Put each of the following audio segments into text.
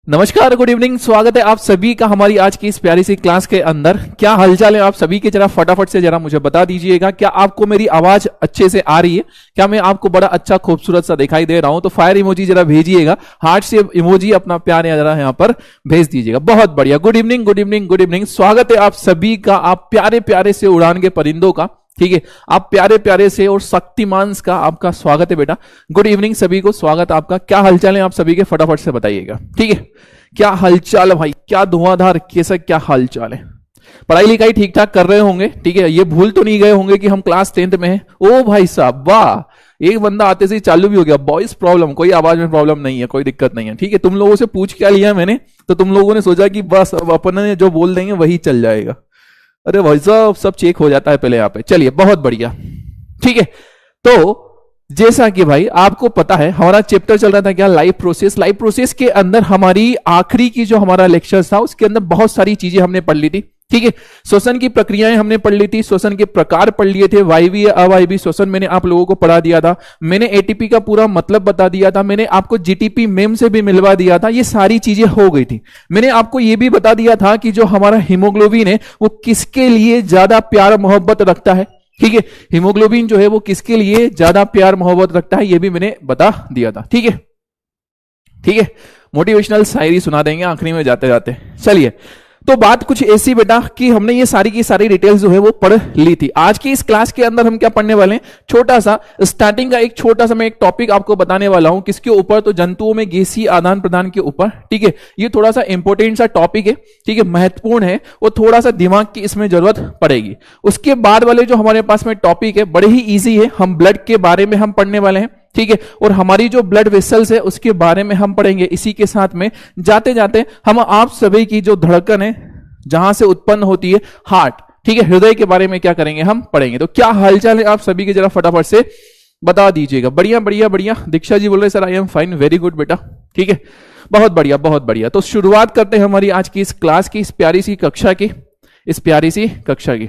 नमस्कार, good evening. स्वागत है आप सभी का हमारी आज की इस प्यारी सी क्लास के अंदर। क्या हालचाल है आप सभी के? जरा फटाफट से जरा मुझे बता दीजिएगा, क्या आपको मेरी आवाज अच्छे से आ रही है? क्या मैं आपको बड़ा अच्छा खूबसूरत सा दिखाई दे रहा हूं? तो फायर इमोजी जरा भेजिएगा, हार्ट से इमोजी अपना प्यार जरा यहाँ पर भेज दीजिएगा। बहुत बढ़िया। Good evening, good evening, good evening. स्वागत है आप सभी का, आप प्यारे प्यारे से उड़ान के परिंदों का। ठीक है, आप प्यारे प्यारे से और शक्तिमान का आपका स्वागत है बेटा। गुड इवनिंग सभी को, स्वागत आपका। क्या हालचाल है आप सभी के? फटाफट से बताइएगा। ठीक है, क्या हालचाल है भाई? क्या धुआंधार कैसा क्या हालचाल है? पढ़ाई लिखाई ठीक ठाक कर रहे होंगे? ठीक है, ये भूल तो नहीं गए होंगे कि हम क्लास 10th में हैं? ओ भाई साहब, वाह, एक बंदा आते से ही चालू भी हो गया। वॉइस प्रॉब्लम, कोई आवाज में प्रॉब्लम नहीं है, कोई दिक्कत नहीं है। ठीक है, तुम लोगों से पूछ क्या लिया मैंने, तो तुम लोगों ने सोचा कि बस अब अपन जो बोल देंगे वही चल जाएगा। अरे भाई साहब, सब चेक हो जाता है पहले यहाँ पे। चलिए, बहुत बढ़िया। ठीक है, तो जैसा कि भाई आपको पता है हमारा चैप्टर चल रहा था क्या, लाइफ प्रोसेस। लाइफ प्रोसेस के अंदर हमारी आखिरी की जो हमारा लेक्चर था उसके अंदर बहुत सारी चीजें हमने पढ़ ली थी। ठीक है, श्वसन की प्रक्रियाएं हमने पढ़ ली थी, श्वसन के प्रकार पढ़ लिए थे, वायवीय अवायवीय श्वसन मैंने आप लोगों को पढ़ा दिया था। मैंने एटीपी का पूरा मतलब बता दिया था, मैंने आपको जीटीपी मेम से भी मिलवा दिया था। ये सारी चीजें हो गई थी। मैंने आपको ये भी बता दिया था कि जो हमारा हीमोग्लोबिन है वो किसके लिए ज्यादा प्यार मोहब्बत रखता है। ठीक है, हीमोग्लोबिन जो है वो किसके लिए ज्यादा प्यार मोहब्बत रखता है, ये भी मैंने बता दिया था। ठीक है, ठीक है, मोटिवेशनल शायरी सुना देंगे आखिरी में जाते जाते। चलिए, तो बात कुछ ऐसी बेटा कि हमने ये सारी की सारी डिटेल्स जो है वो पढ़ ली थी। आज की इस क्लास के अंदर हम क्या पढ़ने वाले हैं, छोटा सा स्टार्टिंग का एक छोटा सा मैं एक टॉपिक आपको बताने वाला हूं। किसके ऊपर? तो जंतुओं में गैसीय आदान प्रदान के ऊपर। ठीक है, ये थोड़ा सा इंपॉर्टेंट सा टॉपिक है। ठीक है, महत्वपूर्ण है, और थोड़ा सा दिमाग की इसमें जरूरत पड़ेगी। उसके बाद वाले जो हमारे पास में टॉपिक है बड़े ही ईजी है। हम ब्लड के बारे में हम पढ़ने वाले हैं। ठीक है, और हमारी जो ब्लड वेसल्स है उसके बारे में हम पढ़ेंगे। इसी के साथ में जाते जाते हम आप सभी की जो धड़कन है जहां से उत्पन्न होती है, हार्ट, ठीक है, हृदय के बारे में क्या करेंगे, हम पढ़ेंगे। तो क्या हालचाल है आप सभी के, जरा फटाफट से बता दीजिएगा। बढ़िया बढ़िया बढ़िया। दीक्षा जी बोल रहे sir I am fine, very good बेटा। ठीक है, बहुत बढ़िया बहुत बढ़िया। तो शुरुआत करते हैं हमारी आज की इस क्लास की, इस प्यारी सी कक्षा की, इस प्यारी सी कक्षा की।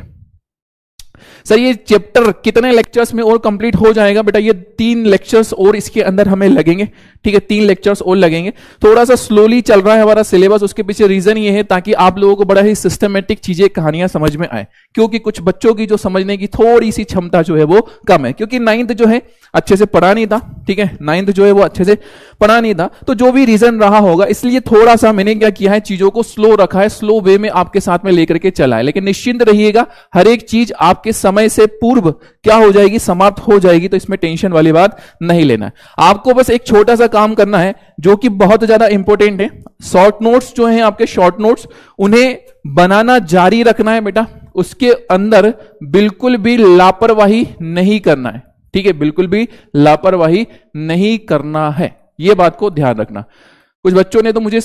सर ये चैप्टर कितने लेक्चर्स में और कंप्लीट हो जाएगा बेटा? ये 3 लेक्चर्स और इसके अंदर हमें लगेंगे। ठीक है, 3 लेक्चर्स और लगेंगे। थोड़ा सा स्लोली चल रहा है हमारा सिलेबस, उसके पीछे रीजन ये है ताकि आप लोगों को बड़ा ही सिस्टमेटिक चीजें, कहानियां समझ में आए। क्योंकि कुछ बच्चों की जो समझने की थोड़ी सी क्षमता जो है वो कम है, क्योंकि 9th जो है अच्छे से पढ़ा नहीं था। ठीक है, 9th जो है वो अच्छे से पढ़ा नहीं था, तो जो भी रीजन रहा होगा इसलिए थोड़ा सा मैंने क्या किया है, चीजों को स्लो रखा है, स्लो वे में आपके साथ में लेकर के चला है। लेकिन निश्चिंत रहिएगा, हर एक चीज आपके समय से पूर्व क्या हो जाएगी, समाप्त हो जाएगी। तो इसमें टेंशन वाली बात नहीं लेना है। आपको बस एक छोटा सा काम करना है जो कि बहुत ज्यादा इंपॉर्टेंट है। शॉर्ट नोट्स जो हैं आपके, शॉर्ट नोट्स, उन्हें बनाना जारी रखना है बेटा। उसके अंदर बिल्कुल भी लापरवाही नहीं करना है। ठीक है, बिल्कुल भी लापरवाही नहीं करना है, यह बात को ध्यान रखना। कुछ बच्चों ने तो मुझे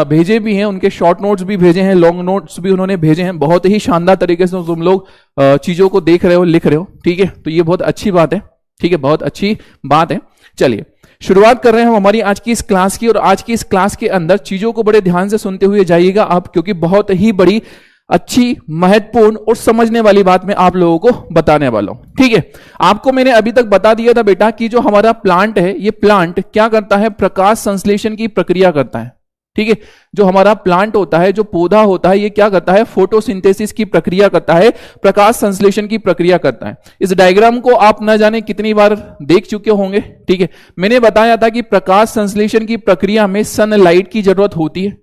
भेजे भी हैं, उनके शॉर्ट नोट्स भी भेजे हैं, लॉन्ग नोट्स भी उन्होंने भेजे हैं। बहुत ही शानदार तरीके से तुम लोग चीजों को देख रहे हो, लिख रहे हो। ठीक है, तो ये बहुत अच्छी बात है। ठीक है, बहुत अच्छी बात है। चलिए, शुरुआत कर रहे हैं हम हमारी आज की इस क्लास की। और आज की इस क्लास के अंदर चीजों को बड़े ध्यान से सुनते हुए जाइएगा आप, क्योंकि बहुत ही बड़ी अच्छी, महत्वपूर्ण और समझने वाली बात मैं आप लोगों को बताने वाला हूं। ठीक है, आपको मैंने अभी तक बता दिया था बेटा कि जो हमारा प्लांट है, ये प्लांट क्या करता है, प्रकाश संश्लेषण की प्रक्रिया करता है। ठीक है, जो हमारा प्लांट होता है, जो पौधा होता है, ये क्या करता है, फोटोसिंथेसिस की प्रक्रिया करता है, प्रकाश संश्लेषण की प्रक्रिया करता है। इस डायग्राम को आप न जाने कितनी बार देख चुके होंगे। ठीक है, मैंने बताया था कि प्रकाश संश्लेषण की प्रक्रिया में सनलाइट की जरूरत होती है।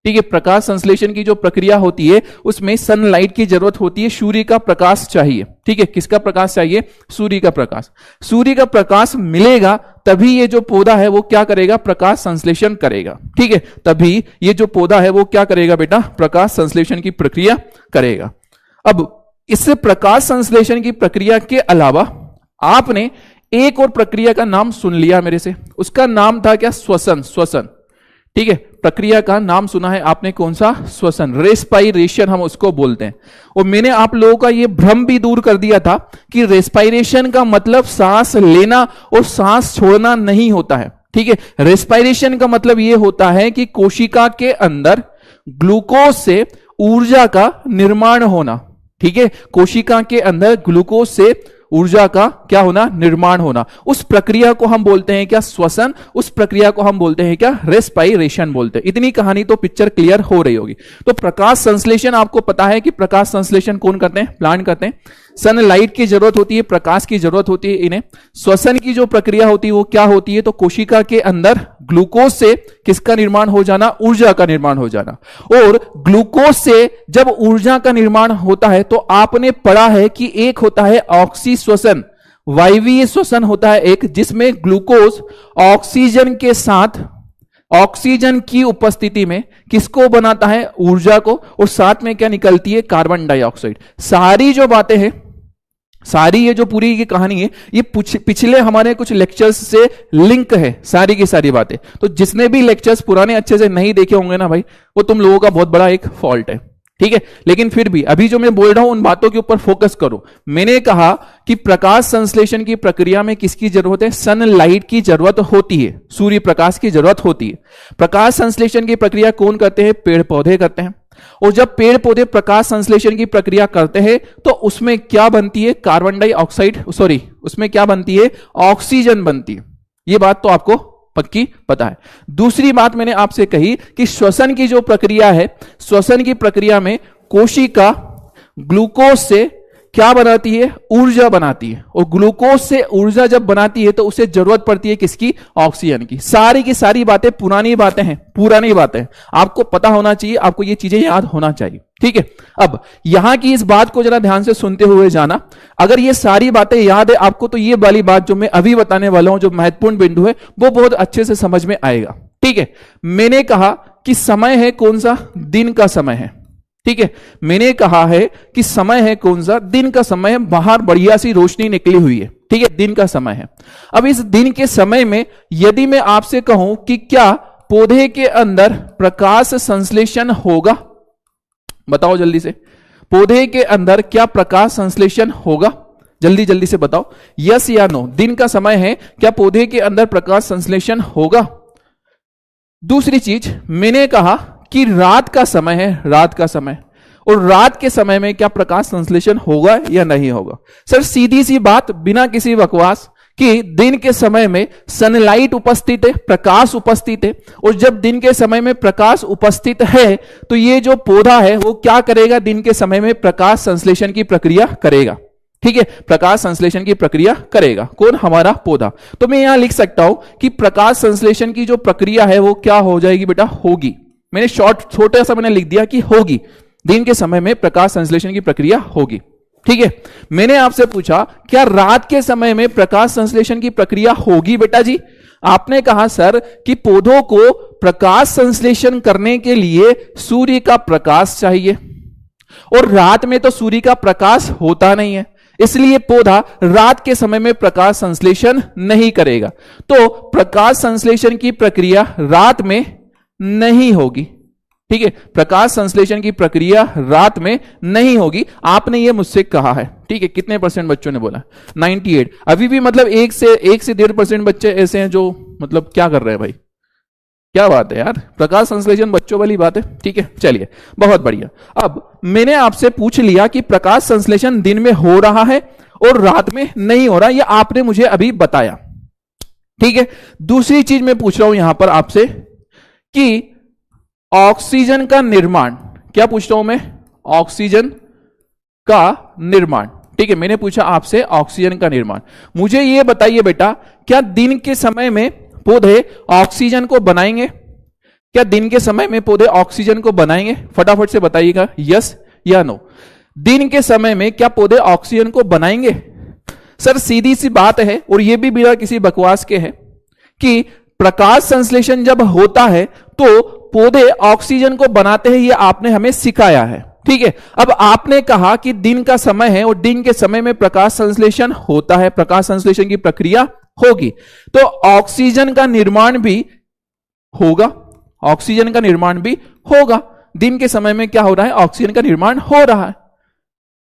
ठीक है, प्रकाश संश्लेषण की जो प्रक्रिया होती है उसमें सनलाइट की जरूरत होती है, सूर्य का प्रकाश चाहिए। ठीक है, किसका प्रकाश चाहिए, सूर्य का प्रकाश। सूर्य का प्रकाश मिलेगा तभी ये जो पौधा है वो क्या करेगा, प्रकाश संश्लेषण करेगा। ठीक है, तभी ये जो पौधा है वो क्या करेगा बेटा, प्रकाश संश्लेषण की प्रक्रिया करेगा। अब इससे प्रकाश संश्लेषण की प्रक्रिया के अलावा आपने एक और प्रक्रिया का नाम सुन लिया मेरे से, उसका नाम था क्या, श्वसन। श्वसन, ठीक है, प्रक्रिया का नाम सुना है आपने, कौन सा, श्वसन, रेस्पाइरेशन हम उसको बोलते हैं। और मैंने आप लोगों का यह भ्रम भी दूर कर दिया था कि रेस्पाइरेशन का मतलब सांस लेना और सांस छोड़ना नहीं होता है। ठीक है, रेस्पाइरेशन का मतलब यह होता है कि कोशिका के अंदर ग्लूकोज से ऊर्जा का निर्माण होना। ठीक है, कोशिका के अंदर ग्लूकोज से ऊर्जा का क्या होना, निर्माण होना। उस प्रक्रिया को हम बोलते हैं क्या, श्वसन। उस प्रक्रिया को हम बोलते हैं क्या, रेस्पायरेशन बोलते हैं। इतनी कहानी तो पिक्चर क्लियर हो रही होगी। तो प्रकाश संश्लेषण आपको पता है कि प्रकाश संश्लेषण कौन करते हैं, प्लांट करते हैं। सनलाइट की जरूरत होती है, प्रकाश की जरूरत होती है इन्हें। श्वसन की जो प्रक्रिया होती है वो क्या होती है, तो कोशिका के अंदर ग्लूकोज से किसका निर्माण हो जाना, ऊर्जा का निर्माण हो जाना। और ग्लूकोज से जब ऊर्जा का निर्माण होता है तो आपने पढ़ा है कि एक होता है ऑक्सी श्वसन, वायवीय श्वसन होता है एक, जिसमें ग्लूकोज ऑक्सीजन के साथ, ऑक्सीजन की उपस्थिति में किसको बनाता है, ऊर्जा को, और साथ में क्या निकलती है, कार्बन डाइऑक्साइड। सारी जो बातें हैं, सारी ये जो पूरी की कहानी है, ये पिछले हमारे कुछ लेक्चर्स से लिंक है सारी की सारी बातें। तो जिसने भी लेक्चर्स पुराने अच्छे से नहीं देखे होंगे ना भाई, वो तुम लोगों का बहुत बड़ा एक फॉल्ट है, ठीक है। लेकिन फिर भी अभी जो मैं बोल रहा हूं उन बातों के ऊपर फोकस करो। मैंने कहा कि प्रकाश संश्लेषण की प्रक्रिया में किसकी जरूरत है, सनलाइट की जरूरत होती है, सूर्य प्रकाश की जरूरत होती है। प्रकाश संश्लेषण की प्रक्रिया कौन करते हैं, पेड़ पौधे करते हैं। और जब पेड़ पौधे प्रकाश संश्लेषण की प्रक्रिया करते हैं तो उसमें क्या बनती है, कार्बन डाइऑक्साइड, सॉरी उसमें क्या बनती है, ऑक्सीजन बनती है। ये बात तो आपको पक्की पता है। दूसरी बात मैंने आपसे कही कि श्वसन की जो प्रक्रिया है, श्वसन की प्रक्रिया में कोशिका ग्लूकोज से क्या बनाती है, ऊर्जा बनाती है। और ग्लूकोज से ऊर्जा जब बनाती है तो उसे जरूरत पड़ती है किसकी, ऑक्सीजन की। सारी की सारी बातें पुरानी बातें हैं, पुरानी बातें हैं, आपको पता होना चाहिए, आपको ये चीजें याद होना चाहिए, ठीक है। अब यहां की इस बात को जरा ध्यान से सुनते हुए जाना। अगर ये सारी बातें याद है आपको तो ये वाली बात जो मैं अभी बताने वाला हूं, जो महत्वपूर्ण बिंदु है, वो बहुत अच्छे से समझ में आएगा, ठीक है। मैंने कहा कि समय है कौन सा, दिन का समय है, ठीक है। मैंने कहा है कि समय है कौन सा, दिन का समय है। बाहर बढ़िया सी रोशनी निकली हुई है, ठीक है, दिन का समय है। अब इस दिन के समय में यदि मैं आपसे कहूं कि क्या पौधे के अंदर प्रकाश संश्लेषण होगा, बताओ जल्दी से, पौधे के अंदर क्या प्रकाश संश्लेषण होगा, जल्दी जल्दी से बताओ, यस या नो। दिन का समय है, क्या पौधे के अंदर प्रकाश संश्लेषण होगा। दूसरी चीज मैंने कहा कि रात का समय है, रात का समय, और रात के समय में क्या प्रकाश संश्लेषण होगा या नहीं होगा। सर सीधी सी बात, बिना किसी बकवास, कि दिन के समय में सनलाइट उपस्थित है, प्रकाश उपस्थित है। और जब दिन के समय में प्रकाश उपस्थित है तो ये जो पौधा है वो क्या करेगा, दिन के समय में प्रकाश संश्लेषण की प्रक्रिया करेगा, ठीक है, प्रकाश संश्लेषण की प्रक्रिया करेगा। कौन, हमारा पौधा। तो मैं यहां लिख सकता हूं कि प्रकाश संश्लेषण की जो प्रक्रिया है वो क्या हो जाएगी बेटा, होगी। मैंने छोटा सा मैंने लिख दिया कि होगी, दिन के समय में प्रकाश संश्लेषण की प्रक्रिया होगी, ठीक है। मैंने आपसे पूछा क्या रात के समय में प्रकाश संश्लेषण की प्रक्रिया होगी बेटा जी। आपने कहा सर कि पौधों को प्रकाश संश्लेषण करने के लिए सूर्य का प्रकाश चाहिए, और रात में तो सूर्य का प्रकाश होता नहीं है, इसलिए पौधा रात के समय में प्रकाश संश्लेषण नहीं करेगा। तो प्रकाश संश्लेषण की प्रक्रिया रात में नहीं होगी, ठीक है, प्रकाश संश्लेषण की प्रक्रिया रात में नहीं होगी। आपने ये मुझसे कहा है, ठीक है। कितने परसेंट बच्चों ने बोला, 98। अभी भी मतलब 1 से 1.5% बच्चे ऐसे हैं जो मतलब क्या कर रहे हैं भाई, क्या बात है यार, प्रकाश संश्लेषण बच्चों वाली बात है, ठीक है। चलिए बहुत बढ़िया। अब मैंने आपसे पूछ लिया कि प्रकाश संश्लेषण दिन में हो रहा है और रात में नहीं हो रहा, ये आपने मुझे अभी बताया, ठीक है। दूसरी चीज मैं पूछ रहा हूं यहां पर आपसे कि ऑक्सीजन का निर्माण, क्या पूछ रहा हूं मैं, ऑक्सीजन का निर्माण, ठीक है। मैंने पूछा आपसे ऑक्सीजन का निर्माण। मुझे यह बताइए बेटा, क्या दिन के समय में पौधे ऑक्सीजन को बनाएंगे, क्या दिन के समय में पौधे ऑक्सीजन को बनाएंगे, फटाफट से बताइएगा, यस या नो। दिन के समय में क्या पौधे ऑक्सीजन को बनाएंगे। सर सीधी सी बात है, और यह भी बिना किसी बकवास के है कि प्रकाश संश्लेषण जब होता है तो पौधे ऑक्सीजन को बनाते हैं, ये आपने हमें सिखाया है, ठीक है। अब आपने कहा कि दिन का समय है और दिन के समय में प्रकाश संश्लेषण होता है, प्रकाश संश्लेषण की प्रक्रिया होगी, तो ऑक्सीजन का निर्माण भी होगा, ऑक्सीजन का निर्माण भी होगा। दिन के समय में क्या हो रहा है, ऑक्सीजन का निर्माण हो रहा है,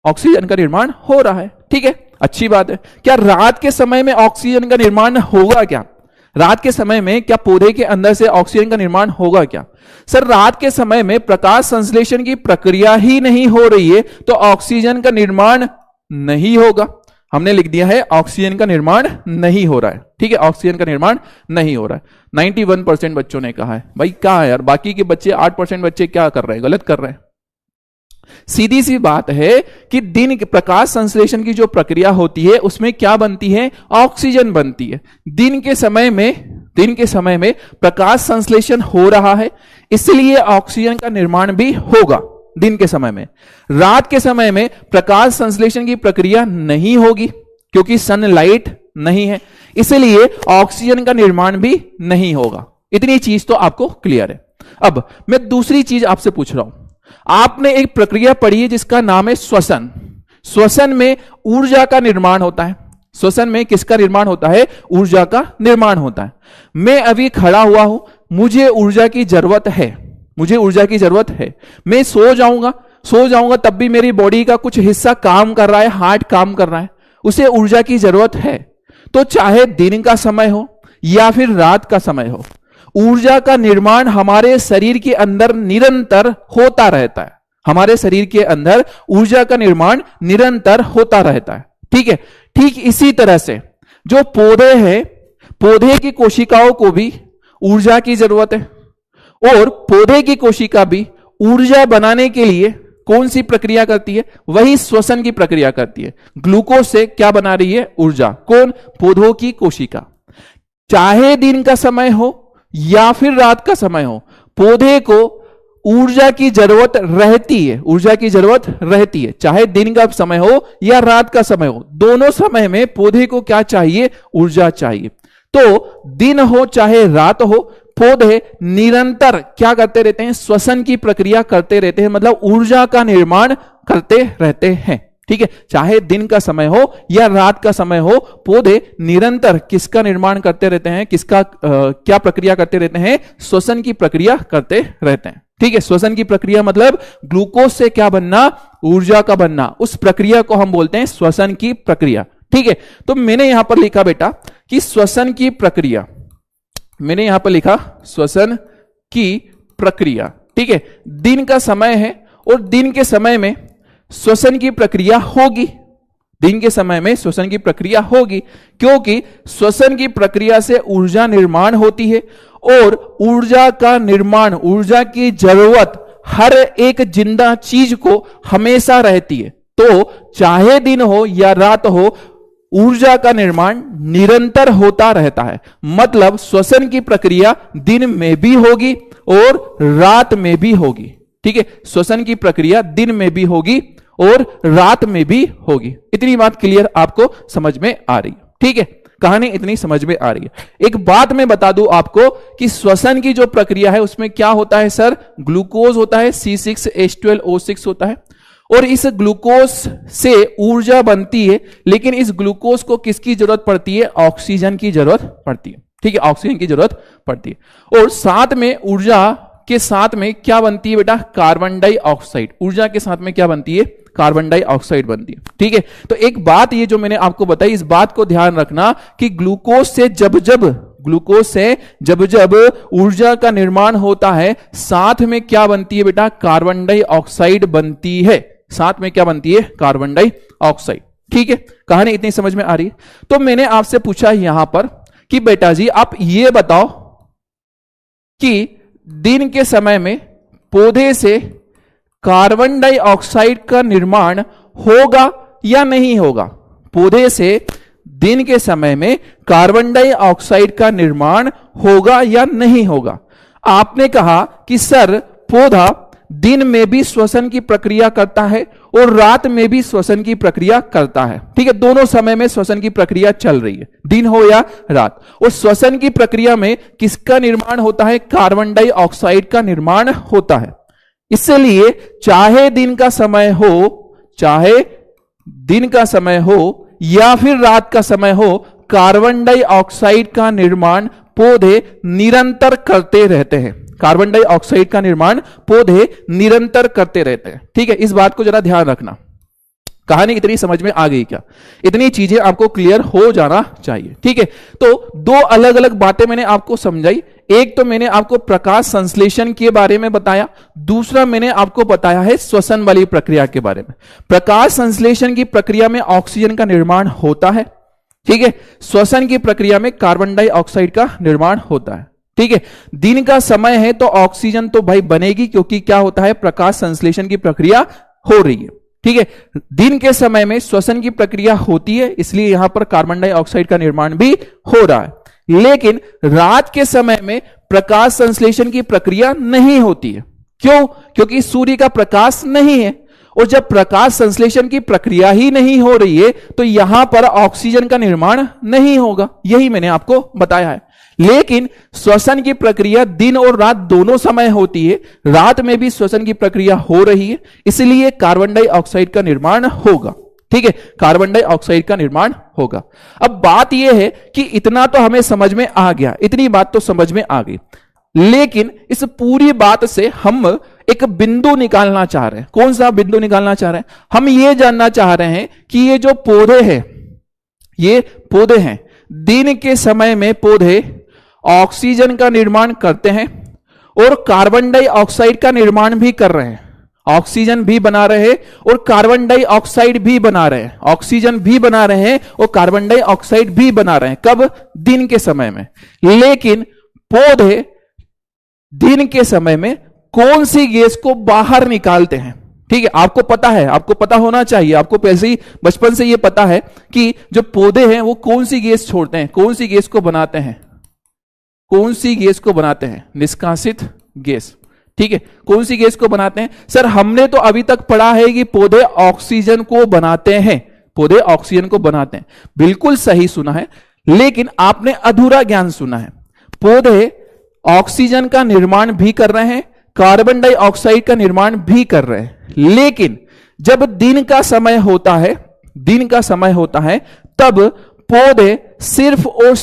ऑक्सीजन का निर्माण हो रहा है, ठीक है, अच्छी बात है। क्या रात के समय में ऑक्सीजन का निर्माण होगा, क्या रात के समय में क्या पौधे के अंदर से ऑक्सीजन का निर्माण होगा क्या। सर रात के समय में प्रकाश संश्लेषण की प्रक्रिया ही नहीं हो रही है तो ऑक्सीजन का निर्माण नहीं होगा। हमने लिख दिया है ऑक्सीजन का निर्माण नहीं हो रहा है। ठीक है, ऑक्सीजन का निर्माण नहीं हो रहा है। 91% बच्चों ने कहा है। भाई क्या है यार, बाकी के बच्चे 8% बच्चे क्या कर रहे हैं, गलत कर रहे हैं। सीधी सी बात है कि दिन के प्रकाश संश्लेषण की जो प्रक्रिया होती है उसमें क्या बनती है, ऑक्सीजन बनती है। दिन के समय में प्रकाश संश्लेषण हो रहा है, इसलिए ऑक्सीजन का निर्माण भी होगा दिन के समय में। रात के समय में प्रकाश संश्लेषण की प्रक्रिया नहीं होगी क्योंकि सनलाइट नहीं है, इसलिए ऑक्सीजन का निर्माण भी नहीं होगा। इतनी चीज तो आपको क्लियर है। अब मैं दूसरी चीज आपसे पूछ रहा हूं, आपने एक प्रक्रिया पढ़ी है जिसका नाम है श्वसन। श्वसन में ऊर्जा का निर्माण होता है। श्वसन में किसका निर्माण होता है, ऊर्जा का निर्माण होता है। मैं अभी खड़ा हुआ हूं, मुझे ऊर्जा की जरूरत है, मैं सो जाऊंगा तब भी मेरी बॉडी का कुछ हिस्सा काम कर रहा है, हार्ट काम कर रहा है, उसे ऊर्जा की जरूरत है। तो चाहे दिन का समय हो या फिर रात का समय हो, ऊर्जा का निर्माण हमारे शरीर के अंदर निरंतर होता रहता है। हमारे शरीर के अंदर ऊर्जा का निर्माण निरंतर होता रहता है। ठीक है, ठीक इसी तरह से जो पौधे हैं, पौधे की कोशिकाओं को भी ऊर्जा की जरूरत है, और पौधे की कोशिका भी ऊर्जा बनाने के लिए कौन सी प्रक्रिया करती है, वही श्वसन की प्रक्रिया करती है। ग्लूकोज से क्या बना रही है, ऊर्जा। कौन, पौधों की कोशिका। चाहे दिन का समय हो या फिर रात का समय हो, पौधे को ऊर्जा की जरूरत रहती है। चाहे दिन का समय हो या रात का समय हो, दोनों समय में पौधे को क्या चाहिए, ऊर्जा चाहिए। तो दिन हो चाहे रात हो, पौधे निरंतर क्या करते रहते हैं, श्वसन की प्रक्रिया करते रहते हैं, मतलब ऊर्जा का निर्माण करते रहते हैं। ठीक है, चाहे दिन का समय हो या रात का समय हो, पौधे निरंतर किसका निर्माण करते रहते हैं, क्या प्रक्रिया करते रहते हैं, श्वसन की प्रक्रिया करते रहते हैं। ठीक है, श्वसन की प्रक्रिया मतलब ग्लूकोज से क्या बनना, ऊर्जा का बनना, उस प्रक्रिया को हम बोलते हैं श्वसन की प्रक्रिया। ठीक है, तो मैंने यहां पर लिखा बेटा कि श्वसन की प्रक्रिया, मैंने यहां पर लिखा श्वसन की प्रक्रिया। ठीक है, दिन का समय है और दिन के समय में श्वसन की प्रक्रिया होगी, दिन के समय में श्वसन की प्रक्रिया होगी, क्योंकि श्वसन की प्रक्रिया से ऊर्जा निर्माण होती है, और ऊर्जा का निर्माण, ऊर्जा की जरूरत हर एक जिंदा चीज को हमेशा रहती है। तो चाहे दिन हो या रात हो, ऊर्जा का निर्माण निरंतर होता रहता है। मतलब श्वसन की प्रक्रिया दिन में भी होगी और रात में भी होगी। ठीक है, श्वसन की प्रक्रिया दिन में भी होगी और रात में भी होगी। इतनी बात क्लियर आपको समझ में आ रही है। ठीक है, कहानी इतनी समझ में आ रही है। एक बात मैं बता दूं आपको कि श्वसन की जो प्रक्रिया है उसमें क्या होता है सर, ग्लूकोज होता है, C6H12O6 होता है, और इस ग्लूकोज से ऊर्जा बनती है। लेकिन इस ग्लूकोज को किसकी जरूरत पड़ती है, ऑक्सीजन की जरूरत पड़ती है। ठीक है, ऑक्सीजन की जरूरत पड़ती है, और साथ में ऊर्जा के साथ में क्या बनती है बेटा, कार्बन डाइऑक्साइड। ऊर्जा के साथ में क्या बनती है, कार्बन डाइऑक्साइड बनती है। ठीक है, तो एक बात ये जो मैंने आपको बताई, इस बात को ध्यान रखना कि ग्लूकोज से जब जब ऊर्जा का निर्माण होता है, साथ में क्या बनती है बेटा, कार्बन डाइऑक्साइड बनती है। साथ में क्या बनती है, कार्बन डाइऑक्साइड। ठीक है, कहानी इतनी समझ में आ रही है। तो मैंने आपसे पूछा यहां पर कि बेटा जी आप ये बताओ कि दिन के समय में पौधे से कार्बन डाइऑक्साइड का निर्माण होगा या नहीं होगा। पौधे से दिन के समय में कार्बन डाइऑक्साइड का निर्माण होगा या नहीं होगा। आपने कहा कि सर पौधा दिन में भी श्वसन की प्रक्रिया करता है और रात में भी श्वसन की प्रक्रिया करता है। ठीक है, दोनों समय में श्वसन की प्रक्रिया चल रही है, दिन हो या रात। और श्वसन की प्रक्रिया में किसका निर्माण होता है, कार्बन डाइऑक्साइड का निर्माण होता है। इसलिए चाहे दिन का समय हो या फिर रात का समय हो, कार्बन डाइऑक्साइड का निर्माण पौधे निरंतर करते रहते हैं। कार्बन डाइऑक्साइड का निर्माण पौधे निरंतर करते रहते हैं। ठीक है, इस बात को जरा ध्यान रखना। कहानी इतनी समझ में आ गई क्या, इतनी चीजें आपको क्लियर हो जाना चाहिए। ठीक है, तो दो अलग अलग बातें मैंने आपको समझाई। एक तो मैंने आपको प्रकाश संश्लेषण के बारे में बताया, दूसरा मैंने आपको बताया है श्वसन वाली प्रक्रिया के बारे में। प्रकाश संश्लेषण की प्रक्रिया में ऑक्सीजन का निर्माण होता है, ठीक है। श्वसन की प्रक्रिया में कार्बन डाइऑक्साइड का निर्माण होता है, ठीक है। दिन का समय है तो ऑक्सीजन तो भाई बनेगी, क्योंकि क्या होता है, प्रकाश संश्लेषण की प्रक्रिया हो रही है, ठीक है। दिन के समय में श्वसन की प्रक्रिया होती है, इसलिए यहां पर कार्बन डाइऑक्साइड का निर्माण भी हो रहा है। लेकिन रात के समय में प्रकाश संश्लेषण की प्रक्रिया नहीं होती है। क्यों? क्योंकि सूर्य का प्रकाश नहीं है, और जब प्रकाश संश्लेषण की प्रक्रिया ही नहीं हो रही है तो यहां पर ऑक्सीजन का निर्माण नहीं होगा, यही मैंने आपको बताया है। लेकिन श्वसन की प्रक्रिया दिन और रात दोनों समय होती है, रात में भी श्वसन की प्रक्रिया हो रही है, इसलिए कार्बन डाइऑक्साइड का निर्माण होगा, ठीक है। कार्बन डाइऑक्साइड का निर्माण होगा। अब बात यह है कि इतना तो हमें समझ में आ गया, इतनी बात तो समझ में आ गई, लेकिन इस पूरी बात से हम एक बिंदु निकालना चाह रहे हैं। कौन सा बिंदु निकालना चाह रहे हैं? हम ये जानना चाह रहे हैं कि ये जो पौधे हैं, ये पौधे हैं, दिन के समय में पौधे ऑक्सीजन का निर्माण करते हैं और कार्बन डाइऑक्साइड का निर्माण भी कर रहे हैं। ऑक्सीजन भी बना रहे हैं और कार्बन डाइऑक्साइड भी बना रहे हैं, ऑक्सीजन भी बना रहे हैं और कार्बन डाइऑक्साइड भी बना रहे हैं। कब? दिन के समय में। लेकिन पौधे दिन के समय में कौन सी गैस को बाहर निकालते हैं? ठीक है, आपको पता है, आपको पता होना चाहिए, आपको पहले ही बचपन से यह पता है कि जो पौधे हैं वो कौन सी गैस छोड़ते हैं, कौन सी गैस को बनाते हैं, कौन सी गैस को बनाते हैं? निष्कासित गैस, ठीक है। कौन सी गैस को बनाते हैं? सर हमने तो अभी तक पढ़ा है कि पौधे ऑक्सीजन को बनाते हैं, पौधे ऑक्सीजन को बनाते हैं। बिल्कुल सही सुना है, लेकिन आपने अधूरा ज्ञान सुना है। पौधे ऑक्सीजन का निर्माण भी कर रहे हैं, कार्बन डाइऑक्साइड का निर्माण भी कर रहे हैं, लेकिन जब दिन का समय होता है, दिन का समय होता है, तब पौधे सिर्फ और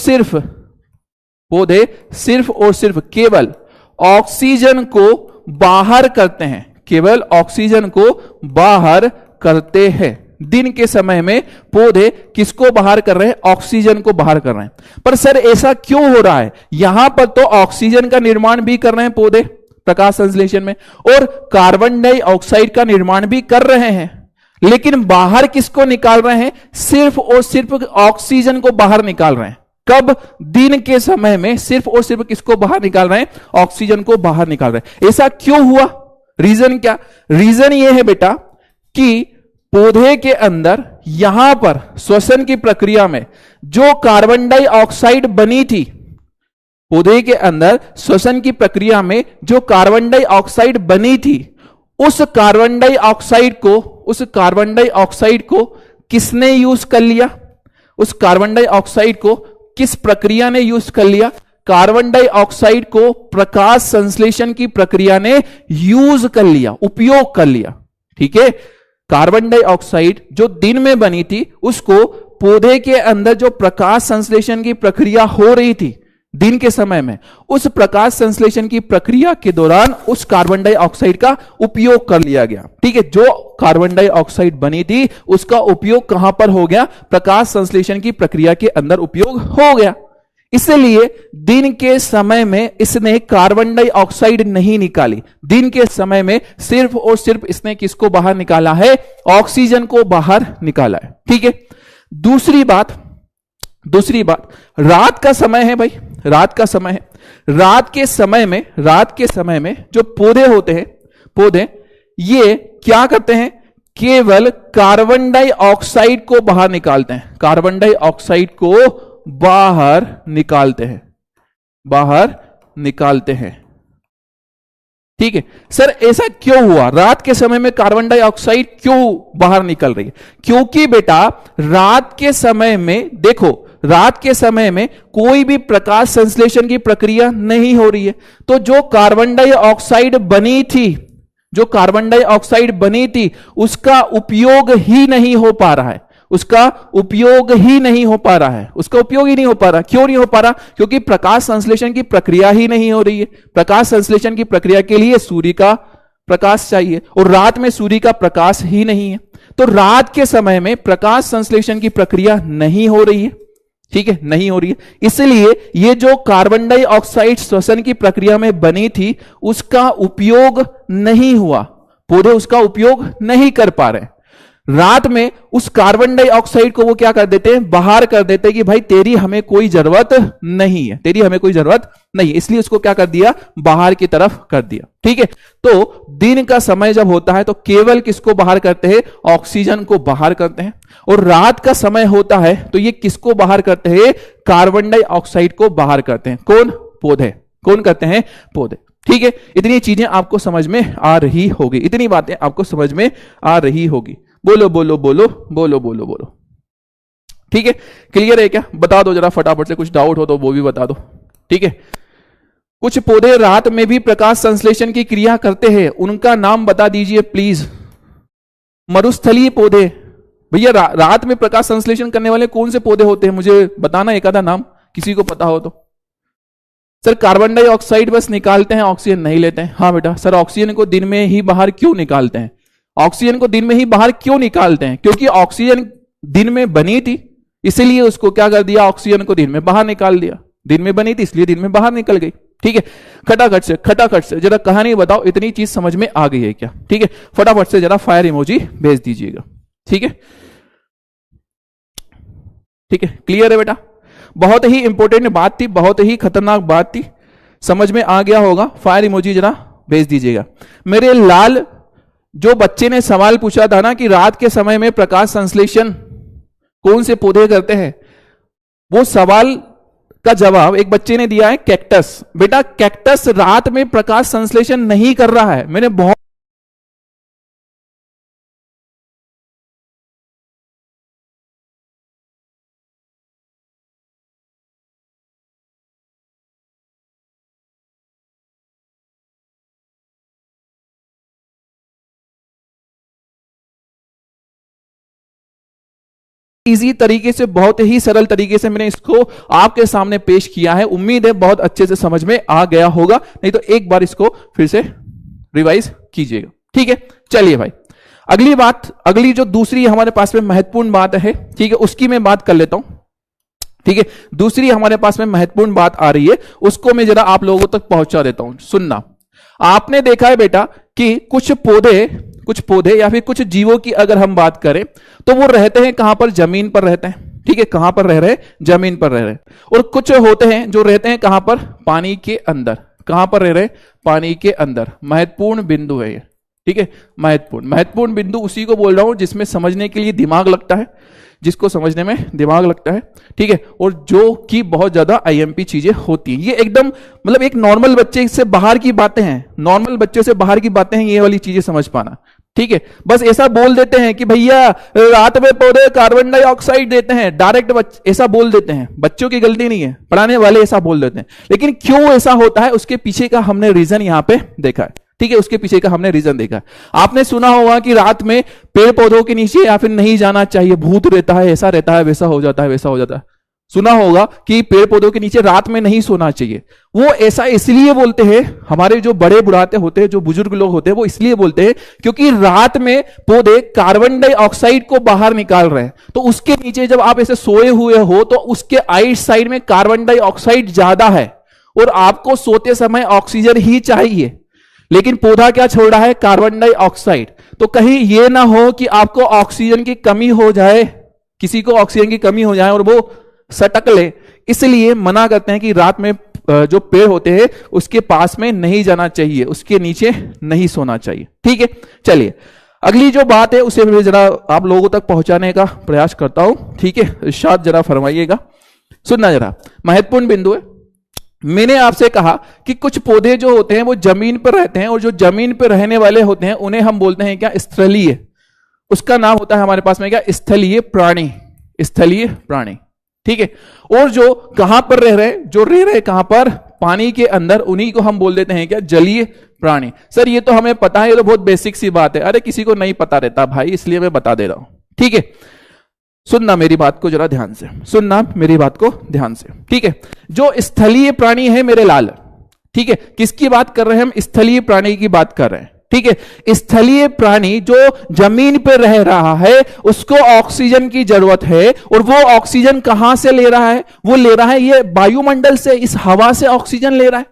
सिर्फ केवल ऑक्सीजन को बाहर करते हैं, केवल ऑक्सीजन को बाहर करते हैं। दिन के समय में पौधे किसको बाहर कर रहे हैं? ऑक्सीजन को बाहर कर रहे हैं। पर सर ऐसा क्यों हो रहा है? यहां पर तो ऑक्सीजन का निर्माण भी कर रहे हैं पौधे प्रकाश संश्लेषण में, और कार्बन डाइऑक्साइड का निर्माण भी कर रहे हैं, लेकिन बाहर किसको निकाल रहे हैं? सिर्फ और सिर्फ ऑक्सीजन को बाहर निकाल रहे हैं। कब? दिन के समय में सिर्फ और सिर्फ किसको बाहर निकाल रहे हैं? ऑक्सीजन को बाहर निकाल रहे हैं। ऐसा क्यों हुआ? रीजन क्या? रीजन यह है बेटा कि पौधे के अंदर यहां पर श्वसन की प्रक्रिया में जो कार्बन डाइऑक्साइड बनी थी, पौधे के अंदर श्वसन की प्रक्रिया में जो कार्बन डाइऑक्साइड बनी थी, उस कार्बन डाइऑक्साइड को किसने यूज कर लिया? उस कार्बन डाइऑक्साइड को किस प्रक्रिया ने यूज कर लिया? कार्बन डाइऑक्साइड को प्रकाश संश्लेषण की प्रक्रिया ने यूज कर लिया, उपयोग कर लिया, ठीक है। कार्बन डाइऑक्साइड जो दिन में बनी थी, उसको पौधे के अंदर जो प्रकाश संश्लेषण की प्रक्रिया हो रही थी दिन के समय में, उस प्रकाश संश्लेषण की प्रक्रिया के दौरान उस कार्बन डाइऑक्साइड का उपयोग कर लिया गया, ठीक है। जो कार्बन डाइऑक्साइड बनी थी उसका उपयोग कहां पर हो गया? प्रकाश संश्लेषण की प्रक्रिया के अंदर उपयोग हो गया। इसलिए दिन के समय में इसने कार्बन डाइऑक्साइड नहीं निकाली, दिन के समय में सिर्फ और सिर्फ इसने किसको बाहर निकाला है? ऑक्सीजन को बाहर निकाला है, ठीक है। दूसरी बात रात का समय है भाई, रात का समय है। रात के समय में जो पौधे होते हैं, पौधे ये क्या करते हैं? केवल कार्बन डाइऑक्साइड को बाहर निकालते हैं, कार्बन डाइऑक्साइड को बाहर निकालते हैं, ठीक है। सर ऐसा क्यों हुआ? रात के समय में कार्बन डाइऑक्साइड क्यों बाहर निकल रही है? क्योंकि बेटा रात के समय में, देखो रात के समय में कोई भी प्रकाश संश्लेषण की प्रक्रिया नहीं हो रही है, तो जो कार्बन डाइऑक्साइड बनी थी उसका उपयोग ही नहीं हो पा रहा है, उसका उपयोग ही नहीं हो पा रहा। क्यों नहीं हो पा रहा? क्योंकि प्रकाश संश्लेषण की प्रक्रिया ही नहीं हो रही है। प्रकाश संश्लेषण की प्रक्रिया के लिए सूर्य का प्रकाश चाहिए, और रात में सूर्य का प्रकाश ही नहीं है, तो रात के समय में प्रकाश संश्लेषण की प्रक्रिया नहीं हो रही है, ठीक है, नहीं हो रही है। इसलिए ये जो कार्बन डाइऑक्साइड श्वसन की प्रक्रिया में बनी थी उसका उपयोग नहीं हुआ, पौधे उसका उपयोग नहीं कर पा रहे। रात में उस कार्बन डाइऑक्साइड को वो क्या कर देते हैं, बाहर कर देते हैं कि भाई तेरी हमें कोई जरूरत नहीं है, तेरी हमें कोई जरूरत नहीं है, इसलिए उसको क्या कर दिया, बाहर की तरफ कर दिया। ठीक है, तो दिन का समय जब होता है तो केवल किसको बाहर करते हैं, ऑक्सीजन को बाहर करते हैं, और रात का समय होता है तो ये किसको बाहर करते हैं, कार्बन डाइऑक्साइड को बाहर करते हैं। कौन, पौधे। कौन करते हैं, पौधे। ठीक है, इतनी चीजें आपको समझ में आ रही होगी, इतनी बातें आपको समझ में आ रही होगी। बोलो बोलो बोलो बोलो बोलो बोलो। ठीक है, क्लियर है क्या, बता दो जरा फटाफट से, कुछ डाउट हो तो वो भी बता दो। ठीक है, कुछ पौधे रात में भी प्रकाश संश्लेषण की क्रिया करते हैं, उनका नाम बता दीजिए प्लीज। मरुस्थलीय पौधे, भैया रात में प्रकाश संश्लेषण करने वाले कौन से पौधे होते हैं, मुझे बताना एक आधा नाम, किसी को पता हो तो। सर कार्बन डाइऑक्साइड बस निकालते हैं, ऑक्सीजन नहीं लेते हैं। हाँ बेटा, सर ऑक्सीजन को दिन में ही बाहर क्यों निकालते हैं, ऑक्सीजन को दिन में ही बाहर क्यों निकालते हैं, क्योंकि ऑक्सीजन दिन में बनी थी, इसलिए उसको क्या कर दिया, ऑक्सीजन को दिन में बाहर निकाल दिया। दिन में बनी थी इसलिए दिन में बाहर निकल गई। ठीक है, खटाखट से जरा कहानी बताओ, इतनी चीज समझ में आ गई है क्या। ठीक है, फटाफट से जरा फायर इमोजी भेज दीजिएगा। ठीक है, ठीक है, क्लियर है बेटा, बहुत ही इंपॉर्टेंट बात थी, बहुत ही खतरनाक बात थी, समझ में आ गया होगा। फायर इमोजी जरा भेज दीजिएगा। मेरे लाल, जो बच्चे ने सवाल पूछा था ना कि रात के समय में प्रकाश संश्लेषण कौन से पौधे करते हैं, वो सवाल का जवाब एक बच्चे ने दिया है कैक्टस। बेटा कैक्टस रात में प्रकाश संश्लेषण नहीं कर रहा है। मैंने बहुत इजी तरीके से, बहुत ही सरल तरीके से मैंने इसको आपके सामने पेश किया है। उम्मीद है बहुत अच्छे से समझ में आ गया होगा, नहीं तो एक बार इसको फिर से रिवाइज कीजिएगा। ठीक है, चलिए भाई अगली बात, अगली जो दूसरी हमारे पास में महत्वपूर्ण बात है, ठीक है, उसकी मैं बात कर लेता हूं। ठीक है, दूसरी हमारे पास में महत्वपूर्ण बात आ रही है, उसको मैं जरा आप लोगों तक पहुंचा देता हूं। सुनना, आपने देखा है बेटा कि कुछ पौधे या फिर कुछ जीवों की अगर हम बात करें तो वो रहते हैं कहां पर, जमीन पर रहते हैं। ठीक है, कहां पर रह रहे, जमीन पर रह रहे। और कुछ होते हैं जो रहते हैं कहां पर, पानी के अंदर। कहां पर रह रहे, पानी के अंदर। महत्वपूर्ण बिंदु है ये। ठीक है, महत्वपूर्ण बिंदु उसी को बोल रहा हूं जिसमें समझने के लिए दिमाग लगता है, जिसको समझने में दिमाग लगता है। ठीक है, और जो कि बहुत ज्यादा आईएमपी चीजें होती हैं। ये एकदम मतलब एक नॉर्मल बच्चे से बाहर की बातें हैं, नॉर्मल बच्चे से बाहर की बातें हैं, ये वाली चीजें समझ पाना। ठीक है, बस ऐसा बोल देते हैं कि भैया रात में पौधे कार्बन डाइऑक्साइड देते हैं, डायरेक्ट ऐसा बोल देते हैं। बच्चों की गलती नहीं है, पढ़ाने वाले ऐसा बोल देते हैं। लेकिन क्यों ऐसा होता है उसके पीछे का हमने रीजन यहां पे देखा है। ठीक है, उसके पीछे का हमने रीजन देखा है। आपने सुना होगा कि रात में पेड़ पौधों के नीचे या फिर नहीं जाना चाहिए, भूत रहता है, ऐसा रहता है, वैसा हो जाता है, वैसा हो जाता है। सुना होगा कि पेड़ पौधों के नीचे रात में नहीं सोना चाहिए। वो ऐसा इसलिए बोलते हैं, हमारे जो बड़े बुढ़ाते होते हैं, जो बुजुर्ग लोग होते हैं, वो इसलिए बोलते हैं क्योंकि रात में पौधे कार्बन डाइऑक्साइड को बाहर निकाल रहे हैं। तो उसके नीचे जब आप ऐसे सोए हुए हो तो उसके आइट साइड में कार्बन डाइऑक्साइड ज्यादा है और आपको सोते समय ऑक्सीजन ही चाहिए, लेकिन पौधा क्या छोड़ रहा है, कार्बन डाइऑक्साइड। तो कहीं यह ना हो कि आपको ऑक्सीजन की कमी हो जाए, किसी को ऑक्सीजन की कमी हो जाए और वो सटक ले, इसलिए मना करते हैं कि रात में जो पेड़ होते हैं उसके पास में नहीं जाना चाहिए, उसके नीचे नहीं सोना चाहिए। ठीक है, चलिए अगली जो बात है उसे मैं जरा आप लोगों तक पहुंचाने का प्रयास करता हूं। ठीक है, इरशाद जरा फरमाइएगा, सुनना जरा, महत्वपूर्ण बिंदु है। मैंने आपसे कहा कि कुछ पौधे जो होते हैं वो जमीन पर रहते हैं, और जो जमीन पर रहने वाले होते हैं उन्हें हम बोलते हैं क्या, स्थलीय। उसका नाम होता है हमारे पास में क्या, स्थलीय प्राणी। स्थलीय प्राणी। ठीक है, और जो कहां पर रह रहे, जो रह रहे कहां पर, पानी के अंदर, उन्हीं को हम बोल देते हैं क्या, जलीय प्राणी। सर ये तो हमें पता है, ये तो बहुत बेसिक सी बात है। अरे किसी को नहीं पता रहता भाई, इसलिए मैं बता दे रहा हूं। ठीक है, सुनना मेरी बात को जरा ध्यान से, सुनना मेरी बात को ध्यान से। ठीक है, जो स्थलीय प्राणी है मेरे लाल, ठीक है, किसकी बात कर रहे हैं हम, स्थलीय प्राणी की बात कर रहे हैं। ठीक है। स्थलीय प्राणी जो जमीन पर रह रहा है उसको ऑक्सीजन की जरूरत है, और वो ऑक्सीजन कहां से ले रहा है? वो ले रहा है ये वायुमंडल से, इस हवा से ऑक्सीजन ले रहा है।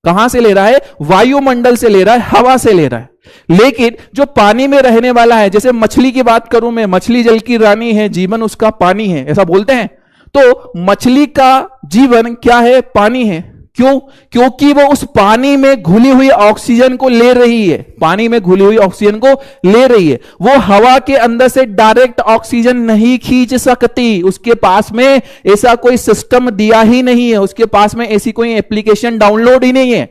कहां से ले रहा है? वायुमंडल से ले रहा है, हवा से ले रहा है। लेकिन जो पानी में रहने वाला है, जैसे मछली की बात करूं मैं, मछली जल की रानी है, जीवन उसका पानी है, ऐसा बोलते हैं। तो मछली का जीवन क्या है? पानी है। क्यों? क्योंकि वो उस पानी में घुली हुई ऑक्सीजन को ले रही है, पानी में घुली हुई ऑक्सीजन को ले रही है। वो हवा के अंदर से डायरेक्ट ऑक्सीजन नहीं खींच सकती, उसके पास में ऐसा कोई सिस्टम दिया ही नहीं है, उसके पास में ऐसी कोई एप्लीकेशन डाउनलोड ही नहीं है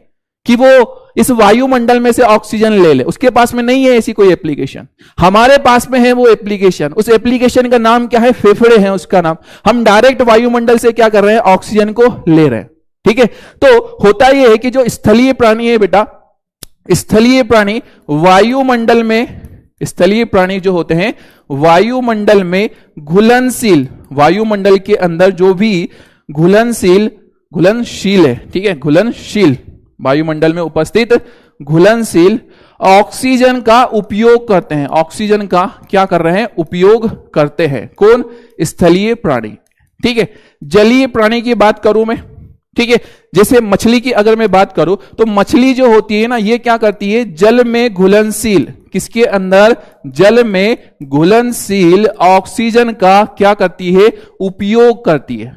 कि वो इस वायुमंडल में से ऑक्सीजन ले ले, उसके पास में नहीं है ऐसी कोई एप्लीकेशन। हमारे पास में है वो एप्लीकेशन। उस एप्लीकेशन का नाम क्या है? फेफड़े हैं उसका नाम। हम डायरेक्ट वायुमंडल से क्या कर रहे हैं? ऑक्सीजन को ले रहे हैं। ठीक है। तो होता यह है कि जो स्थलीय प्राणी है बेटा, स्थलीय प्राणी वायुमंडल में, स्थलीय प्राणी जो होते हैं वायुमंडल में घुलनशील, वायुमंडल के अंदर जो भी घुलनशील है, ठीक है, घुलनशील, वायुमंडल में उपस्थित घुलनशील ऑक्सीजन का उपयोग करते हैं। ऑक्सीजन का क्या कर रहे हैं? उपयोग करते हैं। कौन? स्थलीय प्राणी। ठीक है। जलीय प्राणी की बात करूं मैं, ठीक है, जैसे मछली की अगर मैं बात करूं तो मछली जो होती है ना, ये क्या करती है? जल में घुलनशील, किसके अंदर? जल में घुलनशील ऑक्सीजन का क्या करती है? उपयोग करती है।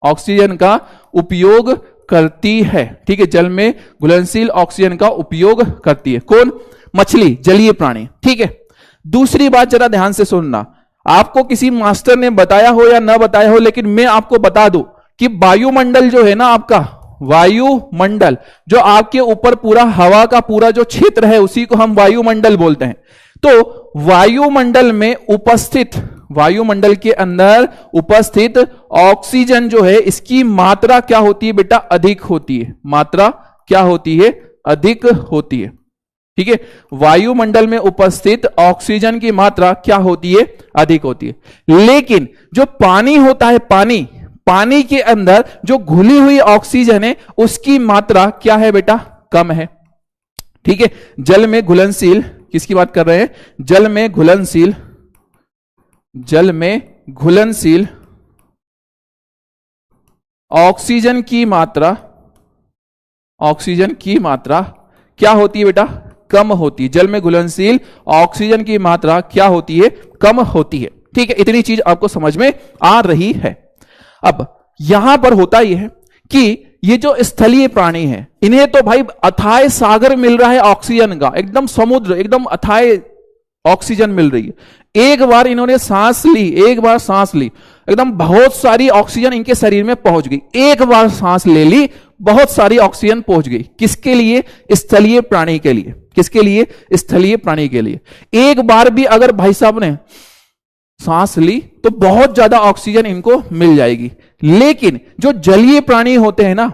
ऑक्सीजन का उपयोग करती है। ठीक है, जल में घुलनशील ऑक्सीजन का उपयोग करती है। कौन? मछली, जलीय प्राणी। ठीक है। दूसरी बात जरा ध्यान से सुनना, आपको किसी मास्टर ने बताया हो या ना बताया हो, लेकिन मैं आपको बता दूं कि वायुमंडल जो है ना आपका, वायुमंडल जो आपके ऊपर पूरा हवा का पूरा जो क्षेत्र है उसी को हम वायुमंडल बोलते हैं। तो वायुमंडल में उपस्थित, वायुमंडल के अंदर उपस्थित ऑक्सीजन जो है इसकी मात्रा क्या होती है बेटा? अधिक होती है। मात्रा क्या होती है? अधिक होती है। ठीक है। वायुमंडल में उपस्थित ऑक्सीजन की मात्रा क्या होती है? अधिक होती है। लेकिन जो पानी होता है, पानी, पानी के अंदर जो घुली हुई ऑक्सीजन है उसकी मात्रा क्या है बेटा? कम है। ठीक है। जल में घुलनशील, किसकी बात कर रहे हैं? जल में घुलनशील, जल में घुलनशील ऑक्सीजन की मात्रा, ऑक्सीजन की मात्रा क्या होती है बेटा? कम होती है। जल में घुलनशील ऑक्सीजन की मात्रा क्या होती है? कम होती है। ठीक है, इतनी चीज आपको समझ में आ रही है। अब यहां पर होता यह है कि ये जो स्थलीय प्राणी है इन्हें तो भाई अथाह सागर मिल रहा है ऑक्सीजन का, एकदम समुद्र, एकदम अथाह ऑक्सीजन मिल रही है। एक बार इन्होंने सांस ली, एक बार सांस ली, एकदम बहुत सारी ऑक्सीजन इनके शरीर में पहुंच गई। एक बार सांस ले ली, बहुत सारी ऑक्सीजन पहुंच गई। किसके लिए? स्थलीय प्राणी के लिए। किसके लिए? स्थलीय प्राणी के लिए। एक बार भी अगर भाई साहब ने सांस ली तो बहुत ज्यादा ऑक्सीजन इनको मिल जाएगी। लेकिन जो जलीय प्राणी होते हैं ना,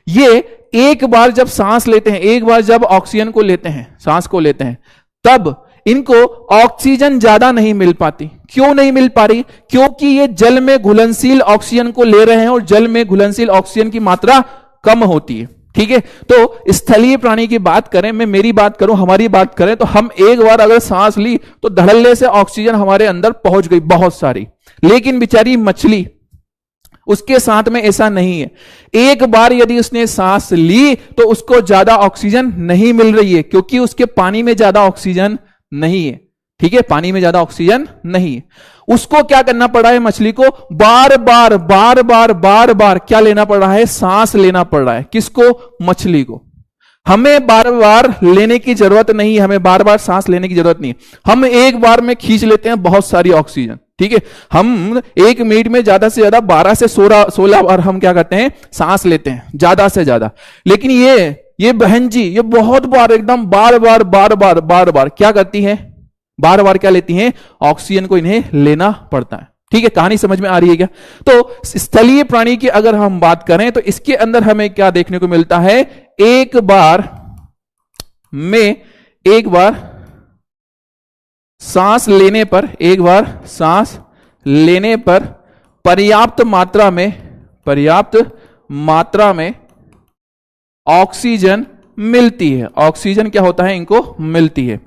ये एक बार जब सांस लेते हैं, एक बार जब ऑक्सीजन को लेते हैं, सांस को लेते हैं, तब इनको ऑक्सीजन ज्यादा नहीं मिल पाती। क्यों नहीं मिल पा रही? क्योंकि ये जल में घुलनशील ऑक्सीजन को ले रहे हैं और जल में घुलनशील ऑक्सीजन की मात्रा कम होती है। ठीक है। तो स्थलीय प्राणी की बात करें, मैं मेरी बात करूं, हमारी बात करें, तो हम एक बार अगर सांस ली तो धड़ल्ले से ऑक्सीजन हमारे अंदर पहुंच गई बहुत सारी। लेकिन बेचारी मछली, उसके साथ में ऐसा नहीं है। एक बार यदि उसने सांस ली तो उसको ज्यादा ऑक्सीजन नहीं मिल रही है, क्योंकि उसके पानी में ज्यादा ऑक्सीजन नहीं है। ठीक है, पानी में ज्यादा ऑक्सीजन नहीं है। उसको क्या करना पड़ रहा है? मछली को बार बार बार बार बार बार क्या लेना पड़ रहा है? सांस लेना पड़ रहा है। किसको? मछली को। हमें बार बार लेने की जरूरत नहीं है, हमें बार बार सांस लेने की जरूरत नहीं है। हम एक बार में खींच लेते हैं बहुत सारी ऑक्सीजन। ठीक है, हम एक मिनट में ज्यादा से ज्यादा 12 से 16 बार हम क्या करते हैं? सांस लेते हैं, ज्यादा से ज्यादा। लेकिन ये बहन जी ये बहुत बार, एकदम बार बार बार बार बार बार क्या करती है? बार बार क्या लेती हैं? ऑक्सीजन को इन्हें लेना पड़ता है। ठीक है, कहानी समझ में आ रही है क्या? तो स्थलीय प्राणी की अगर हम बात करें तो इसके अंदर हमें क्या देखने को मिलता है? एक बार सांस लेने पर, एक बार सांस लेने पर पर्याप्त मात्रा में ऑक्सीजन मिलती है, ऑक्सीजन क्या होता है, इनको मिलती है।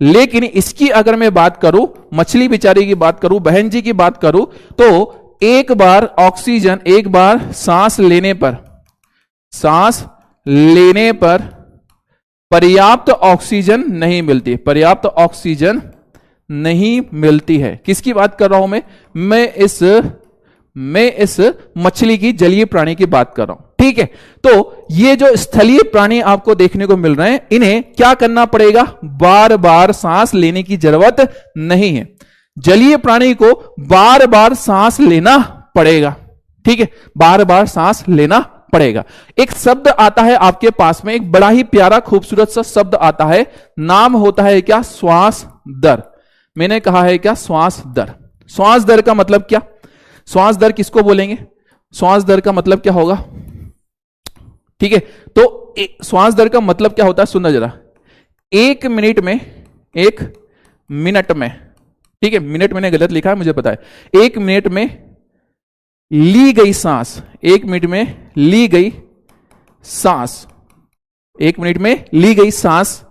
लेकिन इसकी अगर मैं बात करूं, मछली बेचारी की बात करूं, बहन जी की बात करूं, तो एक बार ऑक्सीजन, एक बार सांस लेने पर पर्याप्त ऑक्सीजन नहीं मिलती, पर्याप्त ऑक्सीजन नहीं मिलती है। किसकी बात कर रहा हूं मैं इस मछली की, जलीय प्राणी की बात कर रहा हूं, ठीक है। तो ये जो स्थलीय प्राणी आपको देखने को मिल रहे हैं, इन्हें क्या करना पड़ेगा, बार बार सांस लेने की जरूरत नहीं है। जलीय प्राणी को बार बार सांस लेना पड़ेगा, ठीक है, बार बार सांस लेना पड़ेगा। एक शब्द आता है आपके पास में, एक बड़ा ही प्यारा खूबसूरत सा शब्द आता है, नाम होता है क्या, श्वास दर। मैंने कहा है क्या, श्वास दर। श्वास दर का मतलब क्या, श्वास दर किसको बोलेंगे, श्वास दर का मतलब क्या होगा, ठीक है। तो श्वास दर का मतलब क्या होता है, सुनना जरा। एक मिनट में, ठीक है, मिनट मैंने गलत लिखा है, मुझे पता है। एक मिनट में ली गई सांस, एक मिनट में ली गई सांस, एक मिनट में ली गई सांस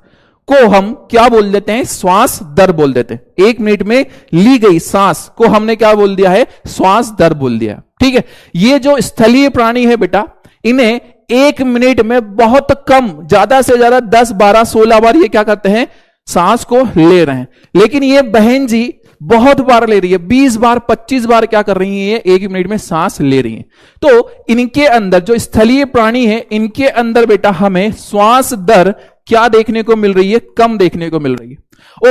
को हम क्या बोल देते हैं, श्वास दर बोल देते हैं। एक मिनट में ली गई सांस को हमने क्या बोल दिया है, श्वास दर बोल दिया, ठीक है। ये जो स्थलीय प्राणी है बेटा, इन्हें एक मिनट में बहुत कम, ज्यादा से ज्यादा 10, 12, 16 बार ये क्या करते हैं, सांस को ले रहे हैं। लेकिन ये बहन जी बहुत बार ले रही है, 20 बार 25 बार क्या कर रही है, एक मिनट में सांस ले रही है। तो इनके अंदर जो स्थलीय प्राणी है, इनके अंदर बेटा हमें श्वास दर क्या देखने को मिल रही है, कम देखने को मिल रही है।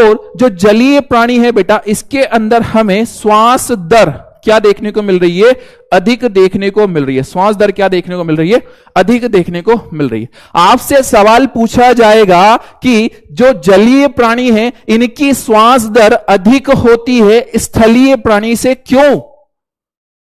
और जो जलीय प्राणी है बेटा, इसके अंदर हमें श्वास दर क्या देखने को मिल रही है, अधिक देखने को मिल रही है। श्वास दर क्या देखने को मिल रही है, अधिक देखने को मिल रही है। आपसे सवाल पूछा जाएगा कि जो जलीय प्राणी है, इनकी श्वास दर अधिक होती है स्थलीय प्राणी से, क्यों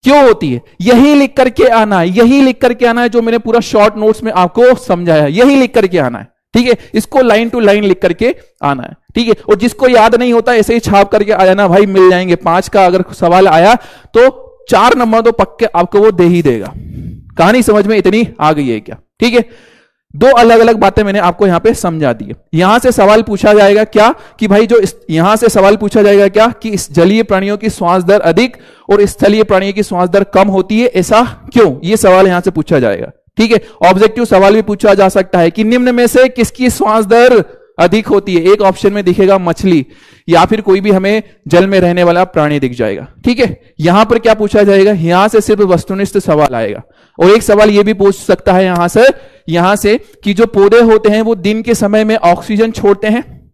होती है, यही लिख करके आना है, यही लिख करके आना है, जो मैंने पूरा शॉर्ट नोट्स में आपको समझाया है, यही लिख करके आना है, ठीक है। इसको लाइन टू लाइन लिख करके आना है, ठीक है। और जिसको याद नहीं होता ऐसे ही छाप करके आ जाना भाई, मिल जाएंगे। 5 का अगर सवाल आया तो 4 नंबर तो पक्के आपको वो दे ही देगा। कहानी समझ में इतनी आ गई है क्या, ठीक है। 2 अलग अलग बातें मैंने आपको यहां पे समझा दी है। यहां से सवाल पूछा जाएगा क्या कि भाई, जो यहां से सवाल पूछा जाएगा क्या कि इस जलीय प्राणियों की श्वास दर अधिक और स्थलीय प्राणियों की श्वास दर कम होती है, ऐसा क्यों, ये सवाल यहां से पूछा जाएगा, ठीक है। ऑब्जेक्टिव सवाल भी पूछा जा सकता है कि निम्न में से किसकी श्वास दर अधिक होती है। एक ऑप्शन में दिखेगा मछली, या फिर कोई भी हमें जल में रहने वाला प्राणी दिख जाएगा, ठीक है। यहां पर क्या पूछा जाएगा, यहां से सिर्फ वस्तुनिष्ठ सवाल आएगा। और एक सवाल यह भी पूछ सकता है यहां से कि जो पौधे होते हैं वो दिन के समय में ऑक्सीजन छोड़ते हैं,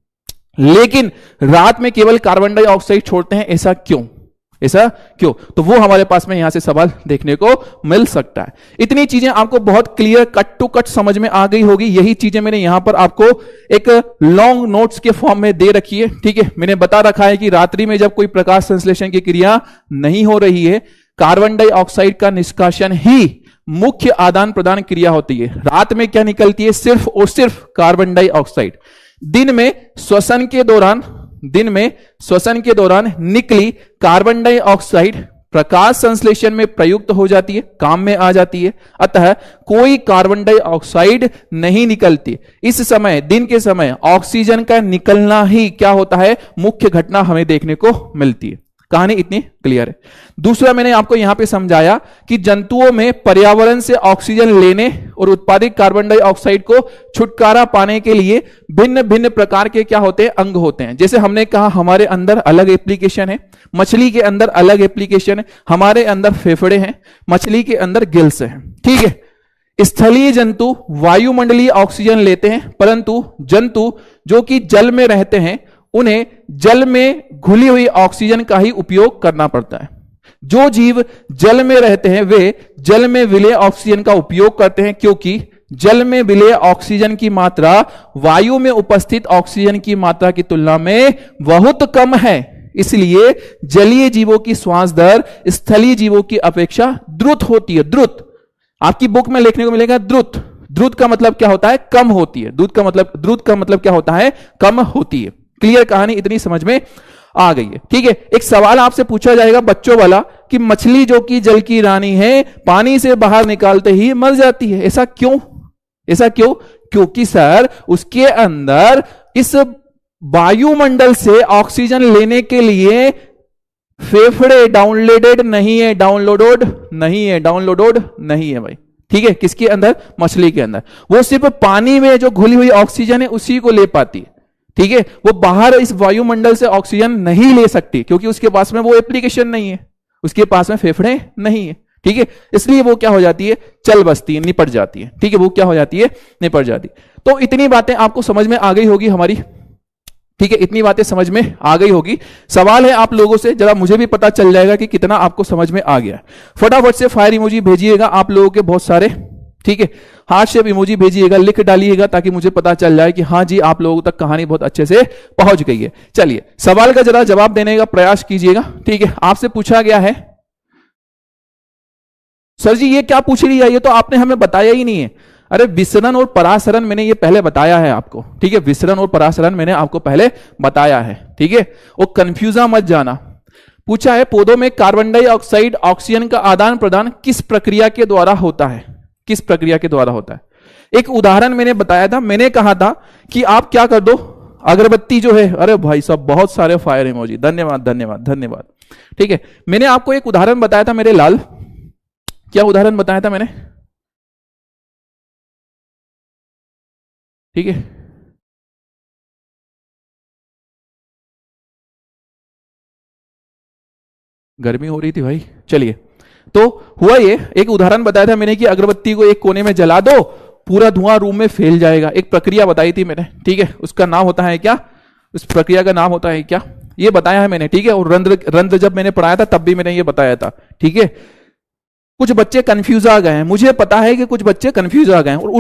लेकिन रात में केवल कार्बन डाइऑक्साइड छोड़ते हैं, ऐसा क्यों, तो वो हमारे पास में यहां से सवाल देखने को मिल सकता है। इतनी चीजें आपको बहुत क्लियर कट टू कट समझ में आ गई होगी। यही चीजें मैंने यहां पर आपको एक लॉन्ग नोट्स के फॉर्म में दे रखी है, ठीक है। मैंने बता रखा है कि रात्रि में जब कोई प्रकाश संश्लेषण की क्रिया नहीं हो रही है, कार्बन डाइऑक्साइड का निष्कासन ही मुख्य आदान प्रदान क्रिया होती है। रात में क्या निकलती है, सिर्फ और सिर्फ कार्बन डाइऑक्साइड। दिन में श्वसन के दौरान निकली कार्बन डाइऑक्साइड प्रकाश संश्लेषण में प्रयुक्त हो जाती है, काम में आ जाती है। अतः कोई कार्बन डाइऑक्साइड नहीं निकलती। इस समय, दिन के समय ऑक्सीजन का निकलना ही क्या होता है, मुख्य घटना हमें देखने को मिलती है। कहानी इतनी क्लियर है। दूसरा मैंने आपको यहां पे समझाया कि जंतुओं में पर्यावरण से ऑक्सीजन लेने और उत्पादित कार्बन डाइऑक्साइड को छुटकारा पाने के लिए भिन्न भिन्न प्रकार के क्या होते हैं, अंग होते हैं। जैसे हमने कहा हमारे अंदर अलग एप्लीकेशन है, मछली के अंदर अलग एप्लीकेशन है, हमारे अंदर फेफड़े हैं, मछली के अंदर गिल्स हैं, ठीक है। स्थलीय जंतु वायुमंडलीय ऑक्सीजन लेते हैं, परंतु जंतु जो कि जल में रहते हैं उन्हें जल में घुली हुई ऑक्सीजन का ही उपयोग करना पड़ता है। जो जीव जल में रहते हैं वे जल में विलेय ऑक्सीजन का उपयोग करते हैं, क्योंकि जल में विलेय ऑक्सीजन की मात्रा वायु में उपस्थित ऑक्सीजन की मात्रा की तुलना में बहुत कम है। इसलिए जलीय जीवों की श्वास दर स्थलीय जीवों की अपेक्षा द्रुत होती है। द्रुत आपकी बुक में लिखने को मिलेगा, द्रुत का मतलब क्या होता है, कम होती है। द्रुत का मतलब क्या होता है, कम होती है। क्लियर, कहानी इतनी समझ में आ गई है, ठीक है। एक सवाल आपसे पूछा जाएगा बच्चों वाला कि मछली जो कि जल की रानी है, पानी से बाहर निकालते ही मर जाती है, ऐसा क्यों? क्योंकि सर उसके अंदर इस वायुमंडल से ऑक्सीजन लेने के लिए फेफड़े डाउनलोडेड नहीं है, डाउनलोडेड नहीं है भाई। ठीक है, किसके अंदर? मछली के अंदर। वो सिर्फ पानी में जो घुली हुई ऑक्सीजन है उसी को ले पाती है। ठीक है, वो बाहर इस वायुमंडल से ऑक्सीजन नहीं ले सकती क्योंकि उसके पास में वो एप्लीकेशन नहीं है, उसके पास में फेफड़े नहीं है। ठीक है, इसलिए वो क्या हो जाती है? चल बसती है, निपट जाती है। ठीक है, वो क्या हो जाती है? निपट जाती है। तो इतनी बातें आपको समझ में आ गई होगी हमारी। ठीक है, इतनी बातें समझ में आ गई होगी। सवाल है आप लोगों से, जरा मुझे भी पता चल जाएगा कि कितना आपको समझ में आ गया। फटाफट से फायर इमोजी भेजिएगा आप लोगों के बहुत सारे। ठीक है, हार्ट शेप इमोजी भेजिएगा, लिख डालिएगा ताकि मुझे पता चल जाए कि हाँ जी आप लोगों तक कहानी बहुत अच्छे से पहुंच गई है। चलिए सवाल का जरा जवाब देने का प्रयास कीजिएगा। ठीक है, आपसे पूछा गया है, सर जी ये क्या पूछ रही है, ये तो आपने हमें बताया ही नहीं है। अरे विसरण और परासरण मैंने ये पहले बताया है आपको। ठीक है, विसरण और परासरण मैंने आपको पहले बताया है। ठीक है, वो कंफ्यूजा मत जाना। पूछा है पौधों में कार्बन डाइऑक्साइड ऑक्सीजन का आदान प्रदान किस प्रक्रिया के द्वारा होता है? किस प्रक्रिया के द्वारा होता है? एक उदाहरण मैंने बताया था, मैंने कहा था कि आप क्या कर दो, अगरबत्ती जो है, अरे भाई साहब बहुत सारे फायर इमोजी, धन्यवाद धन्यवाद धन्यवाद। ठीक है, मैंने आपको एक उदाहरण बताया था मेरे लाल, क्या उदाहरण बताया था मैंने? ठीक है, गर्मी हो रही थी भाई। चलिए, तो हुआ ये, एक उदाहरण बताया था मैंने कि अगरबत्ती को एक कोने में जला दो, पूरा धुआं रूम में फैल जाएगा। एक प्रक्रिया बताई थी मैंने। ठीक है, उसका नाम होता है क्या? उस प्रक्रिया का नाम होता है क्या? ये बताया है मैंने। ठीक है, और रंध्र जब मैंने पढ़ाया था तब भी मैंने ये बताया था। ठीक है, कुछ बच्चे कंफ्यूज आ गए हैं, मुझे पता है कि कुछ बच्चे कंफ्यूज आ गए हैं, और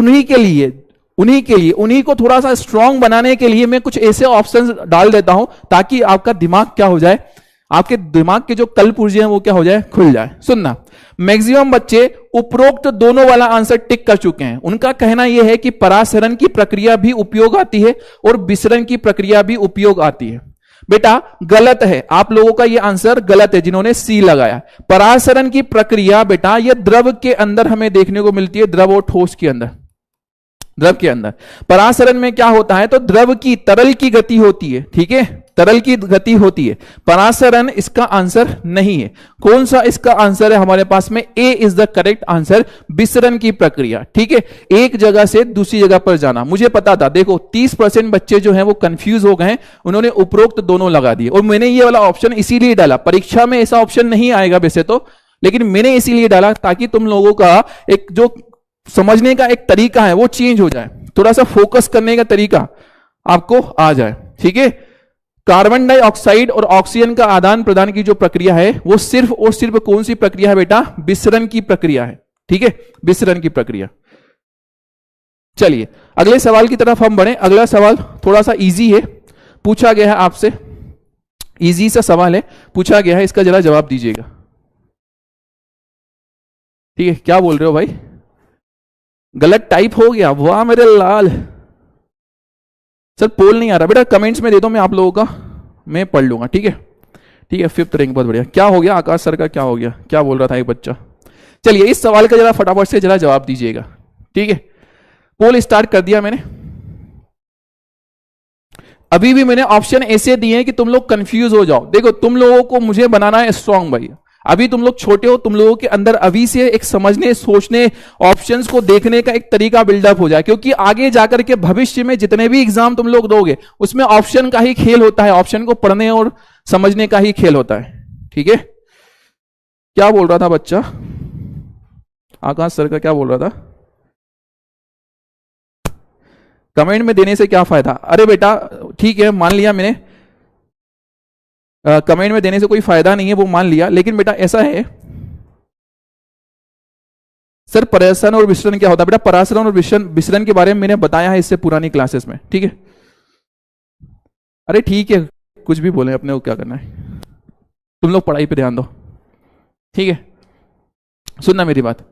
उन्हीं को थोड़ा सा स्ट्रांग बनाने के लिए मैं कुछ ऐसे ऑप्शंस डाल देता हूं ताकि आपका दिमाग क्या हो जाए, आपके दिमाग के जो कल पुर्जे हैं वो क्या हो जाए, खुल जाए। सुनना, मैक्सिमम बच्चे उपरोक्त दोनों वाला आंसर टिक कर चुके हैं। उनका कहना यह है कि परासरण की प्रक्रिया भी उपयोग आती है और विसरण की प्रक्रिया भी उपयोग आती है। बेटा गलत है, आप लोगों का यह आंसर गलत है जिन्होंने सी लगाया। परासरण की प्रक्रिया बेटा यह द्रव के अंदर हमें देखने को मिलती है, द्रव और ठोस के अंदर। द्रव के अंदर परासरण में क्या होता है, तो द्रव की, तरल की गति होती है। ठीक है, तरल की गति होती है। परासरण इसका आंसर नहीं है। कौन सा इसका आंसर है हमारे पास में? ए इज द करेक्ट आंसर, विसरण की प्रक्रिया। ठीक है, एक जगह से दूसरी जगह पर जाना। मुझे पता था, देखो 30% बच्चे जो हैं वो कंफ्यूज हो गए, उन्होंने उपरोक्त दोनों लगा दिए। और मैंने ये वाला ऑप्शन इसीलिए डाला, परीक्षा में ऐसा ऑप्शन नहीं आएगा वैसे तो, लेकिन मैंने इसीलिए डाला ताकि तुम लोगों का एक जो समझने का एक तरीका है वो चेंज हो जाए, थोड़ा सा फोकस करने का तरीका आपको आ जाए। ठीक है, कार्बन डाइऑक्साइड और ऑक्सीजन का आदान प्रदान की जो प्रक्रिया है वो सिर्फ और सिर्फ कौन सी प्रक्रिया है बेटा? विसरण की प्रक्रिया है। ठीक है, विसरण की प्रक्रिया। चलिए अगले सवाल की तरफ हम बढ़े। अगला सवाल थोड़ा सा इजी है, पूछा गया है आपसे, इजी सा सवाल है, पूछा गया है, इसका जरा जवाब दीजिएगा। ठीक है, क्या बोल रहे हो भाई? गलत टाइप हो गया, वाह मेरे लाल। सर पोल नहीं आ रहा बेटा, कमेंट्स में दे दो, मैं आप लोगों का मैं पढ़ लूंगा। ठीक है, ठीक है, 5th रैंक, बहुत बढ़िया। क्या हो गया आकाश सर का, क्या हो गया, क्या बोल रहा था एक बच्चा? चलिए इस सवाल का जरा फटाफट से जरा जवाब दीजिएगा। ठीक है, पोल स्टार्ट कर दिया मैंने। अभी भी मैंने ऑप्शन ऐसे दिए हैं कि तुम लोग कंफ्यूज हो जाओ। देखो तुम लोगों को मुझे बनाना है स्ट्रांग भाई। अभी तुम लोग छोटे हो, तुम लोगों के अंदर अभी से एक समझने, सोचने, ऑप्शंस को देखने का एक तरीका बिल्डअप हो जाए, क्योंकि आगे जाकर के भविष्य में जितने भी एग्जाम तुम लोग दोगे उसमें ऑप्शन का ही खेल होता है, ऑप्शन को पढ़ने और समझने का ही खेल होता है। ठीक है, क्या बोल रहा था बच्चा? आकाश सर का क्या बोल रहा था? कमेंट में देने से क्या फायदा? अरे बेटा ठीक है, मान लिया मैंने, कमेंट में देने से कोई फायदा नहीं है वो मान लिया, लेकिन बेटा ऐसा है सर, परासरण और विसरण क्या होता है? बेटा परासरण और विसरण के बारे में मैंने बताया है इससे पुरानी क्लासेस में। ठीक है, अरे ठीक है, कुछ भी बोले, अपने को क्या करना है, तुम लोग पढ़ाई पे ध्यान दो। ठीक है, सुनना मेरी बात,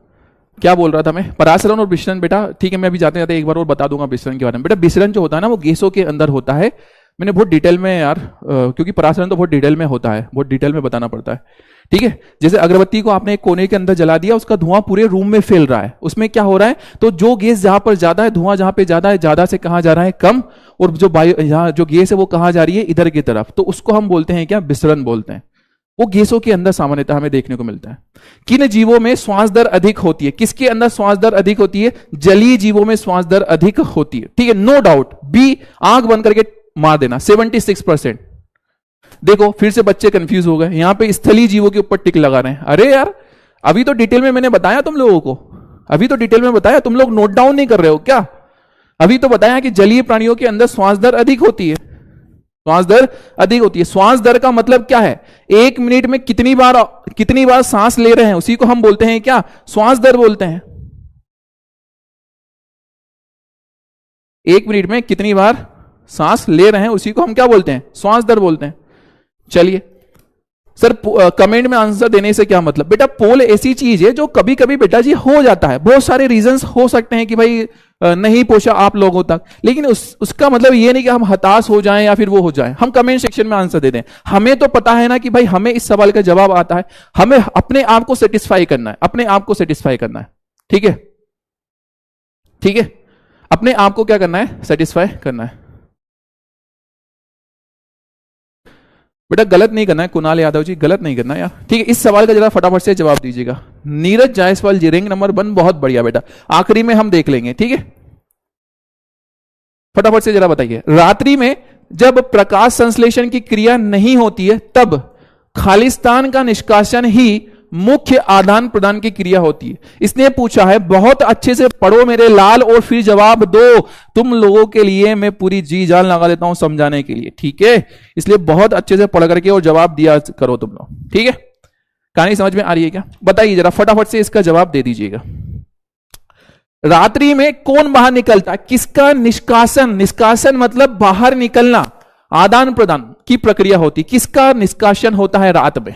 क्या बोल रहा था मैं? परासरण और विसरण बेटा, ठीक है, मैं अभी जाते जाते एक बार और बता दूंगा विसरण के बारे में। बेटा विसरण जो होता है ना वो गैसों के अंदर होता है, मैंने बहुत डिटेल में यार क्योंकि परासरण तो बहुत डिटेल में होता है, बहुत डिटेल में बताना पड़ता है, ठीक है। जैसे अगरबत्ती को आपने एक कोने के अंदर जला दिया, उसका धुआं पूरे रूम में फैल रहा है, उसमें क्या हो रहा है, तो जो गैस जहां पर ज्यादा है, धुआं जहां पे ज्यादा है, ज्यादा से कहां जा रहा है, कम, और जो बायो यहाँ जो गैस है वो कहां जा रही है, इधर की तरफ, तो उसको हम बोलते हैं क्या, विसरण बोलते हैं। वो गैसों के अंदर सामान्यतः हमें देखने को मिलता है। किन जीवों में श्वास दर अधिक होती है, किसके अंदर श्वास दर अधिक होती है, जलीय जीवों में श्वास दर अधिक होती है, ठीक है, नो डाउट। बी, आंख बंद करके मार देना, 76%। देखो फिर से बच्चे कंफ्यूज हो गए, यहां पे स्थलीय जीवों के ऊपर टिक लगा रहे हैं। अरे यार अभी तो डिटेल में मैंने बताया तुम लोगों को, अभी तो डिटेल में बताया, तुम लोग नोट डाउन नहीं कर रहे हो क्या? अभी तो बताया कि जलीय प्राणियों के अंदर श्वास दर अधिक होती है, श्वास दर अधिक होती है। श्वास दर का मतलब क्या है, एक मिनट में कितनी बार सांस ले रहे हैं, उसी को हम बोलते हैं क्या, श्वास दर बोलते हैं। एक मिनट में कितनी बार सांस ले रहे हैं, उसी को हम क्या बोलते हैं, श्वास दर बोलते हैं। चलिए सर, कमेंट में आंसर देने से क्या मतलब, बेटा पोल ऐसी चीज है जो कभी कभी बेटा जी हो जाता है, बहुत सारे रीजंस हो सकते हैं कि भाई नहीं पहुंचा आप लोगों तक, लेकिन उसका मतलब ये नहीं कि हम हताश हो जाएं या फिर वो हो जाएं। हम कमेंट सेक्शन में आंसर दे दें, हमें तो पता है ना कि भाई हमें इस सवाल का जवाब आता है, हमें अपने आप को सेटिस्फाई करना है, अपने आप को सेटिस्फाई करना है, ठीक है, ठीक है, अपने आप को क्या करना है, सेटिस्फाई करना है। बेटा गलत नहीं करना है कुणाल यादव जी, गलत नहीं करना यार, ठीक है। इस सवाल का जरा फटाफट से जवाब दीजिएगा। नीरज जायसवाल जी, रैंक नंबर 1, बहुत बढ़िया बेटा, आखिरी में हम देख लेंगे, ठीक है। फटाफट से जरा बताइए, रात्रि में जब प्रकाश संश्लेषण की क्रिया नहीं होती है तब खालिस्तान का निष्कासन ही मुख्य आदान प्रदान की क्रिया होती है। इसने पूछा है, बहुत अच्छे से पढ़ो मेरे लाल और फिर जवाब दो, तुम लोगों के लिए मैं पूरी जी जान लगा देता हूं समझाने के लिए, ठीक है। इसलिए बहुत अच्छे से पढ़ करके और जवाब दिया करो तुम लोग, ठीक है। कहानी समझ में आ रही है क्या, बताइए जरा फटाफट से इसका जवाब दे दीजिएगा। रात्रि में कौन बाहर निकलता है, किसका निष्कासन, निष्कासन मतलब बाहर निकलना, आदान प्रदान की प्रक्रिया होती, किसका निष्कासन होता है रात में,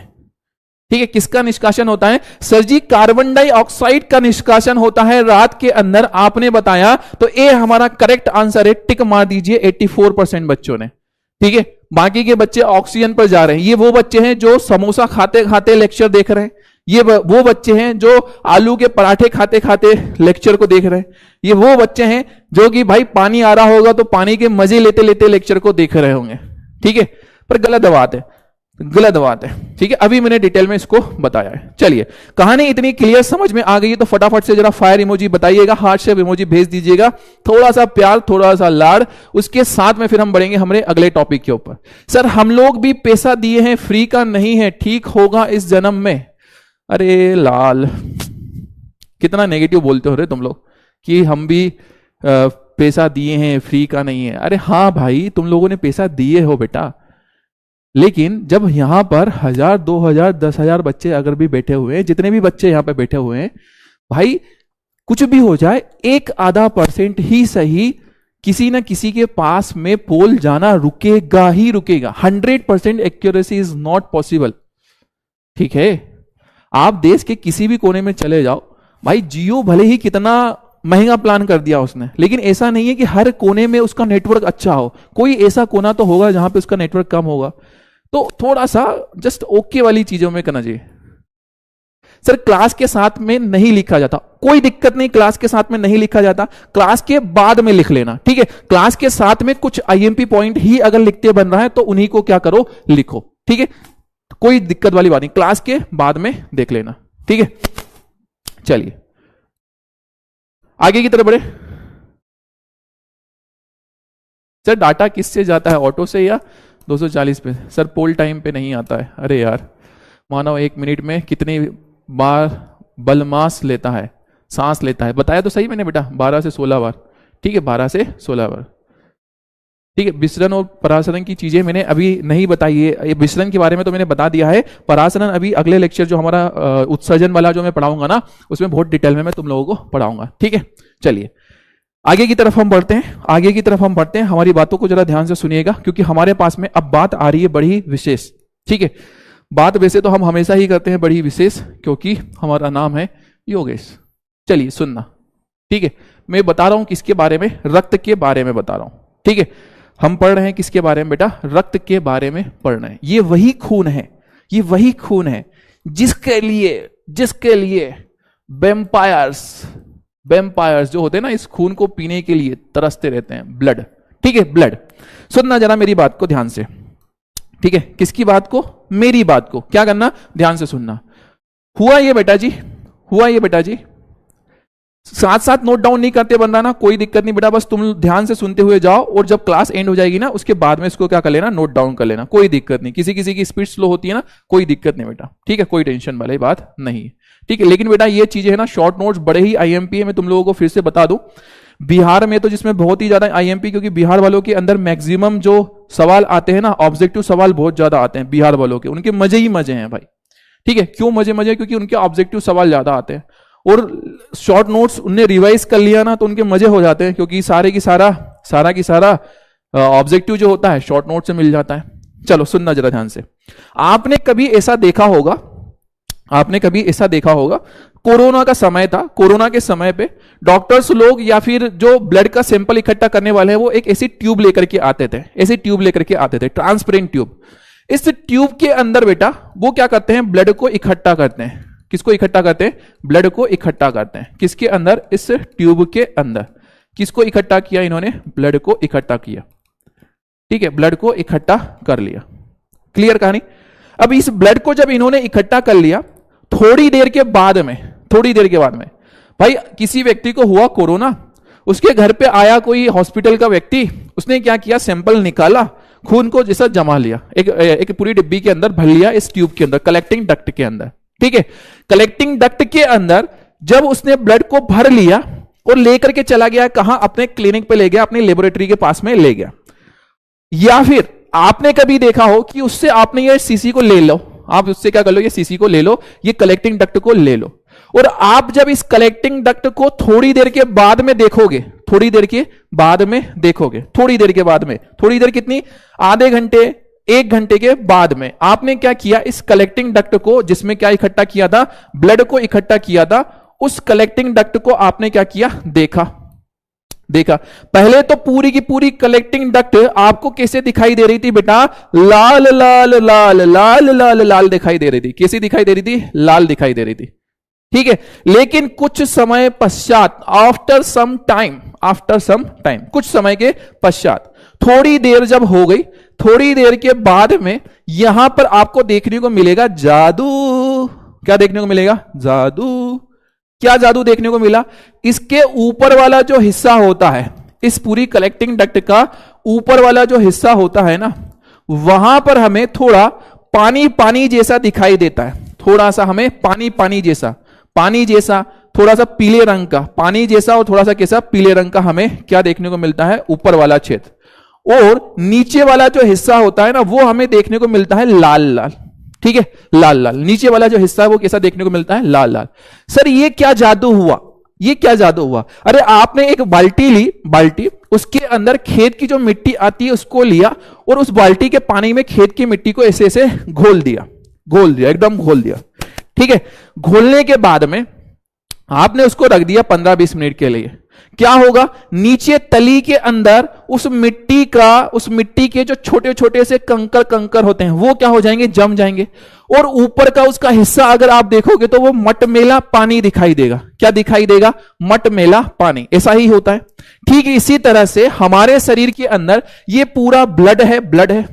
ठीक है, किसका निष्कासन होता है, सर जी कार्बन डाइऑक्साइड का निष्कासन होता है रात के अंदर, आपने बताया, तो ए हमारा करेक्ट आंसर है, टिक मार दीजिए 84% बच्चों ने, ठीक है। बाकी के बच्चे ऑक्सीजन पर जा रहे हैं, ये वो बच्चे हैं जो समोसा खाते खाते लेक्चर देख रहे हैं, ये वो बच्चे हैं जो आलू के पराठे खाते खाते लेक्चर को देख रहे हैं, ये वो बच्चे हैं जो कि भाई पानी आ रहा होगा तो पानी के मजे लेते लेते लेक्चर को देख रहे होंगे, ठीक है। पर गलत बात है, गलत बात है, ठीक है। अभी मैंने डिटेल में इसको बताया है। चलिए कहानी इतनी क्लियर समझ में आ गई है तो फटाफट से जरा फायर इमोजी बताइएगा, हार्ट शेप इमोजी भेज दीजिएगा, थोड़ा सा प्यार, थोड़ा सा लाड, उसके साथ में फिर हम बढ़ेंगे हमारे अगले टॉपिक के ऊपर। सर हम लोग भी पैसा दिए हैं, फ्री का नहीं है, ठीक होगा इस जन्म में। अरे लाल, कितना नेगेटिव बोलते हो रे तुम लोग कि हम भी पैसा दिए हैं, फ्री का नहीं है। अरे हाँ भाई, तुम लोगों ने पैसा दिए हो बेटा, लेकिन जब यहां पर 1000, 2000, 10,000 बच्चे अगर भी बैठे हुए हैं, जितने भी बच्चे यहां पर बैठे हुए हैं भाई, कुछ भी हो जाए, 1-आधा% ही सही किसी ना किसी के पास में पोल जाना रुकेगा ही रुकेगा। 100% एक्यूरेसी इज नॉट पॉसिबल, ठीक है। आप देश के किसी भी कोने में चले जाओ भाई, जियो भले ही कितना महंगा प्लान कर दिया उसने, लेकिन ऐसा नहीं है कि हर कोने में उसका नेटवर्क अच्छा हो, कोई ऐसा कोना तो होगा जहां पे उसका नेटवर्क कम होगा। तो थोड़ा सा जस्ट ओके वाली चीजों में करना चाहिए। सर क्लास के साथ में नहीं लिखा जाता, कोई दिक्कत नहीं, क्लास के साथ में नहीं लिखा जाता, क्लास के बाद में लिख लेना, ठीक है। क्लास के साथ में कुछ आईएमपी पॉइंट ही अगर लिखते बन रहा है तो उन्हीं को क्या करो, लिखो, ठीक है। कोई दिक्कत वाली बात नहीं, क्लास के बाद में देख लेना, ठीक है। चलिए आगे की तरफ बढ़े। सर डाटा किससे जाता है, ऑटो से या 240 पे? सर पोल टाइम पे नहीं आता है। अरे यार, मानव 1 मिनट में कितनी बार बलमास लेता है, सांस लेता है, बताया तो सही मैंने बेटा, 12 से 16 बार, ठीक है, 12 से 16 बार, ठीक है। विसरण और परासरण की चीजें मैंने अभी नहीं बताई है, ये विसरण के बारे में तो मैंने बता दिया है, परासरण अभी अगले लेक्चर जो हमारा उत्सर्जन वाला जो मैं पढ़ाऊंगा ना, उसमें बहुत डिटेल में मैं तुम लोगों को पढ़ाऊंगा, ठीक है। चलिए आगे की तरफ हम बढ़ते हैं, आगे की तरफ हम बढ़ते हैं, हमारी बातों को जरा ध्यान से सुनिएगा क्योंकि हमारे पास में अब बात आ रही है बड़ी विशेष, ठीक है। बात वैसे तो हम हमेशा ही करते हैं बड़ी विशेष, क्योंकि हमारा नाम है योगेश। चलिए सुनना, ठीक है। मैं बता रहा हूं किसके बारे में, रक्त के बारे में बता रहा हूं, ठीक है। हम पढ़ रहे हैं किसके बारे में बेटा? रक्त के बारे में पढ़ रहे हैं। ये वही खून है, ये वही खून है जिसके लिए वेम्पायर्स जो होते हैं ना, इस खून को पीने के लिए तरसते रहते हैं। ब्लड, ठीक है, ब्लड। सुनना जरा मेरी बात को ध्यान से, ठीक है? किसकी बात को? मेरी बात को। क्या करना? ध्यान से सुनना। हुआ ये बेटा जी, साथ साथ नोट डाउन नहीं करते बन रहा ना, कोई दिक्कत नहीं बेटा, बस तुम ध्यान से सुनते हुए जाओ और जब क्लास एंड हो जाएगी ना उसके बाद में इसको क्या कर लेना, नोट डाउन कर लेना, कोई दिक्कत नहीं। किसी किसी की स्पीड स्लो होती है ना, कोई दिक्कत नहीं बेटा, ठीक है, कोई टेंशन वाली बात नहीं, ठीक है। लेकिन बेटा ये चीजें है ना, शॉर्ट नोट्स बड़े ही आईएमपी है। मैं तुम लोगों को फिर से बता दूं, बिहार में तो जिसमें बहुत ही ज्यादा आईएमपी, क्योंकि बिहार वालों के अंदर मैक्सिमम जो सवाल आते हैं ना, ऑब्जेक्टिव सवाल बहुत ज्यादा आते हैं बिहार वालों के, उनके मजे ही मजे हैं भाई, ठीक है। क्यों मजे? क्योंकि उनके ऑब्जेक्टिव सवाल ज्यादा आते हैं और शॉर्ट नोट्स उनने रिवाइज कर लिया ना तो उनके मजे हो जाते हैं, क्योंकि सारा की सारा ऑब्जेक्टिव जो होता है शॉर्ट नोट से मिल जाता है। चलो सुनना जरा ध्यान से। आपने कभी ऐसा देखा होगा, कोरोना का समय था, कोरोना के समय पे डॉक्टर्स लोग या फिर जो ब्लड का सैंपल इकट्ठा करने वाले हैं वो एक ऐसी ट्यूब लेकर के आते थे, ट्रांसपेरेंट ट्यूब। इस ट्यूब के अंदर बेटा वो क्या करते हैं, ब्लड को इकट्ठा करते हैं। किसको इकट्ठा करते हैं? ब्लड को इकट्ठा करते हैं। किसके अंदर? इस ट्यूब के अंदर। किसको इकट्ठा किया इन्होंने? ब्लड को इकट्ठा किया, ठीक है, ब्लड को इकट्ठा कर लिया। क्लियर कहानी? अब इस ब्लड को जब इन्होंने इकट्ठा कर लिया, थोड़ी देर के बाद में भाई किसी व्यक्ति को हुआ कोरोना, उसके घर पे आया कोई हॉस्पिटल का व्यक्ति, उसने क्या किया, सैंपल निकाला, खून को जैसा जमा लिया, एक पूरी डिब्बी के अंदर भर लिया, इस ट्यूब के अंदर, कलेक्टिंग डक्ट के अंदर, ठीक है। कलेक्टिंग डक्ट के अंदर जब उसने ब्लड को भर लिया और लेकर के चला गया, कहां? अपने क्लिनिक पे ले गया, अपनी लेबोरेटरी के पास में ले गया। या फिर आपने कभी देखा हो कि उससे आपने ये सीसी को ले लो, आप उससे क्या कर लो, ये सीसी को ले लो, ये कलेक्टिंग डक्ट को ले लो, और आप जब इस कलेक्टिंग डक्ट को थोड़ी देर के बाद में देखोगे, थोड़ी देर कितनी? आधे घंटे, 1 घंटे के बाद में आपने क्या किया, इस कलेक्टिंग डक्ट को, जिसमें क्या इकट्ठा किया था, ब्लड को इकट्ठा किया था, उस कलेक्टिंग डक्ट को आपने क्या किया, देखा। पहले तो पूरी की पूरी कलेक्टिंग डक्ट आपको कैसे दिखाई दे रही थी बेटा? लाल दिखाई दे रही थी। कैसी दिखाई दे रही थी? लाल दिखाई दे रही थी, ठीक है। लेकिन कुछ समय पश्चात, आफ्टर सम टाइम, कुछ समय के पश्चात, थोड़ी देर जब हो गई, थोड़ी देर के बाद में यहां पर आपको देखने को मिलेगा जादू। क्या देखने को मिलेगा? जादू। क्या जादू देखने को मिला? इसके ऊपर वाला जो हिस्सा होता है, इस पूरी कलेक्टिंग डक्ट का ऊपर वाला जो हिस्सा होता है ना, वहां पर हमें थोड़ा पानी जैसा दिखाई देता है, थोड़ा सा हमें पानी जैसा, थोड़ा सा पीले रंग का, पानी जैसा और थोड़ा सा कैसा, पीले रंग का हमें क्या देखने को मिलता है? ऊपर वाला क्षेत्र। और नीचे वाला जो हिस्सा होता है ना, वो हमें देखने को मिलता है लाल, ठीक है, लाल। नीचे वाला जो हिस्सा है वो कैसा देखने को मिलता है? लाल। सर ये क्या जादू हुआ? अरे आपने एक बाल्टी ली, उसके अंदर खेत की जो मिट्टी आती है उसको लिया और उस बाल्टी के पानी में खेत की मिट्टी को ऐसे घोल दिया, एकदम घोल दिया, ठीक है। घोलने के बाद में आपने उसको रख दिया 15-20 मिनट के लिए। क्या होगा? नीचे तली के अंदर उस मिट्टी के जो छोटे छोटे से कंकर होते हैं वो क्या हो जाएंगे? जम जाएंगे। और ऊपर का उसका हिस्सा अगर आप देखोगे तो वो मटमेला पानी दिखाई देगा। क्या दिखाई देगा? मटमेला पानी। ऐसा ही होता है। ठीक इसी तरह से हमारे शरीर के अंदर ये पूरा ब्लड है।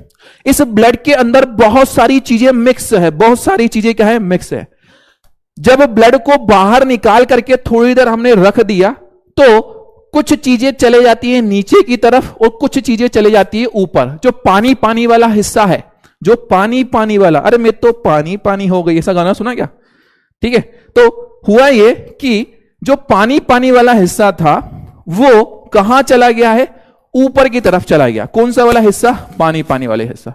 इस ब्लड के अंदर बहुत सारी चीजें मिक्स है, क्या है? मिक्स है। जब ब्लड को बाहर निकाल करके थोड़ी देर हमने रख दिया तो कुछ चीजें चले जाती है नीचे की तरफ और कुछ चीजें चले जाती है ऊपर। जो पानी वाला हिस्सा है, जो पानी वाला, अरे मैं तो पानी हो गई, ऐसा गाना सुना क्या? ठीक है, तो हुआ ये कि जो पानी वाला हिस्सा था वो कहां चला गया है? ऊपर की तरफ चला गया। कौन सा वाला हिस्सा? पानी वाले हिस्सा।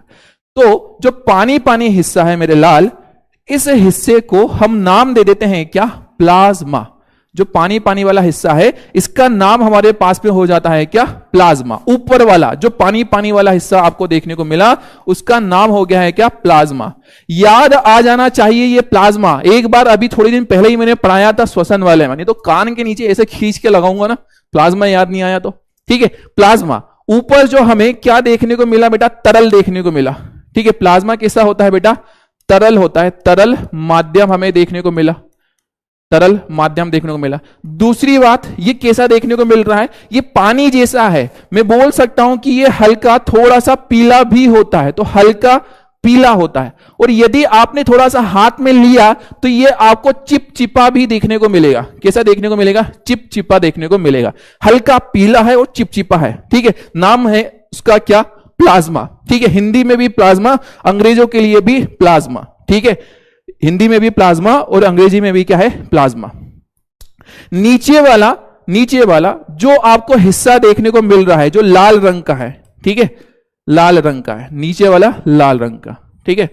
तो जो पानी हिस्सा है मेरे लाल, इस हिस्से को हम नाम दे देते हैं क्या? प्लाज्मा। जो पानी वाला हिस्सा है इसका नाम हमारे पास में हो जाता है क्या? प्लाज्मा। ऊपर वाला जो पानी वाला हिस्सा आपको देखने को मिला उसका नाम हो गया है क्या? प्लाज्मा। याद आ जाना चाहिए ये प्लाज्मा। एक बार अभी थोड़े दिन पहले ही मैंने पढ़ाया था श्वसन वाले में, नहीं तो कान के नीचे ऐसे खींच के लगाऊंगा ना, प्लाज्मा याद नहीं आया तो। ठीक है, प्लाज्मा ऊपर जो हमें क्या देखने को मिला बेटा, तरल देखने को मिला। ठीक है, प्लाज्मा कैसा होता है बेटा, तरल होता है, तरल माध्यम हमें देखने को मिला, तरल माध्यम देखने को मिला। दूसरी बात, ये कैसा देखने को मिल रहा है, ये पानी जैसा है। मैं बोल सकता हूं कि ये हल्का थोड़ा सा पीला भी होता है, तो हल्का पीला होता है। और यदि आपने थोड़ा सा हाथ में लिया तो ये आपको चिपचिपा भी देखने को मिलेगा। कैसा देखने को मिलेगा, चिपचिपा देखने को मिलेगा। हल्का पीला है और चिपचिपा है। ठीक है, नाम है उसका क्या, प्लाज्मा। ठीक है, हिंदी में भी प्लाज्मा, अंग्रेजों के लिए भी प्लाज्मा। ठीक है, हिंदी में भी प्लाज्मा और अंग्रेजी में भी क्या है, प्लाज्मा। नीचे वाला जो आपको हिस्सा देखने को मिल रहा है जो लाल रंग का है, ठीक है, लाल रंग का है, नीचे वाला लाल रंग का। ठीक है,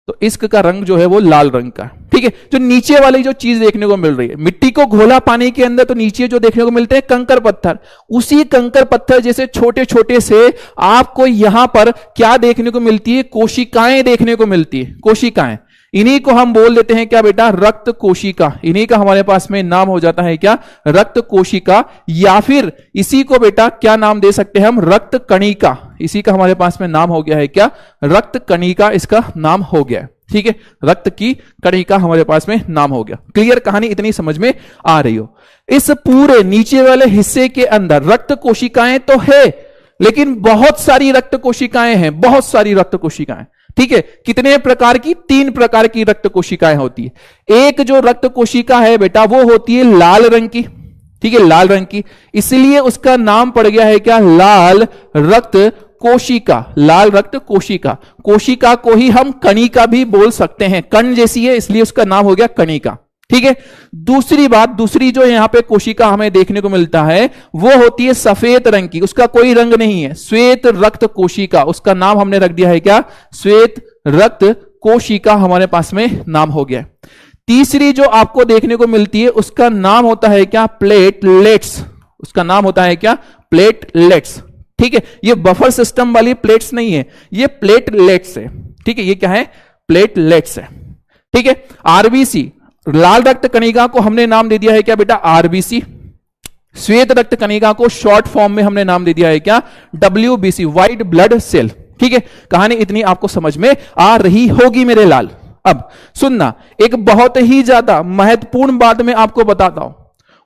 तो इश्क का रंग जो है वो लाल रंग का। ठीक है, जो नीचे वाली जो चीज देखने को मिल रही है, मिट्टी को घोला पानी के अंदर तो नीचे जो देखने को मिलते हैं कंकर पत्थर, उसी कंकर पत्थर जैसे छोटे छोटे से आपको यहां पर क्या देखने को मिलती है, कोशिकाएं देखने को मिलती है, कोशिकाएं। इन्हीं को हम बोल देते हैं क्या बेटा, रक्त कोशिका। इन्हीं का हमारे पास में नाम हो जाता है क्या, रक्त कोशिका, या फिर इसी को बेटा क्या नाम दे सकते हैं हम, रक्त कणिका। इसी का हमारे पास में नाम हो गया है क्या, रक्त कणिका, इसका नाम हो गया है। ठीक है, रक्त की कणिका हमारे पास में नाम हो गया। क्लियर, कहानी इतनी समझ में आ रही हो। इस पूरे नीचे वाले हिस्से के अंदर रक्त कोशिकाएं तो है, लेकिन बहुत सारी रक्त कोशिकाएं हैं, बहुत सारी रक्त कोशिकाएं। ठीक है, कितने प्रकार की, 3 प्रकार की रक्त कोशिकाएं होती है। एक जो रक्त कोशिका है बेटा वो होती है लाल रंग की। ठीक है, लाल रंग की, इसलिए उसका नाम पड़ गया है क्या, लाल रक्त कोशिका। लाल रक्त कोशिका, कोशिका को ही हम कणिका भी बोल सकते हैं, कण जैसी है इसलिए उसका नाम हो गया कणिका। ठीक है, दूसरी बात, दूसरी जो यहां पे कोशिका हमें देखने को मिलता है वो होती है सफेद रंग की, उसका कोई रंग नहीं है, श्वेत रक्त कोशिका। उसका नाम हमने रख दिया है क्या, श्वेत रक्त कोशिका हमारे पास में नाम हो गया। तीसरी जो आपको देखने को मिलती है उसका नाम होता है क्या, प्लेटलेट्स। उसका नाम होता है क्या, प्लेटलेट्स। ठीक है, ये बफर सिस्टम वाली प्लेट्स नहीं है, ये प्लेटलेट्स है। ठीक है, ये क्या है, प्लेटलेट्स है। ठीक है, आरबीसी, लाल रक्त कणिका को हमने नाम दे दिया है क्या बेटा, आरबीसी। श्वेत रक्त कणिका को शॉर्ट फॉर्म में हमने नाम दे दिया है क्या, डब्ल्यूबीसी, व्हाइट ब्लड सेल। ठीक है, कहानी इतनी आपको समझ में आ रही होगी मेरे लाल। अब सुनना, एक बहुत ही ज्यादा महत्वपूर्ण बात मैं आपको बताता हूं,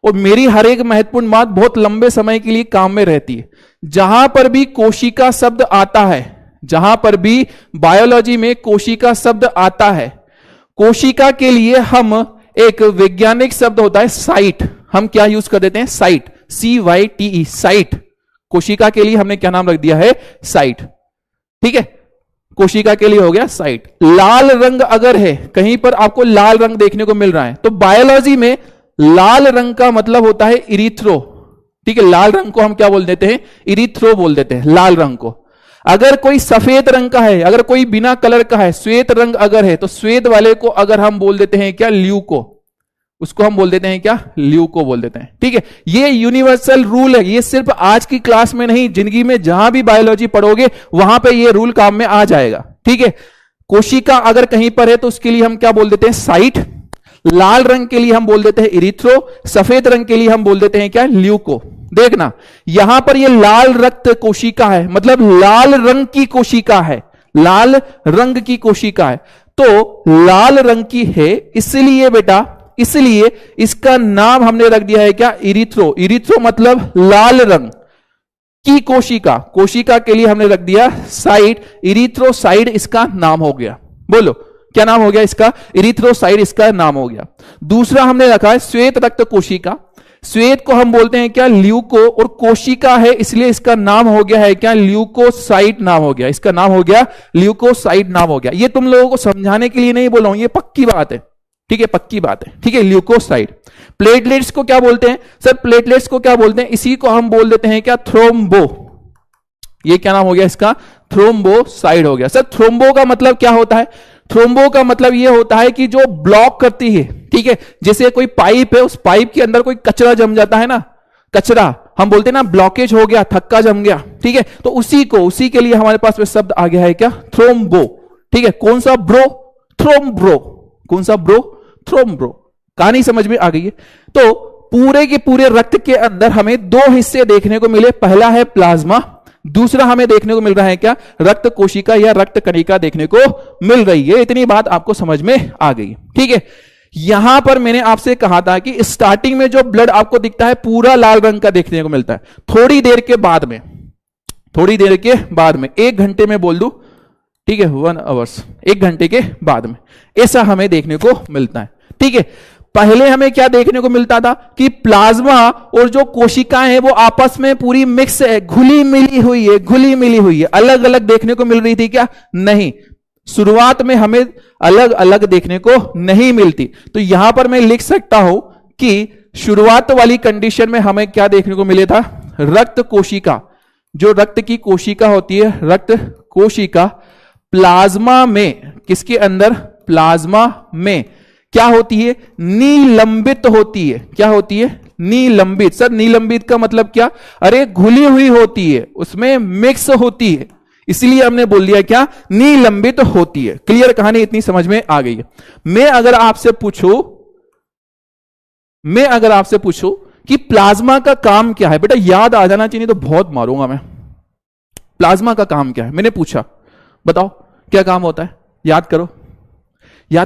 और मेरी हर एक महत्वपूर्ण बात बहुत लंबे समय के लिए काम में रहती है। जहां पर भी कोशिका शब्द आता है, जहां पर भी बायोलॉजी में कोशिका शब्द आता है, कोशिका के लिए हम एक वैज्ञानिक शब्द होता है साइट, हम क्या यूज कर देते हैं, साइट, CYTE, साइट। कोशिका के लिए हमने क्या नाम रख दिया है, साइट। ठीक है, कोशिका के लिए हो गया साइट। लाल रंग अगर है, कहीं पर आपको लाल रंग देखने को मिल रहा है, तो बायोलॉजी में लाल रंग का मतलब होता है इरिथ्रो। ठीक है, लाल रंग को हम क्या बोल देते हैं, इरिथ्रो बोल देते हैं लाल रंग को। अगर कोई सफेद रंग का है, अगर कोई बिना कलर का है, श्वेत रंग अगर है, तो श्वेत वाले को अगर हम बोल देते हैं क्या, ल्यूको। उसको हम बोल देते हैं क्या, ल्यूको बोल देते हैं। ठीक है, ये यूनिवर्सल रूल है, ये सिर्फ आज की क्लास में नहीं, जिंदगी में जहां भी बायोलॉजी पढ़ोगे वहां पे ये रूल काम में आ जाएगा। ठीक है, कोशिका अगर कहीं पर है तो उसके लिए हम क्या बोल देते हैं, साइट। लाल रंग के लिए हम बोल देते हैं इरिथ्रो, सफेद रंग के लिए हम बोल देते हैं क्या, ल्यूको। देखना, यहां पर ये लाल रक्त कोशिका है, मतलब लाल रंग की कोशिका है, लाल रंग की कोशिका है, तो लाल रंग की है, इसलिए बेटा, इसलिए इसका नाम हमने रख दिया है क्या, इरिथ्रो। इरिथ्रो मतलब लाल रंग की कोशिका, कोशिका के लिए हमने रख दिया साइट, इरिथ्रोसाइड इसका नाम हो गया। बोलो क्या नाम हो गया इसका, इरिथ्रोसाइड इसका नाम हो गया। दूसरा हमने रखा है श्वेत रक्त कोशिका, श्वेत को हम बोलते हैं क्या, ल्यूको, और कोशिका है इसलिए इसका नाम हो गया है क्या, ल्यूकोसाइट नाम हो गया, इसका नाम हो गया ल्यूकोसाइट नाम हो गया। ये तुम लोगों को समझाने के लिए नहीं बोल रहा हूं, ये पक्की बात है। ठीक है, पक्की बात है। ठीक है, ल्यूकोसाइट। प्लेटलेट्स को क्या बोलते हैं सर, प्लेटलेट्स को क्या बोलते हैं, इसी को हम बोल देते हैं क्या, थ्रोम्बो। ये क्या नाम हो गया इसका, थ्रोम्बोसाइड हो गया। सर थ्रोम्बो का मतलब क्या होता है, थ्रोम्बो का मतलब यह होता है कि जो ब्लॉक करती है। ठीक है, जैसे कोई पाइप है, उस पाइप के अंदर कोई कचरा जम जाता है ना, कचरा हम बोलते हैं ना, ब्लॉकेज हो गया, थक्का जम गया। ठीक है, तो उसी के लिए हमारे पास में शब्द आ गया है क्या, थ्रोम्बो। ठीक है, कौन सा ब्रो, थ्रोम्ब्रो, कौन सा ब्रो, थ्रोम्ब्रो। कहानी समझ में आ गई है। तो पूरे के पूरे रक्त के अंदर हमें 2 हिस्से देखने को मिले, पहला है प्लाज्मा, दूसरा हमें देखने को मिल रहा है क्या, रक्त कोशिका या रक्त कणिका देखने को मिल रही है। इतनी बात आपको समझ में आ गई, ठीक है। यहां पर मैंने आपसे कहा था कि स्टार्टिंग में जो ब्लड आपको दिखता है पूरा लाल रंग का देखने को मिलता है, थोड़ी देर के बाद में 1 घंटे में बोल दूं, ठीक है, 1 आवर्स, 1 घंटे के बाद में ऐसा हमें देखने को मिलता है, ठीक है। पहले हमें क्या देखने को मिलता था कि प्लाज्मा और जो कोशिकाएं हैं वो आपस में पूरी मिक्स है, घुली मिली हुई है, अलग अलग देखने को मिल रही थी क्या, नहीं। शुरुआत में हमें अलग अलग देखने को नहीं मिलती। तो यहां पर मैं लिख सकता हूं कि शुरुआत वाली कंडीशन में हमें क्या देखने को मिले था, रक्त कोशिका, जो रक्त की कोशिका होती है, रक्त कोशिका प्लाज्मा में, किसके अंदर, प्लाज्मा में क्या होती है, निलंबित होती है। क्या होती है, निलंबित। सर निलंबित का मतलब क्या, अरे घुली हुई होती है, उसमें मिक्स होती है, इसलिए हमने बोल दिया क्या, निलंबित होती है। क्लियर, कहानी इतनी समझ में आ गई है। मैं अगर आपसे पूछूं कि प्लाज्मा का काम क्या है, बेटा याद आ जाना चाहिए, तो बहुत मारूंगा मैं। प्लाज्मा का काम क्या है, मैंने पूछा, बताओ क्या काम होता है, याद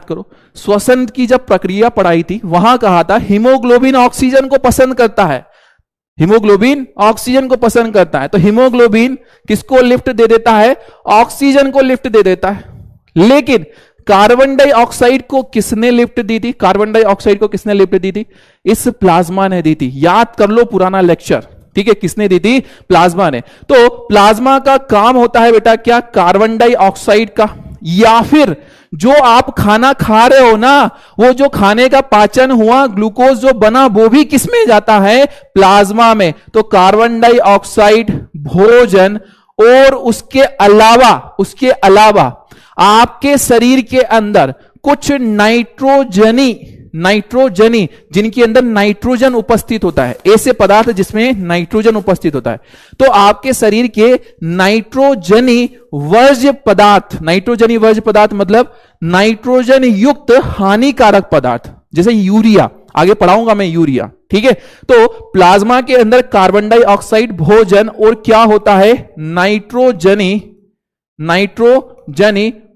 करो। श्वसन की जब प्रक्रिया पढ़ाई थी वहां कहा था हीमोग्लोबिन ऑक्सीजन को पसंद करता है, तो हीमोग्लोबिन किसको लिफ्ट दे देता है, ऑक्सीजन को लिफ्ट दे देता है। लेकिन कार्बन डाइऑक्साइड को किसने लिफ्ट दी थी, इस प्लाज्मा ने दी थी। याद कर लो पुराना लेक्चर, ठीक है, किसने दी थी, प्लाज्मा ने। तो प्लाज्मा का काम होता है बेटा क्या, कार्बन डाइऑक्साइड का, या फिर जो आप खाना खा रहे हो ना, वो जो खाने का पाचन हुआ, ग्लूकोज जो बना, वो भी किसमें जाता है, प्लाज्मा में। तो कार्बन डाइऑक्साइड, भोजन और उसके अलावा आपके शरीर के अंदर कुछ नाइट्रोजनी जिनके अंदर नाइट्रोजन उपस्थित होता है, ऐसे पदार्थ जिसमें नाइट्रोजन उपस्थित होता है। तो आपके शरीर के नाइट्रोजनी वर्ज्य पदार्थ मतलब नाइट्रोजन युक्त हानिकारक पदार्थ, जैसे यूरिया, आगे पढ़ाऊंगा मैं यूरिया, ठीक है। तो प्लाज्मा के अंदर कार्बन डाइऑक्साइड, भोजन और क्या होता है, नाइट्रोजनी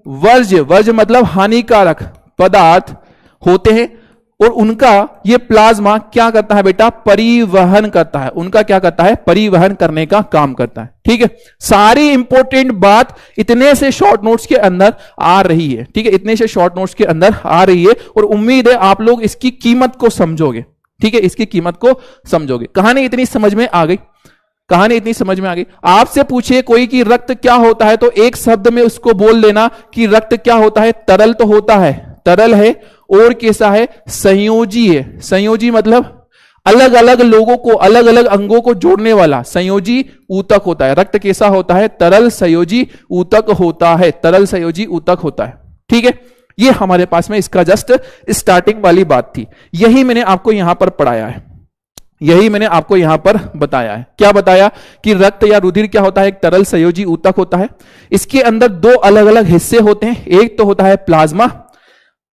वर्ज्य मतलब हानिकारक पदार्थ होते हैं, और उनका ये प्लाज्मा क्या करता है बेटा, परिवहन करता है। उनका क्या करता है, परिवहन करने का काम करता है, ठीक है। सारी इंपॉर्टेंट बात इतने से शॉर्ट नोट्स के अंदर आ रही है, ठीक है, इतने से शॉर्ट नोट्स के अंदर आ रही है, और उम्मीद है आप लोग इसकी कीमत को समझोगे, ठीक है, इसकी कीमत को समझोगे। कहानी इतनी समझ में आ गई, आपसे पूछे कोई कि रक्त क्या होता है, तो एक शब्द में उसको बोल देना कि रक्त क्या होता है, तरल तो होता है, तरल है, और कैसा है, संयोजी है। संयोजी मतलब अलग अलग लोगों को, अलग अलग अंगों को जोड़ने वाला, संयोजी ऊतक होता है। रक्त कैसा होता है, तरल संयोजी ऊतक होता है, ठीक है। ये हमारे पास में इसका जस्ट स्टार्टिंग वाली बात थी, यही मैंने आपको यहां पर पढ़ाया है, यही मैंने आपको यहां पर बताया है। क्या बताया कि रक्त या रुधिर क्या होता है, एक तरल संयोजी ऊतक होता है। इसके अंदर 2 अलग अलग हिस्से होते हैं, एक तो होता है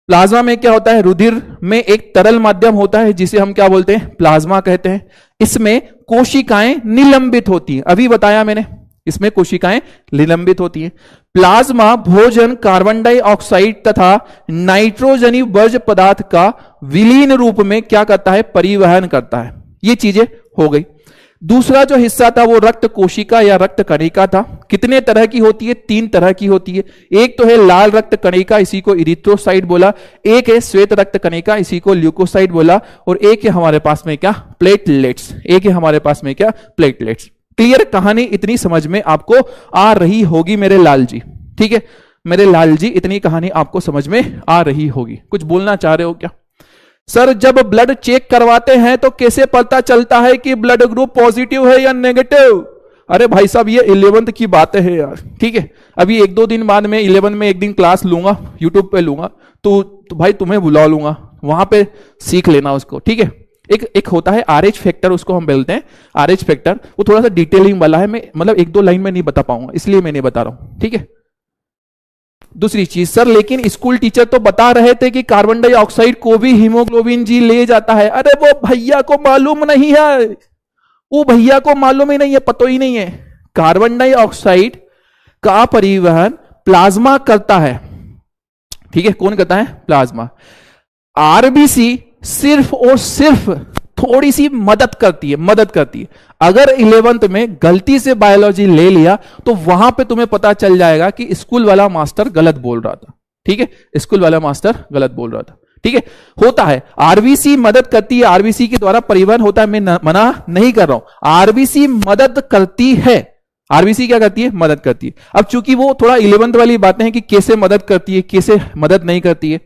प्लाज्मा में क्या होता है, रुधिर में एक तरल माध्यम होता है जिसे हम क्या बोलते हैं, प्लाज्मा कहते हैं। इसमें कोशिकाएं निलंबित होती हैं, अभी बताया मैंने, इसमें कोशिकाएं निलंबित होती हैं। प्लाज्मा भोजन, कार्बन डाइऑक्साइड तथा नाइट्रोजनी वर्ज्य पदार्थ का विलीन रूप में क्या करता है, परिवहन करता है। ये चीजें हो गई। दूसरा जो हिस्सा था वो रक्त कोशिका या रक्त कणिका था। कितने तरह की होती है, 3 तरह की होती है। एक तो है लाल रक्त कणिका, इसी को इरिथ्रोसाइट बोला। एक है श्वेत रक्त कणिका, इसी को ल्यूकोसाइट बोला। और एक है हमारे पास में क्या, प्लेटलेट्स। क्लियर, कहानी इतनी समझ में आपको आ रही होगी मेरे लाल जी, ठीक है, मेरे लाल जी, इतनी कहानी आपको समझ में आ रही होगी। कुछ बोलना चाह रहे हो क्या? सर जब ब्लड चेक करवाते हैं तो कैसे पता चलता है कि ब्लड ग्रुप पॉजिटिव है या नेगेटिव? अरे भाई साहब ये 11th की बातें हैं यार, ठीक है। अभी 1-2 दिन बाद में 11 में एक दिन क्लास लूंगा, यूट्यूब पे लूंगा, तो भाई तुम्हें बुला लूंगा, वहां पे सीख लेना उसको, ठीक है। एक होता है RH फैक्टर, उसको हम बोलते हैं RH फैक्टर। वो थोड़ा सा डिटेलिंग वाला है, मैं मतलब 1-2 लाइन में नहीं बता पाऊंगा, इसलिए मैं नहीं बता रहा हूं, ठीक है। दूसरी चीज, सर लेकिन स्कूल टीचर तो बता रहे थे कि कार्बन डाइऑक्साइड को भी हीमोग्लोबिन जी ले जाता है। अरे वो भैया को मालूम नहीं है, वो भैया को मालूम ही नहीं है, पता ही नहीं है। कार्बन डाइऑक्साइड का परिवहन प्लाज्मा करता है। ठीक है, कौन करता है? प्लाज्मा। आरबीसी सिर्फ और सिर्फ थोड़ी सी मदद करती है। अगर 11th में गलती से बायोलॉजी ले लिया तो वहां पे तुम्हें पता चल जाएगा कि स्कूल वाला मास्टर गलत बोल रहा था। ठीक है, स्कूल वाला मास्टर गलत बोल रहा था। ठीक है, होता है, आरबीसी मदद करती है, आरबीसी के द्वारा परिवहन होता है, मैं मना नहीं कर रहा हूं, आरबीसी मदद करती है। आरबीसी क्या करती है? मदद करती है। अब चूंकि वो थोड़ा 11th वाली बातें हैं कि कैसे मदद करती है, कैसे मदद नहीं करती है,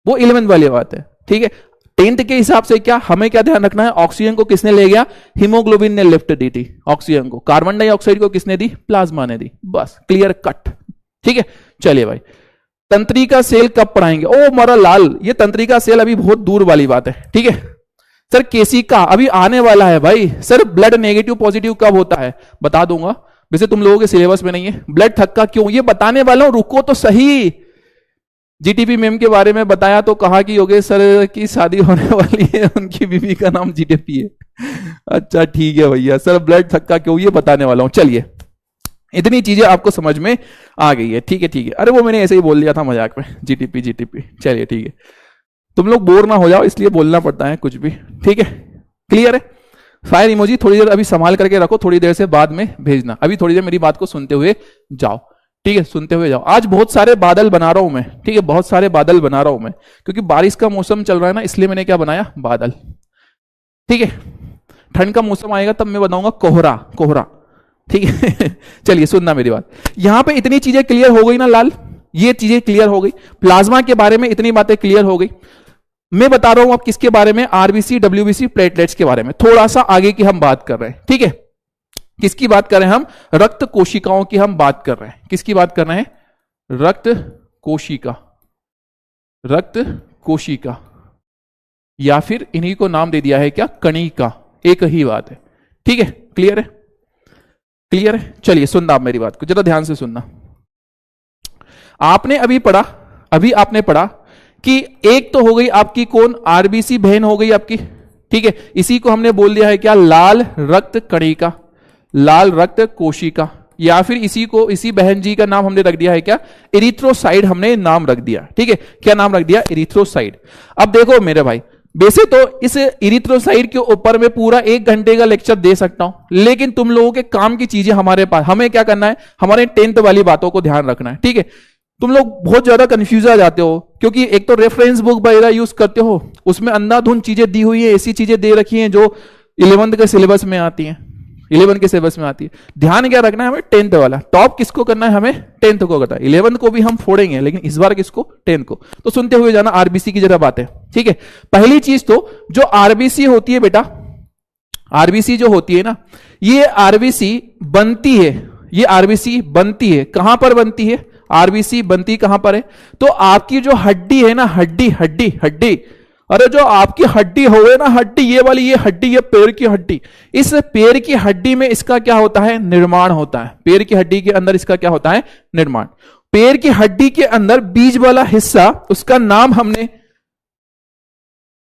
वो 11th वाली बात है। ठीक है, 10th के हिसाब से क्या हमें क्या ध्यान रखना है? ऑक्सीजन को किसने ले गया? हीमोग्लोबिन ने लिफ्ट दी थी ऑक्सीजन को। कार्बन डाइऑक्साइड को किसने दी? प्लाज्मा ने दी। बस, क्लियर कट। ठीक है, चलिए भाई, तंत्रिका सेल कब पढ़ाएंगे? ओ मारा लाल, ये तंत्रिका सेल अभी बहुत दूर वाली बात है। ठीक है सर, केसिका अभी आने वाला है भाई। सर ब्लड नेगेटिव पॉजिटिव कब होता है? बता दूंगा, वैसे तुम लोगों के सिलेबस में नहीं है। ब्लड थक्का क्यों, ये बताने वाला हूं, रुको तो सही। जीटीपी मैम के बारे में बताया तो कहा कि योगेश सर की शादी होने वाली है, उनकी बीवी का नाम जीटीपी है। अच्छा ठीक है भैया, सर ब्लड थक्का क्यों, ये बताने वाला हूं। चलिए, इतनी चीजें आपको समझ में आ गई है। ठीक है ठीक है, अरे वो मैंने ऐसे ही बोल दिया था मजाक में, जीटीपी जीटीपी। चलिए ठीक है, तुम लोग बोर ना हो जाओ इसलिए बोलना पड़ता है कुछ भी। ठीक है, क्लियर है? फायर इमोजी थोड़ी देर अभी संभाल करके रखो, थोड़ी देर से बाद में भेजना। अभी थोड़ी देर मेरी बात को सुनते हुए जाओ। ठीक है, सुनते हुए जाओ। आज बहुत सारे बादल बना रहा हूं मैं। ठीक है, बहुत सारे बादल बना रहा हूं मैं, क्योंकि बारिश का मौसम चल रहा है ना, इसलिए मैंने क्या बनाया? बादल। ठीक है, ठंड का मौसम आएगा तब मैं बनाऊंगा कोहरा, कोहरा। ठीक है चलिए सुनना मेरी बात। यहां पे इतनी चीजें क्लियर हो गई ना लाल, ये चीजें क्लियर हो गई, प्लाज्मा के बारे में इतनी बातें क्लियर हो गई। मैं बता रहा हूं अब किसके बारे में? आरबीसी, डब्ल्यूबीसी, प्लेटलेट्स के बारे में थोड़ा सा आगे की हम बात कर रहे हैं। ठीक है, किसकी बात कर रहे हैं हम? रक्त कोशिकाओं की हम बात कर रहे हैं। किसकी बात कर रहे हैं? रक्त कोशिका, रक्त कोशिका, या फिर इन्हीं को नाम दे दिया है क्या? कणिका। एक ही बात है। ठीक है, क्लियर है? क्लियर है? चलिए सुनना आप मेरी बात को, जरा ध्यान से सुनना। आपने अभी पढ़ा, अभी आपने पढ़ा कि एक तो हो गई आपकी कौन? आरबीसी बहन हो गई आपकी। ठीक है, इसी को हमने बोल दिया है क्या? लाल रक्त कणिका, लाल रक्त कोशिका, या फिर इसी को, इसी बहन जी का नाम हमने रख दिया है क्या? इरिथ्रोसाइड हमने नाम रख दिया। ठीक है, क्या नाम रख दिया? इरिथ्रोसाइड। अब देखो मेरे भाई, वैसे तो इस इरिथ्रोसाइड के ऊपर मैं पूरा 1 घंटे का लेक्चर दे सकता हूं, लेकिन तुम लोगों के काम की चीजें हमारे पास, हमें क्या करना है? हमारे 10th वाली बातों को ध्यान रखना है। ठीक है, तुम लोग बहुत ज्यादा कंफ्यूज आ जाते हो, क्योंकि एक तो रेफरेंस बुक वगैरह यूज करते हो, उसमें अंधाधुंध चीजें दी हुई है, ऐसी चीजें दे रखी हैं जो 11th के सिलेबस में आती हैं, 11 के सिलेबस में आती है। ध्यान क्या रखना है हमें? 10th वाला। टॉप किसको करना है? हमें 10th को करना है। 11th को भी हम फोड़ेंगे, लेकिन इस बार किसको? 10th को। तो सुनते हुए जाना आरबीसी की जरा बात है। ठीक है, पहली चीज तो जो आरबीसी होती है बेटा, आरबीसी जो होती है ना, ये आरबीसी बनती है, ये आरबीसी बनती है। कहां पर बनती है? आरबीसी बनती कहां पर है? तो आपकी जो हड्डी है ना, हड्डी हड्डी हड्डी, अरे जो आपकी हड्डी हो गई ना, हड्डी ये वाली, ये हड्डी, ये पैर की हड्डी, इस पैर की हड्डी में इसका क्या होता है? निर्माण होता है। पैर की हड्डी के अंदर इसका क्या होता है? निर्माण। पैर की हड्डी के अंदर बीज वाला हिस्सा, उसका नाम हमने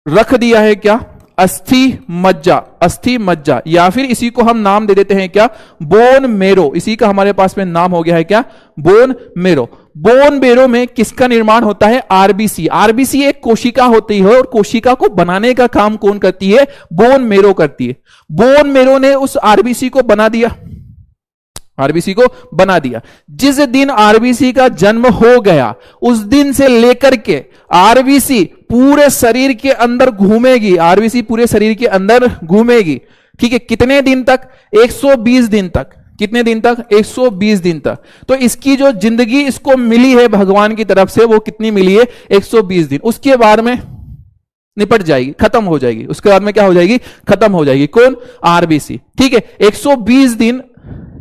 रख दिया है क्या? अस्थि मज्जा, अस्थि मज्जा, या फिर इसी को हम नाम दे देते हैं क्या? Bone marrow. इसी का हमारे पास में नाम हो गया है क्या? Bone marrow. बोन मेरो में किसका निर्माण होता है? आरबीसी। आरबीसी एक कोशिका होती है, और कोशिका को बनाने का काम कौन करती है? बोन मेरो करती है। बोन मेरो ने उस आरबीसी को बना दिया, आरबीसी को बना दिया। जिस दिन आरबीसी का जन्म हो गया, उस दिन से लेकर के आरबीसी पूरे शरीर के अंदर घूमेगी, आरबीसी पूरे शरीर के अंदर घूमेगी। ठीक है, कितने दिन तक? 120 दिन तक। कितने दिन तक? 120 दिन तक। तो इसकी जो जिंदगी इसको मिली है भगवान की तरफ से, वो कितनी मिली है? 120 दिन। उसके बाद में निपट जाएगी, खत्म हो जाएगी। उसके बाद में क्या हो जाएगी? खत्म हो जाएगी। कौन? आरबीसी। ठीक है, 120 दिन,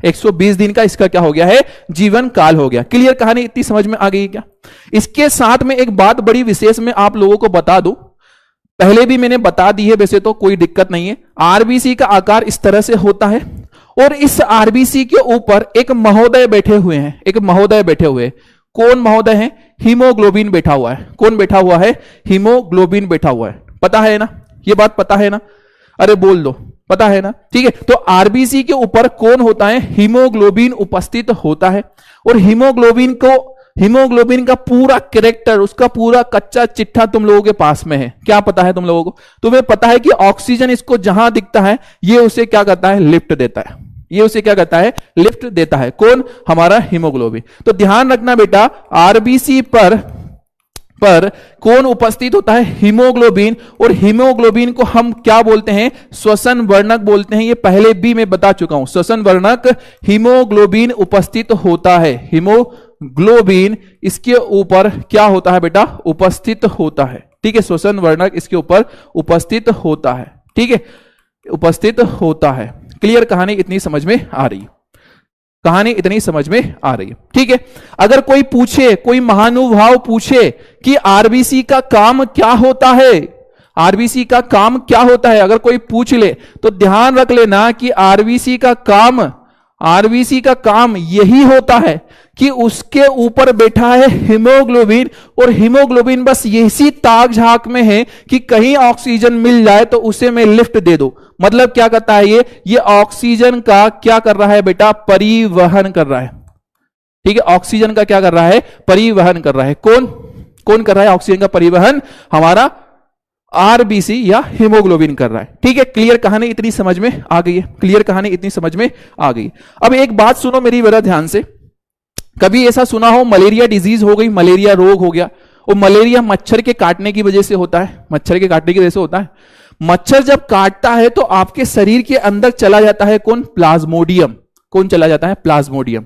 120 दिन का इसका क्या हो गया है? जीवन काल हो गया। क्लियर? कहानी इतनी समझ में आ गई क्या? इसके साथ में एक बात बड़ी विशेष मैं आप लोगों को बता दूं, पहले भी मैंने बता दी है, वैसे तो कोई दिक्कत नहीं है। आरबीसी का आकार इस तरह से होता है, और इस आरबीसी के ऊपर एक महोदय बैठे हुए हैं, एक महोदय बैठे हुए हैं। कौन महोदय है? हीमोग्लोबिन बैठा हुआ है। कौन बैठा हुआ है? हीमोग्लोबिन बैठा हुआ है। पता है ना? ये बात पता है ना? अरे बोल दो, पता है ना, ठीक है। तो आरबीसी के ऊपर कौन होता है, हीमोग्लोबिन उपस्थित होता है। और हीमोग्लोबिन का पूरा कैरेक्टर, उसका पूरा कच्चा चिट्ठा तुम लोगों के पास में है। क्या पता है तुम लोगों को, तुम्हें पता है कि ऑक्सीजन इसको जहां दिखता है ये उसे क्या करता है, लिफ्ट देता है। ये उसे क्या करता है, लिफ्ट देता है। कौन, हमारा हीमोग्लोबिन। तो ध्यान रखना बेटा, आरबीसी पर कौन उपस्थित होता है, हीमोग्लोबिन। और हीमोग्लोबिन को हम क्या बोलते हैं, श्वसन वर्णक बोलते हैं। ये पहले भी मैं बता चुका हूं, श्वसन वर्णक हीमोग्लोबिन उपस्थित होता है। हीमोग्लोबिन इसके ऊपर क्या होता है बेटा, उपस्थित होता है, ठीक है। श्वसन वर्णक इसके ऊपर उपस्थित होता है, ठीक है, उपस्थित होता है। क्लियर, कहानी इतनी समझ में आ रही है, कहानी इतनी समझ में आ रही है, ठीक है। अगर कोई पूछे, कोई महानुभाव पूछे कि आरबीसी का काम क्या होता है, आरबीसी का काम क्या होता है, अगर कोई पूछ ले तो ध्यान रख लेना कि आरबीसी का काम यही होता है कि उसके ऊपर बैठा है हीमोग्लोबिन। और हीमोग्लोबिन बस इसी ताक झांक में है कि कहीं ऑक्सीजन मिल जाए तो उसे मैं लिफ्ट दे दूं। मतलब क्या करता है ये ऑक्सीजन का क्या कर रहा है बेटा, परिवहन कर रहा है, ठीक है। ऑक्सीजन का क्या कर रहा है, परिवहन कर रहा है। कौन कर रहा है ऑक्सीजन का परिवहन, हमारा आरबीसी या हीमोग्लोबिन कर रहा है, ठीक है। क्लियर, कहानी इतनी समझ में आ गई है, क्लियर, कहानी इतनी समझ में आ गई। अब एक बात सुनो मेरी बड़ा ध्यान से, कभी ऐसा सुना हो मलेरिया डिजीज हो गई, मलेरिया रोग हो गया, और मलेरिया मच्छर के काटने की वजह से होता है, मच्छर के काटने की वजह से होता है। मच्छर जब काटता है तो आपके शरीर के अंदर चला जाता है कौन, प्लाज्मोडियम। कौन चला जाता है, प्लाज्मोडियम,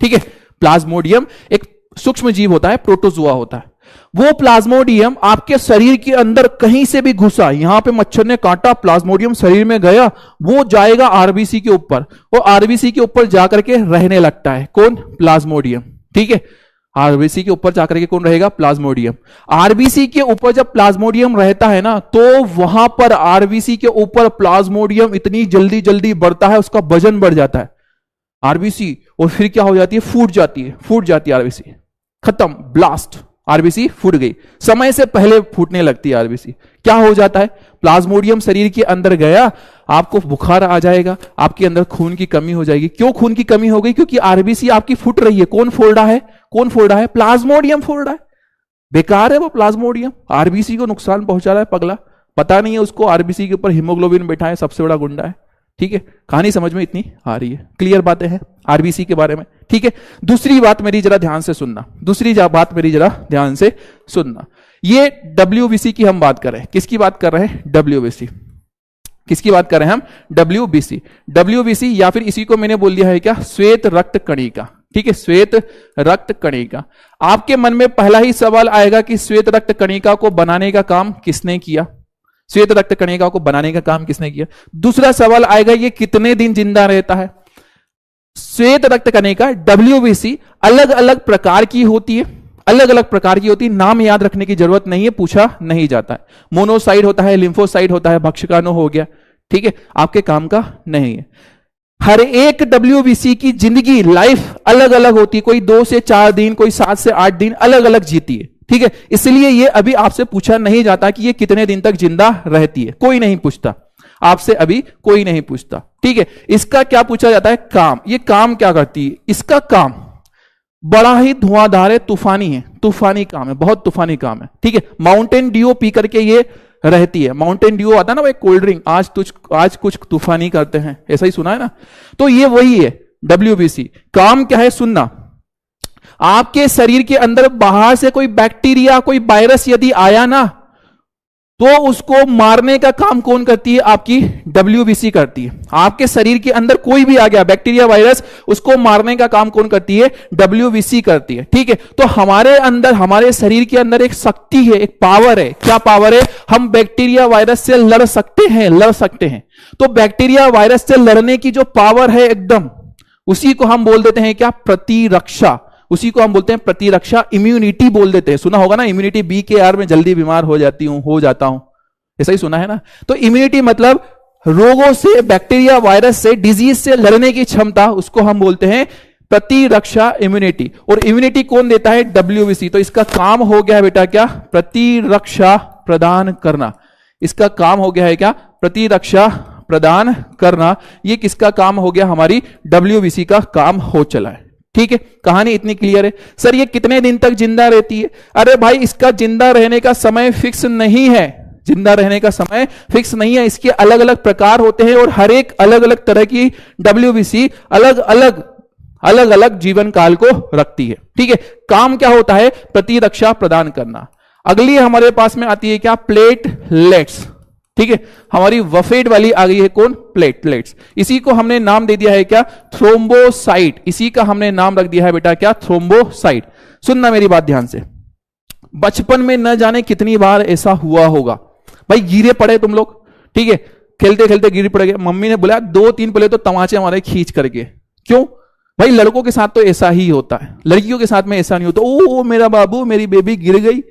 ठीक है। प्लाज्मोडियम एक सूक्ष्म जीव होता है, प्रोटोजुआ होता है। वो प्लाज्मोडियम आपके शरीर के अंदर कहीं से भी घुसा, यहां पे मच्छर ने काटा, प्लाज्मोडियम शरीर में गया, वो जाएगा आरबीसी के ऊपर, और आरबीसी के ऊपर जाकर के रहने लगता है कौन, प्लाज्मोडियम, ठीक है। आरबीसी के ऊपर जाकर के कौन रहेगा, प्लाज्मोडियम। आरबीसी के ऊपर जब प्लाज्मोडियम रहता है ना, तो वहां पर आरबीसी के ऊपर प्लाज्मोडियम इतनी जल्दी जल्दी बढ़ता है, उसका वजन बढ़ जाता है आरबीसी, और फिर क्या हो जाती है, फूट जाती है आरबीसी, खत्म, ब्लास्ट, आरबीसी फूट गई। समय से पहले फूटने लगती है आरबीसी। क्या हो जाता है, प्लाज्मोडियम शरीर के अंदर गया, आपको बुखार आ जाएगा, आपके अंदर खून की कमी हो जाएगी। क्यों खून की कमी हो गई, क्योंकि आरबीसी आपकी फूट रही है। कौन फोड़ रहा है, प्लाज्मोडियम फोड़ रहा है। बेकार है वो प्लाज्मोडियम, आरबीसी को नुकसान पहुंचा रहा है पगला, पता नहीं है उसको आरबीसी के ऊपर हीमोग्लोबिन बैठा है, सबसे बड़ा गुंडा है, ठीक है। कहानी समझ में इतनी आ रही है, क्लियर बातें हैं आरबीसी के बारे में, ठीक है। दूसरी बात मेरी जरा ध्यान से सुनना, ये डब्ल्यूबीसी की हम बात कर रहे हैं। किसकी बात कर रहे हैं, डब्ल्यूबीसी। किसकी बात कर रहे हैं हम, डब्ल्यूबीसी, या फिर इसी को मैंने बोल दिया है क्या, श्वेत रक्त कणिका, ठीक है, श्वेत रक्त कणिका। आपके मन में पहला ही सवाल आएगा कि श्वेत रक्त कणिका को बनाने का काम किसने किया, श्वेत रक्त कणिका को बनाने का काम किसने किया। दूसरा सवाल आएगा ये कितने दिन जिंदा रहता है। श्वेत रक्त कणिका डब्ल्यूबीसी अलग अलग प्रकार की होती है, नाम याद रखने की जरूरत नहीं है, पूछा नहीं जाता है। मोनोसाइट होता है, लिम्फोसाइट होता है, भक्षकाणु हो गया, ठीक है, आपके काम का नहीं है। हर एक डब्ल्यूबीसी की जिंदगी, लाइफ अलग अलग होती है, कोई 2 से 4 दिन, कोई 7 से 8 दिन अलग अलग जीती है, ठीक है। इसलिए ये अभी आपसे पूछा नहीं जाता कि ये कितने दिन तक जिंदा रहती है, कोई नहीं पूछता आपसे, अभी कोई नहीं पूछता, ठीक है। इसका क्या पूछा जाता है, काम। ये काम क्या करती है, इसका काम बड़ा ही धुआंधार है, तूफानी काम है, बहुत तूफानी काम है, ठीक है। माउंटेन ड्यू पी करके ये रहती है, माउंटेन ड्यू आता है ना वो कोल्ड ड्रिंक, आज कुछ तूफानी करते हैं, ऐसा ही सुना है ना। तो ये वही है डब्ल्यूबीसी। काम क्या है, सुनना, आपके शरीर के अंदर बाहर से कोई बैक्टीरिया, कोई वायरस यदि आया ना, तो उसको मारने का काम कौन करती है, आपकी डब्ल्यूबीसी करती है। आपके शरीर के अंदर कोई भी आ गया बैक्टीरिया, वायरस, उसको मारने का काम कौन करती है, डब्ल्यूबीसी करती है, ठीक है। तो हमारे अंदर, हमारे शरीर के अंदर एक शक्ति है, एक पावर है। क्या पावर है, हम बैक्टीरिया वायरस से लड़ सकते हैं। तो बैक्टीरिया वायरस से लड़ने की जो पावर है एकदम, उसी को हम बोल देते हैं क्या, प्रतिरक्षा। उसी को हम बोलते हैं प्रतिरक्षा, इम्यूनिटी बोल देते हैं। सुना होगा ना, इम्यूनिटी BKR में जल्दी बीमार हो जाता हूं, ऐसा ही सुना है ना। तो इम्यूनिटी मतलब रोगों से, बैक्टीरिया वायरस से, डिजीज से लड़ने की क्षमता, उसको हम बोलते हैं प्रतिरक्षा, इम्यूनिटी। और इम्यूनिटी कौन देता है, डब्ल्यूबीसी। तो इसका काम हो गया है बेटा क्या, प्रतिरक्षा प्रदान करना। इसका काम हो गया है क्या, प्रतिरक्षा प्रदान करना, ये किसका काम हो गया? हमारी WBC का काम हो चला है। ठीक है, कहानी इतनी क्लियर है। सर ये कितने दिन तक जिंदा रहती है? अरे भाई इसका जिंदा रहने का समय फिक्स नहीं है, जिंदा रहने का समय फिक्स नहीं है। इसके अलग अलग प्रकार होते हैं और हर एक अलग अलग तरह की WBC अलग अलग जीवन काल को रखती है। ठीक है, काम क्या होता है? प्रतिरक्षा प्रदान करना। अगली हमारे पास में आती है क्या? प्लेटलेट्स। ठीक है, हमारी वफेट वाली आ गई है कौन? प्लेटलेट्स। इसी को हमने नाम दे दिया है क्या? थ्रोम्बोसाइट। इसी का हमने नाम रख दिया है बेटा क्या? थ्रोम्बोसाइट। सुनना मेरी बात ध्यान से, बचपन में न जाने कितनी बार ऐसा हुआ होगा भाई, गिरे पड़े तुम लोग, ठीक है, खेलते खेलते गिर पड़ गए, मम्मी ने बोला 2-3 पले तो तमाचे हमारे खींच करके। क्यों भाई? लड़कों के साथ तो ऐसा ही होता है, लड़कियों के साथ में ऐसा नहीं होता। ओ मेरा बाबू, मेरी बेबी गिर गई।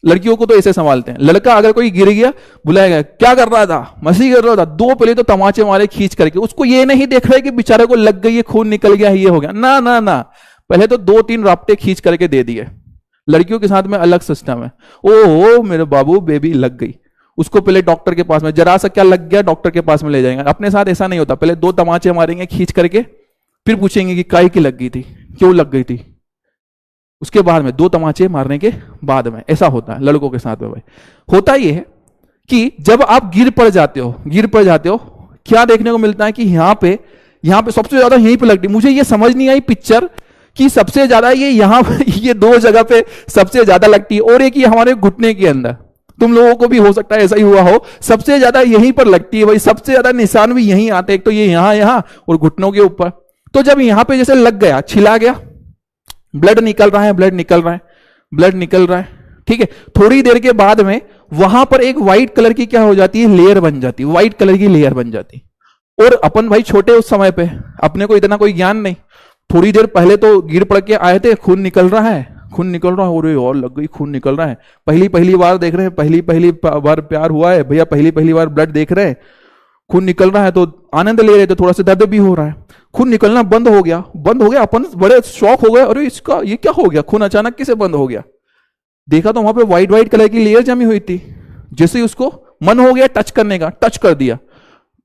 लड़कियों को तो ऐसे संभालते हैं। लड़का अगर कोई गिर गया, बुलाएगा, क्या कर रहा था? मस्ती कर रहा था। 2 पले तो तमाचे मारे खींच करके। उसको ये नहीं देख रहा है कि बेचारे को लग गई है, खून निकल गया, ये हो गया। ना ना ना, पहले तो 2-3 राप्टे खींच करके दे दिए। लड़कियों के साथ में अलग सिस्टम है। ओ मेरे बाबू, बेबी लग गई, उसको पहले डॉक्टर के पास में, जरा सा क्या लग गया, डॉक्टर के पास में ले जाएंगे। अपने साथ ऐसा नहीं होता, पहले 2 तमाचे मारेंगे खींच करके, फिर पूछेंगे कि काहे की लग गई थी, क्यों लग गई थी, उसके बाद में 2 तमाचे मारने के बाद में। ऐसा होता है लड़कों के साथ में। भाई होता यह है कि जब आप गिर पड़ जाते हो, क्या देखने को मिलता है कि यहां पे सबसे ज्यादा यहीं पे लगती। मुझे ये समझ नहीं आई पिक्चर कि सबसे ज्यादा ये 2 जगह पे सबसे ज्यादा लगती है, और एक ये हमारे घुटने के अंदर। तुम लोगों को भी हो सकता है ऐसा ही हुआ हो, सबसे ज्यादा यहीं पर लगती है भाई, सबसे ज्यादा निशान भी यहीं आते हैं। एक तो ये यहां और घुटनों के ऊपर। तो जब यहां पे जैसे लग गया, छिला गया, ब्लड निकल रहा है, ठीक है, थोड़ी देर के बाद में वहां पर एक व्हाइट कलर की क्या हो जाती है? लेयर बन जाती है, व्हाइट कलर की लेयर बन जाती। और अपन भाई छोटे उस समय पे, अपने को इतना कोई ज्ञान नहीं। थोड़ी देर पहले तो गिर पड़ के आए थे, खून निकल रहा है, और लग गई, खून निकल रहा है। पहली बार देख रहे हैं, पहली बार प्यार हुआ है भैया, पहली बार ब्लड देख रहे हैं, खून निकल रहा है तो आनंद ले रहे थे, थोड़ा सा दर्द भी हो रहा है। खून निकलना बंद हो गया, अपन बड़े शौक हो गए, अरे इसका ये क्या हो गया, खून अचानक कैसे बंद हो गया? देखा तो वहां पे व्हाइट कलर की लेयर जमी हुई थी। जैसे ही उसको मन हो गया टच करने का, टच कर दिया,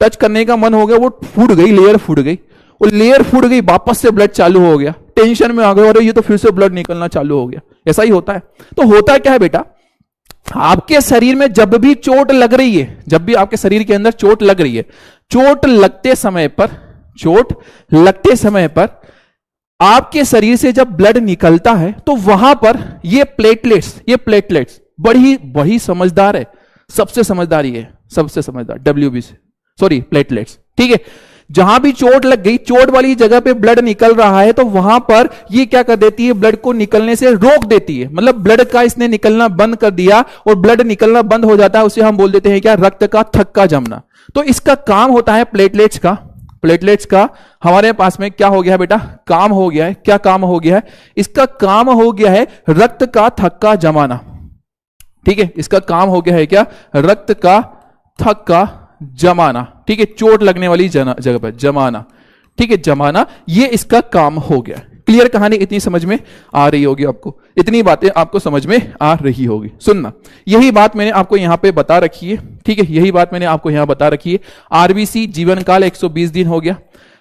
टच करने का मन हो गया, वो फूट गई, लेयर फूट गई। और लेयर फूट गई, वापस से ब्लड चालू हो गया। टेंशन में आ गए, अरे ये तो फिर से ब्लड निकलना चालू हो गया। ऐसा ही होता है। तो होता क्या है बेटा, आपके शरीर में जब भी चोट लग रही है, जब भी आपके शरीर के अंदर चोट लग रही है, चोट लगते समय पर आपके शरीर से जब ब्लड निकलता है तो वहां पर ये प्लेटलेट्स बड़ी समझदार है, सबसे समझदार WBC, सॉरी प्लेटलेट्स। ठीक है, जहां भी चोट लग गई, चोट वाली जगह पे ब्लड निकल रहा है तो वहां पर ये क्या कर देती है? ब्लड को निकलने से रोक देती है। मतलब ब्लड का इसने निकलना बंद कर दिया, और ब्लड निकलना बंद हो जाता है, उसे हम बोल देते हैं क्या? रक्त का थक्का जमना। तो इसका काम होता है प्लेटलेट्स का हमारे पास में क्या हो गया है बेटा? काम हो गया है। क्या काम हो गया है? इसका काम हो गया है रक्त का थक्का जमाना। ठीक है, इसका काम हो गया है क्या? रक्त का थक्का जमाना। ठीक है, चोट लगने वाली जगह पर जमाना। ठीक है, जमाना, ये इसका काम हो गया। क्लियर कहानी इतनी समझ में आ रही होगी आपको, इतनी बातें आपको समझ में आ रही होगी। सुनना, यही बात मैंने आपको यहां पे बता रखी है। ठीक है, यही बात मैंने आपको यहां बता रखी है। आरबीसी जीवन काल 120 दिन हो गया।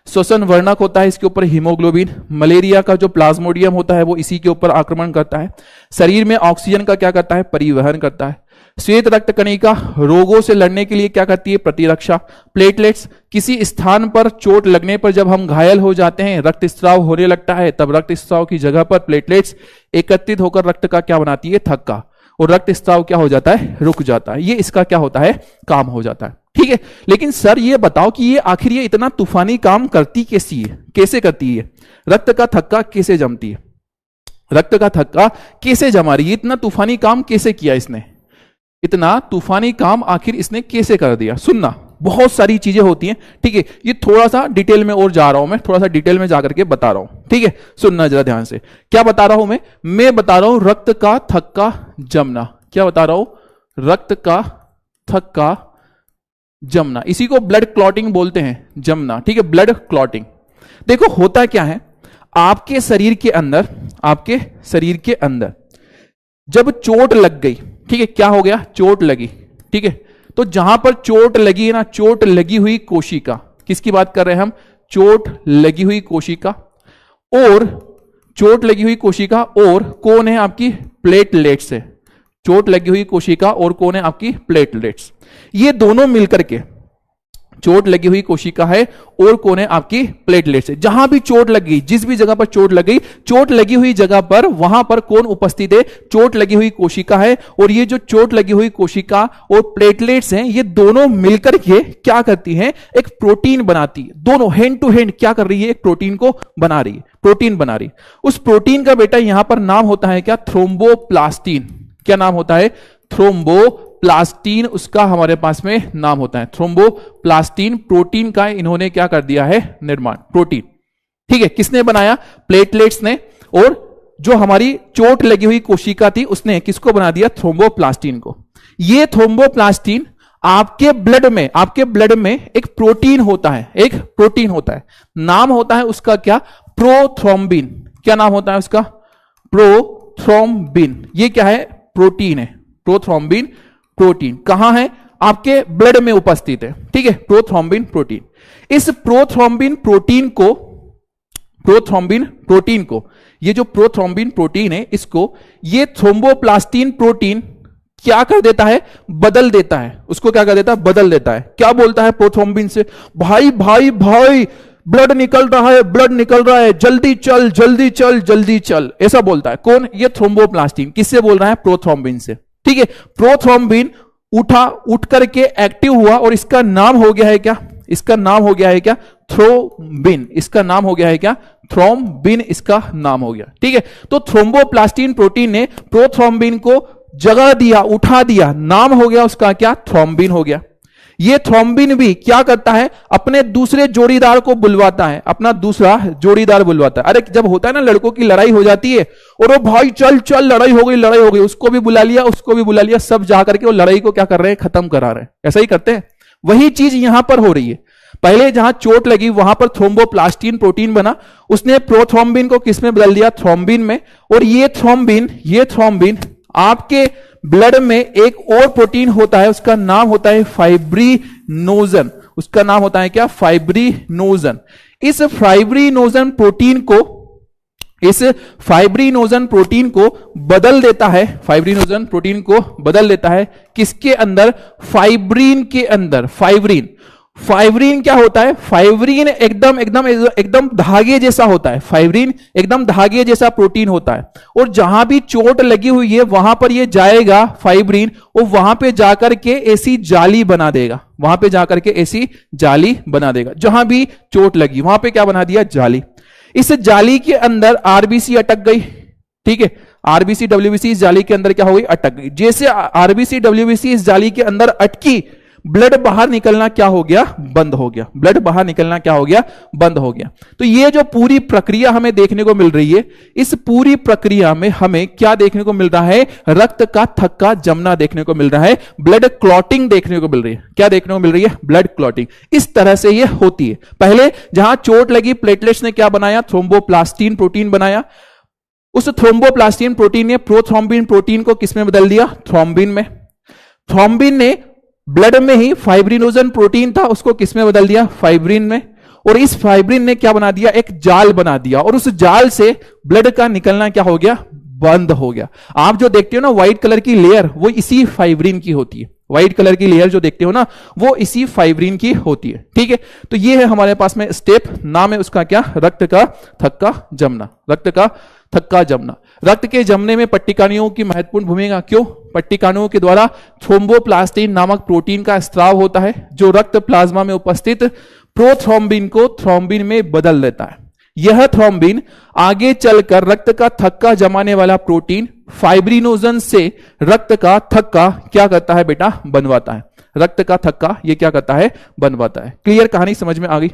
श्वसन वर्णक होता है, इसके ऊपर हीमोग्लोबिन। मलेरिया का जो प्लाज्मोडियम होता है वो इसी के ऊपर आक्रमण करता है। शरीर में ऑक्सीजन का क्या करता है? परिवहन करता है। श्वेत रक्त कणिका रोगों से लड़ने के लिए क्या करती है? प्रतिरक्षा। प्लेटलेट्स, किसी स्थान पर चोट लगने पर जब हम घायल हो जाते हैं, रक्तस्राव होने लगता है, तब रक्तस्राव की जगह पर प्लेटलेट्स एकत्रित होकर रक्त का क्या बनाती है? थक्का। और रक्तस्राव क्या हो जाता है? रुक जाता है। ये इसका क्या होता है? काम हो जाता है। ठीक है, लेकिन सर ये बताओ कि ये आखिर ये इतना तूफानी काम करती कैसे करती है? रक्त का थक्का कैसे जमती है? रक्त का थक्का कैसे जमा रही है? इतना तूफानी काम कैसे किया इसने? इतना तूफानी काम आखिर इसने कैसे कर दिया? सुनना, बहुत सारी चीजें होती हैं। ठीक है, ये थोड़ा सा डिटेल में और जा रहा हूं, मैं थोड़ा सा डिटेल में जाकर के बता रहा हूं। ठीक है, सुनना जरा ध्यान से। क्या बता रहा हूं मैं बता रहा हूं रक्त का थक्का जमना। क्या बता रहा हूं? रक्त का थक्का जमना। इसी को ब्लड क्लॉटिंग बोलते हैं, जमना। ठीक है, ब्लड क्लॉटिंग। देखो होता क्या है, आपके शरीर के अंदर जब चोट लग गई, ठीक है, क्या हो गया? चोट लगी। ठीक है, तो जहां पर चोट लगी है ना, चोट लगी हुई कोशिका, किसकी बात कर रहे हैं हम? चोट लगी हुई कोशिका, और चोट लगी हुई कोशिका और कौन है? आपकी प्लेटलेट्स है। चोट लगी हुई कोशिका और कौन है? आपकी प्लेटलेट्स। ये दोनों मिलकर के चोट लगी हुई कोशिका है और कौन है? आपकी प्लेटलेट्स है। जहां भी चोट लग गई, जिस भी जगह पर चोट लग गई, चोट लगी हुई जगह पर वहां पर कौन उपस्थित है? चोट लगी हुई कोशिका है। और ये जो चोट लगी हुई कोशिका और प्लेटलेट्स हैं, ये दोनों मिलकर के क्या करती हैं? एक प्रोटीन बनाती है। दोनों हैंड टू हैंड क्या कर रही है? एक प्रोटीन को बना रही है, प्रोटीन बना रही है। उस प्रोटीन का बेटा यहां पर नाम होता है क्या? थ्रोम्बोप्लास्टिन। क्या नाम होता है? थ्रोम्बोप्लास्टिन उसका हमारे पास में नाम होता है। थ्रोम्बोप्लास्टिन प्रोटीन का इन्होंने क्या कर दिया है? निर्माण, प्रोटीन। ठीक है, किसने बनाया? प्लेटलेट्स ने। और जो हमारी चोट लगी हुई कोशिका थी उसने किसको बना दिया? थ्रोम्बोप्लास्टिन को। ये थ्रोम्बोप्लास्टिन आपके ब्लड में एक प्रोटीन होता है, एक प्रोटीन होता है, नाम होता है उसका क्या? प्रोथ्रोम्बिन। क्या नाम होता है उसका? प्रोथ्रोम्बिन। ये क्या है? प्रोटीन है, प्रोथ्रोम्बिन प्रोटीन। कहां है? आपके ब्लड में उपस्थित है। ठीक है, प्रोथ्रोम्बिन प्रोटीन। इस प्रोथ्रोम्बिन प्रोटीन को ये जो प्रोथ्रोम्बिन प्रोटीन है, इसको ये थ्रोम्बोप्लास्टिन प्रोटीन क्या कर देता है? बदल देता है। उसको क्या कर देता है? बदल देता है। क्या बोलता है प्रोथ्रोम्बिन से? भाई भाई भाई, ब्लड निकल रहा है, ब्लड निकल रहा है, जल्दी चल जल्दी चल जल्दी चल, ऐसा बोलता है। कौन? ये थ्रोम्बोप्लास्टिन। किससे बोल रहा है? प्रोथ्रोम्बिन से। ठीक है, प्रोथ्रोम्बिन उठ करके एक्टिव हुआ और इसका नाम हो गया है क्या? इसका नाम हो गया है क्या? थ्रोम्बिन। इसका नाम हो गया है क्या? थ्रोम्बिन इसका नाम हो गया। ठीक है, तो थ्रोम्बोप्लास्टिन प्रोटीन ने प्रोथ्रोम्बिन को जगह दिया, उठा दिया, नाम हो गया उसका क्या? थ्रोम्बिन हो गया। ये थ्रोम्बिन भी क्या करता है? अपने दूसरे जोड़ीदार को बुलवाता है, अपना दूसरा जोड़ीदार बुलवाता है। अरे जब होता है ना लड़कों की लड़ाई हो जाती है, और वो भाई चल चल लड़ाई हो गई, उसको भी बुला लिया, उसको भी बुला लिया, सब जाकर के वो लड़ाई को क्या कर रहे हैं? खत्म करा रहे हैं। ऐसा ही करते हैं। वही चीज यहां पर हो रही है। पहले जहां चोट लगी वहां पर थ्रोम्बोप्लास्टिन प्रोटीन बना, उसने प्रोथ्रोम्बिन को किस में बदल दिया? थ्रोम्बिन में। और ये थ्रोम्बिन आपके ब्लड में एक और प्रोटीन होता है, उसका नाम होता है फाइब्रिनोजन। उसका नाम होता है क्या? फाइब्रिनोजन। इस फाइब्रिनोजन प्रोटीन को बदल देता है, फाइब्रिनोजन प्रोटीन को बदल देता है किसके अंदर? फाइब्रिन के अंदर। फाइब्रिन क्या होता है? फाइब्रिन एकदम धागे जैसा होता है। फाइब्रिन एकदम धागे जैसा प्रोटीन होता है, और जहां भी चोट लगी हुई है वहां पर ये जाएगा फाइब्रिन, और वहां पे जाकर के ऐसी जाली बना देगा। वहां पे जाकर के ऐसी जाली बना देगा। जहां भी चोट लगी वहां पे क्या बना दिया? जाली। इस जाली के अंदर आरबीसी अटक गई। ठीक है, आरबीसी डब्ल्यूबीसी इस जाली के अंदर क्या हो गई? अटक गई। जैसे आरबीसी डब्ल्यूबीसी इस जाली के अंदर अटकी, ब्लड बाहर निकलना क्या हो गया? बंद हो गया। ब्लड बाहर निकलना क्या हो गया? बंद हो गया। तो ये जो पूरी प्रक्रिया हमें देखने को मिल रही है, इस पूरी प्रक्रिया में हमें क्या देखने को मिल रहा है? रक्त का थक्का जमना देखने को मिल रहा है, ब्लड क्लॉटिंग देखने को मिल रही है। क्या देखने को मिल रही है? Blood clotting. इस तरह से ये होती है। पहले जहां चोट लगी, प्लेटलेट्स ने क्या बनाया? थ्रोम्बोप्लास्टिन प्रोटीन बनाया। उस थ्रोम्बोप्लास्टिन प्रोटीन ने प्रोथ्रोम्बिन प्रोटीन को किसमें बदल दिया? थ्रोम्बिन में। थ्रोम्बिन ने ब्लड में ही फाइब्रिनोजन प्रोटीन था, उसको किसमें बदल दिया? फाइब्रिन में। और इस फाइब्रिन ने क्या बना दिया? एक जाल बना दिया, और उस जाल से ब्लड का निकलना क्या हो गया? बंद हो गया। आप जो देखते हो ना व्हाइट कलर की लेयर, वो इसी फाइब्रिन की होती है। व्हाइट कलर की लेयर जो देखते हो ना, वो इसी फाइब्रिन की होती है। ठीक है, तो ये है हमारे पास में स्टेप, नाम है उसका क्या? रक्त का थक्का जमना। रक्त का थक्का जमना। रक्त के जमने में पट्टिकाणुओं की महत्वपूर्ण भूमिका। क्यों? पट्टिकाणुओं के द्वारा थ्रोम्बोप्लास्टिन नामक प्रोटीन का स्त्राव होता है, जो रक्त प्लाज्मा में उपस्थित प्रोथ्रोम्बिन को थ्रोम्बिन में बदल देता है। यह थ्रोम्बिन आगे चलकर रक्त का थक्का जमाने वाला प्रोटीन फाइब्रिनोजन से रक्त का थक्का क्या करता है बेटा? बनवाता है। रक्त का थक्का ये क्या करता है? बनवाता है। क्लियर? कहानी समझ में आ गई?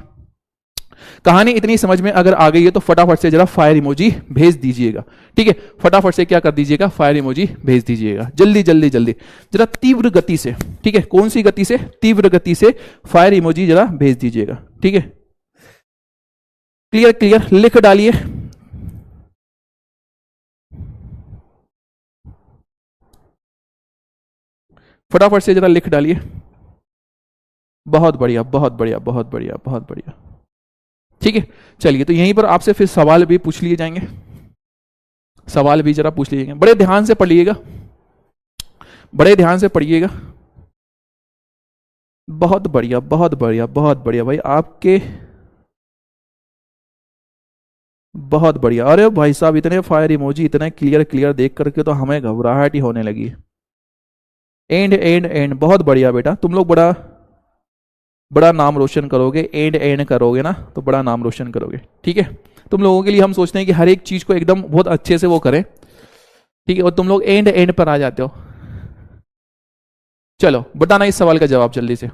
कहानी इतनी समझ में अगर आ गई है तो फटाफट से जरा फायर इमोजी भेज दीजिएगा। ठीक है, फटाफट से क्या कर दीजिएगा? फायर इमोजी भेज दीजिएगा। जल्दी जल्दी जल्दी, जरा तीव्र गति से। ठीक है, कौन सी गति से? तीव्र गति से फायर इमोजी जरा भेज दीजिएगा। ठीक है, क्लियर क्लियर लिख डालिए। फटाफट से जरा लिख डालिए। बहुत बढ़िया, बहुत बढ़िया, बहुत बढ़िया, बहुत बढ़िया। ठीक है, चलिए तो यहीं पर आपसे फिर सवाल भी पूछ लिए जाएंगे, सवाल भी जरा पूछ लीजिएगा। बड़े ध्यान से पढ़िएगा, बड़े ध्यान से पढ़िएगा। बहुत बढ़िया, बहुत बढ़िया, बहुत बढ़िया भाई आपके, बहुत बढ़िया। अरे भाई साहब इतने फायर इमोजी, इतने क्लियर क्लियर देख करके तो हमें घबराहट ही होने लगी। एंड एंड एंड, बहुत बढ़िया बेटा, तुम लोग बड़ा बड़ा नाम रोशन करोगे। एंड एंड करोगे ना तो बड़ा नाम रोशन करोगे। ठीक है, तुम लोगों के लिए हम सोचते हैं कि हर एक चीज को एकदम बहुत अच्छे से वो करें। ठीक है, और तुम लोग एंड एंड पर आ जाते हो। चलो बताना इस सवाल का जवाब जल्दी से।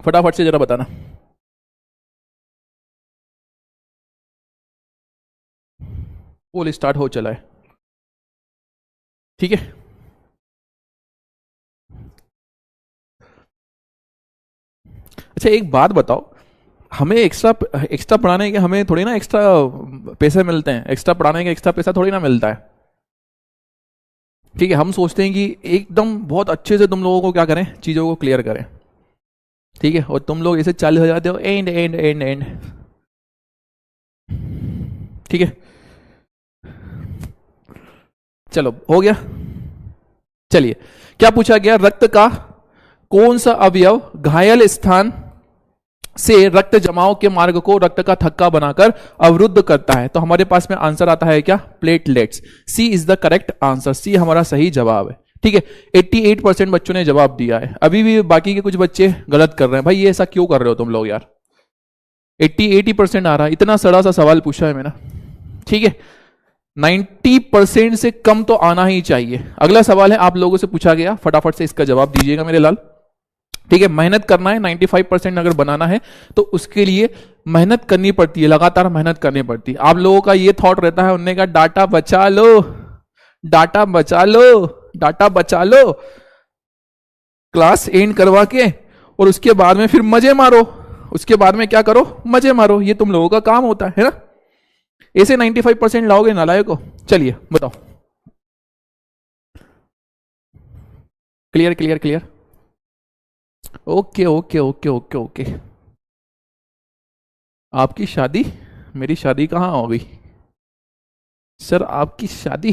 फटाफट से जरा बताना। पोल स्टार्ट हो चला है। ठीक है, अच्छा एक बात बताओ, हमें एक्स्ट्रा एक्स्ट्रा पढ़ाने के हमें थोड़ी ना एक्स्ट्रा पैसे मिलते हैं, एक्स्ट्रा पढ़ाने के एक्स्ट्रा पैसा थोड़ी ना मिलता है। ठीक है, हम सोचते हैं कि एकदम बहुत अच्छे से तुम लोगों को क्या करें, चीजों को क्लियर करें। ठीक है, और तुम लोग ऐसे चालू हो जाते हो एंड एंड एंड एंड। ठीक है, चलो हो गया। चलिए, क्या पूछा गया, रक्त का कौन सा अवयव घायल स्थान से रक्त जमाव के मार्ग को रक्त का थक्का बनाकर अवरुद्ध करता है? तो हमारे पास में आंसर आता है क्या, platelets. C is the correct answer, C हमारा सही जवाब है। ठीक है, 88% बच्चों ने जवाब दिया है। अभी भी बाकी के कुछ बच्चे गलत कर रहे हैं। भाई ये ऐसा क्यों कर रहे हो तुम लोग यार? 80% आ रहा है, इतना सड़ा सा सवाल पूछा है मैंने। ठीक है, 90% से कम तो आना ही चाहिए। अगला सवाल है आप लोगों से पूछा गया, फटाफट से इसका जवाब दीजिएगा मेरे लाल। ठीक है, मेहनत करना है, 95% अगर बनाना है तो उसके लिए मेहनत करनी पड़ती है, लगातार मेहनत करनी पड़ती है। आप लोगों का ये थॉट रहता है, उन्होंने कहा डाटा बचा लो, डाटा बचा लो, डाटा बचा लो, क्लास एंड करवा के और उसके बाद में फिर मजे मारो। उसके बाद में क्या करो, मजे मारो। ये तुम लोगों का काम होता है ना? ऐसे 95% लाओगे नालायक को। चलिए बताओ, clear clear clear. Okay okay okay okay okay. आपकी शादी, मेरी शादी कहाँ होगी सर? आपकी शादी,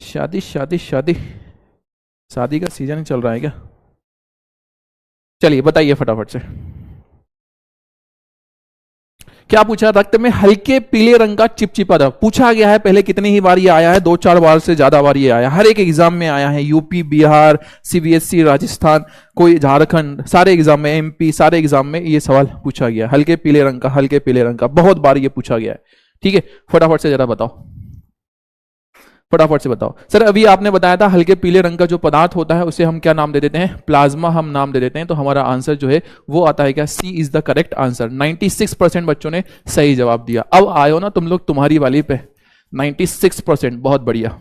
शादी शादी शादी, शादी का सीजन चल रहा है क्या? चलिए बताइए फटाफट से, क्या पूछा, रक्त में हल्के पीले रंग का चिपचिपा था। पूछा गया है पहले कितनी ही बार ये आया है, 2-4 बार से ज्यादा बार ये आया, हर एक एग्जाम में आया है। यूपी, बिहार, सीबीएसई, राजस्थान, कोई झारखंड, सारे एग्जाम में, एमपी, सारे एग्जाम में ये सवाल पूछा गया। हल्के पीले रंग का, हल्के पीले रंग का, बहुत बार ये पूछा गया है। ठीक है, फटाफट से जरा बताओ, फटाफट से बताओ। सर अभी आपने बताया था हल्के पीले रंग का जो पदार्थ होता है उसे हम क्या नाम दे देते हैं, प्लाज्मा हम नाम दे देते हैं। तो हमारा आंसर जो है वो आता है क्या, सी इज द करेक्ट आंसर। 96% बच्चों ने सही जवाब दिया। अब आयो ना तुम लोग तुम्हारी वाली पे, 96%, बहुत बढ़िया।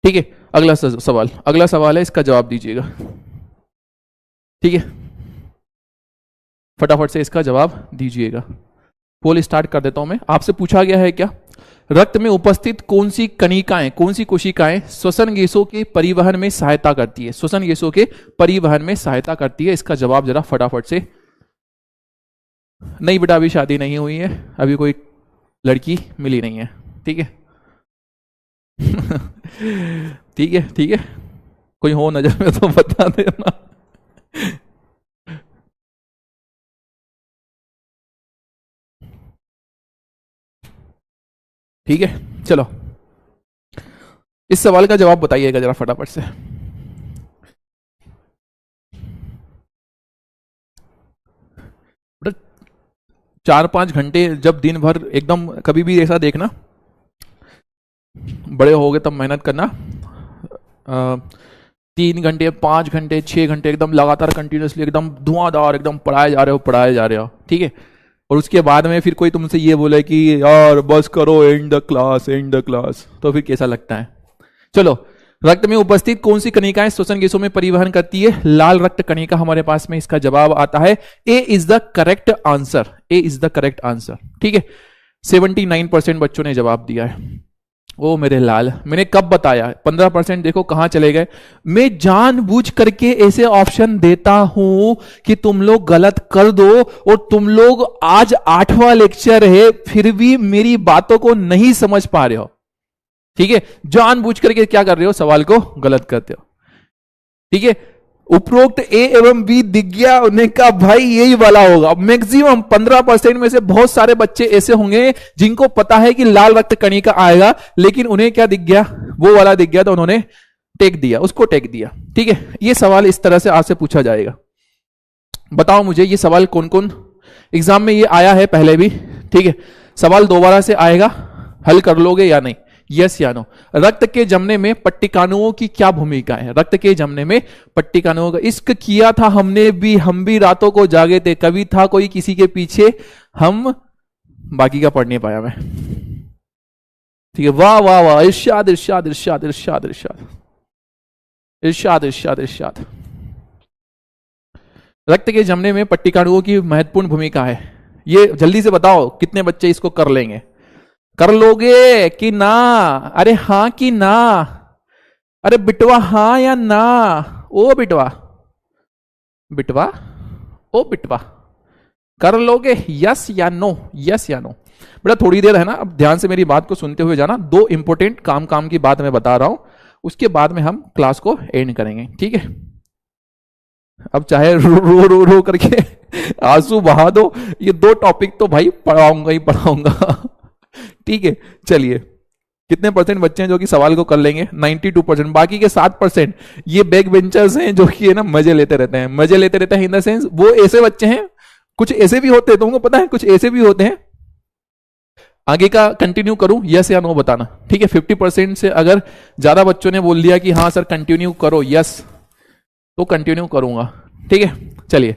ठीक है, अगला सवाल, अगला सवाल है, इसका जवाब दीजिएगा। ठीक है, फटाफट से इसका जवाब दीजिएगा। पोल स्टार्ट कर देता हूं मैं। आपसे पूछा गया है क्या, रक्त में उपस्थित कौन सी कणिकाएं, कौन सी कोशिकाएं श्वसन गैसों के परिवहन में सहायता करती है? श्वसन गैसों के परिवहन में सहायता करती है, इसका जवाब जरा फटाफट से। नहीं बेटा अभी शादी नहीं हुई है, अभी कोई लड़की मिली नहीं है। ठीक है ठीक है ठीक है, कोई हो नजर में तो बता देना। ठीक है, चलो इस सवाल का जवाब बताइएगा जरा फटाफट से। बेटा 4-5 घंटे जब दिन भर एकदम, कभी भी ऐसा देखना, बड़े हो गए तब मेहनत करना, 3 घंटे, 5 घंटे, 6 घंटे एकदम लगातार कंटिन्यूसली एकदम धुआंधार एकदम पढ़ाए जा रहे हो, पढ़ाए जा रहे हो। ठीक है, और उसके बाद में फिर कोई तुमसे ये बोले कि यार बस करो, and the class, and the class, तो फिर कैसा लगता है? चलो रक्त में उपस्थित कौन सी कणिकाएं श्वसन गैसों में परिवहन करती है? लाल रक्त कणिका हमारे पास में इसका जवाब आता है। A is the correct answer, A is the correct answer. ठीक है, 79% बच्चों ने जवाब दिया है। ओ मेरे लाल, मैंने कब बताया? 15% देखो कहां चले गए। मैं जानबूझ करके ऐसे ऑप्शन देता हूं कि तुम लोग गलत कर दो, और तुम लोग आज 8वां लेक्चर है फिर भी मेरी बातों को नहीं समझ पा रहे हो। ठीक है, जानबूझ करके क्या कर रहे हो? सवाल को गलत करते हो। ठीक है, उपरोक्त ए एवं बी दिख गया, उन्हें कहा भाई यही वाला होगा। मैक्सिमम 15% में से बहुत सारे बच्चे ऐसे होंगे जिनको पता है कि लाल रक्त कणिका आएगा, लेकिन उन्हें क्या दिख गया? वो वाला दिख गया, तो उन्होंने टेक दिया, उसको टेक दिया। ठीक है, ये सवाल इस तरह से आज से पूछा जाएगा। बताओ मुझे ये सवाल कौन कौन एग्जाम में ये आया है पहले भी? ठीक है, सवाल दोबारा से आएगा, हल कर लोगे या नहीं? यस या नो? रक्त के जमने में पट्टिकानुओं की क्या भूमिका है? रक्त के जमने में पट्टिकानुओं का इश्क किया था हमने भी, हम भी रातों को जागे थे, कभी था कोई किसी के पीछे, हम बाकी का पढ़ नहीं पाया मैं। ठीक है, वाह वाह वाह, इरशाद इरशाद इरशाद इरशाद इरशाद इरशाद इरशाद इरशाद। रक्त के जमने में पट्टिकानुओं की महत्वपूर्ण भूमिका है। ये जल्दी से बताओ कितने बच्चे इसको कर लेंगे? कर लोगे कि ना? अरे हां कि ना? अरे बिटवा हां या ना? ओ बिटवा, बिटवा, ओ बिटवा, कर लोगे? यस या नो? यस या नो? बेटा थोड़ी देर है ना, अब ध्यान से मेरी बात को सुनते हुए जाना। 2 इंपॉर्टेंट काम की बात मैं बता रहा हूं, उसके बाद में हम क्लास को एंड करेंगे। ठीक है, अब चाहे रो रो रो करके आंसू बहा दो, ये 2 टॉपिक तो भाई पढ़ाऊंगा ही पढ़ाऊंगा। ठीक है, चलिए कितने परसेंट बच्चे हैं जो कि सवाल को कर लेंगे? 92%। बाकी के 7% ये बैक बेंचर्स हैं जो कि है ना मजे लेते रहते हैं, मजे लेते रहते हैं इन द सेंस वो ऐसे बच्चे हैं, कुछ ऐसे भी होते हैं, तुमको पता है कुछ ऐसे भी होते हैं। आगे का कंटिन्यू करूं, यस या नो बताना। ठीक है, 50% से अगर ज्यादा बच्चों ने बोल दिया कि हाँ सर कंटिन्यू करो, यस, तो कंटिन्यू करूंगा। ठीक है, चलिए।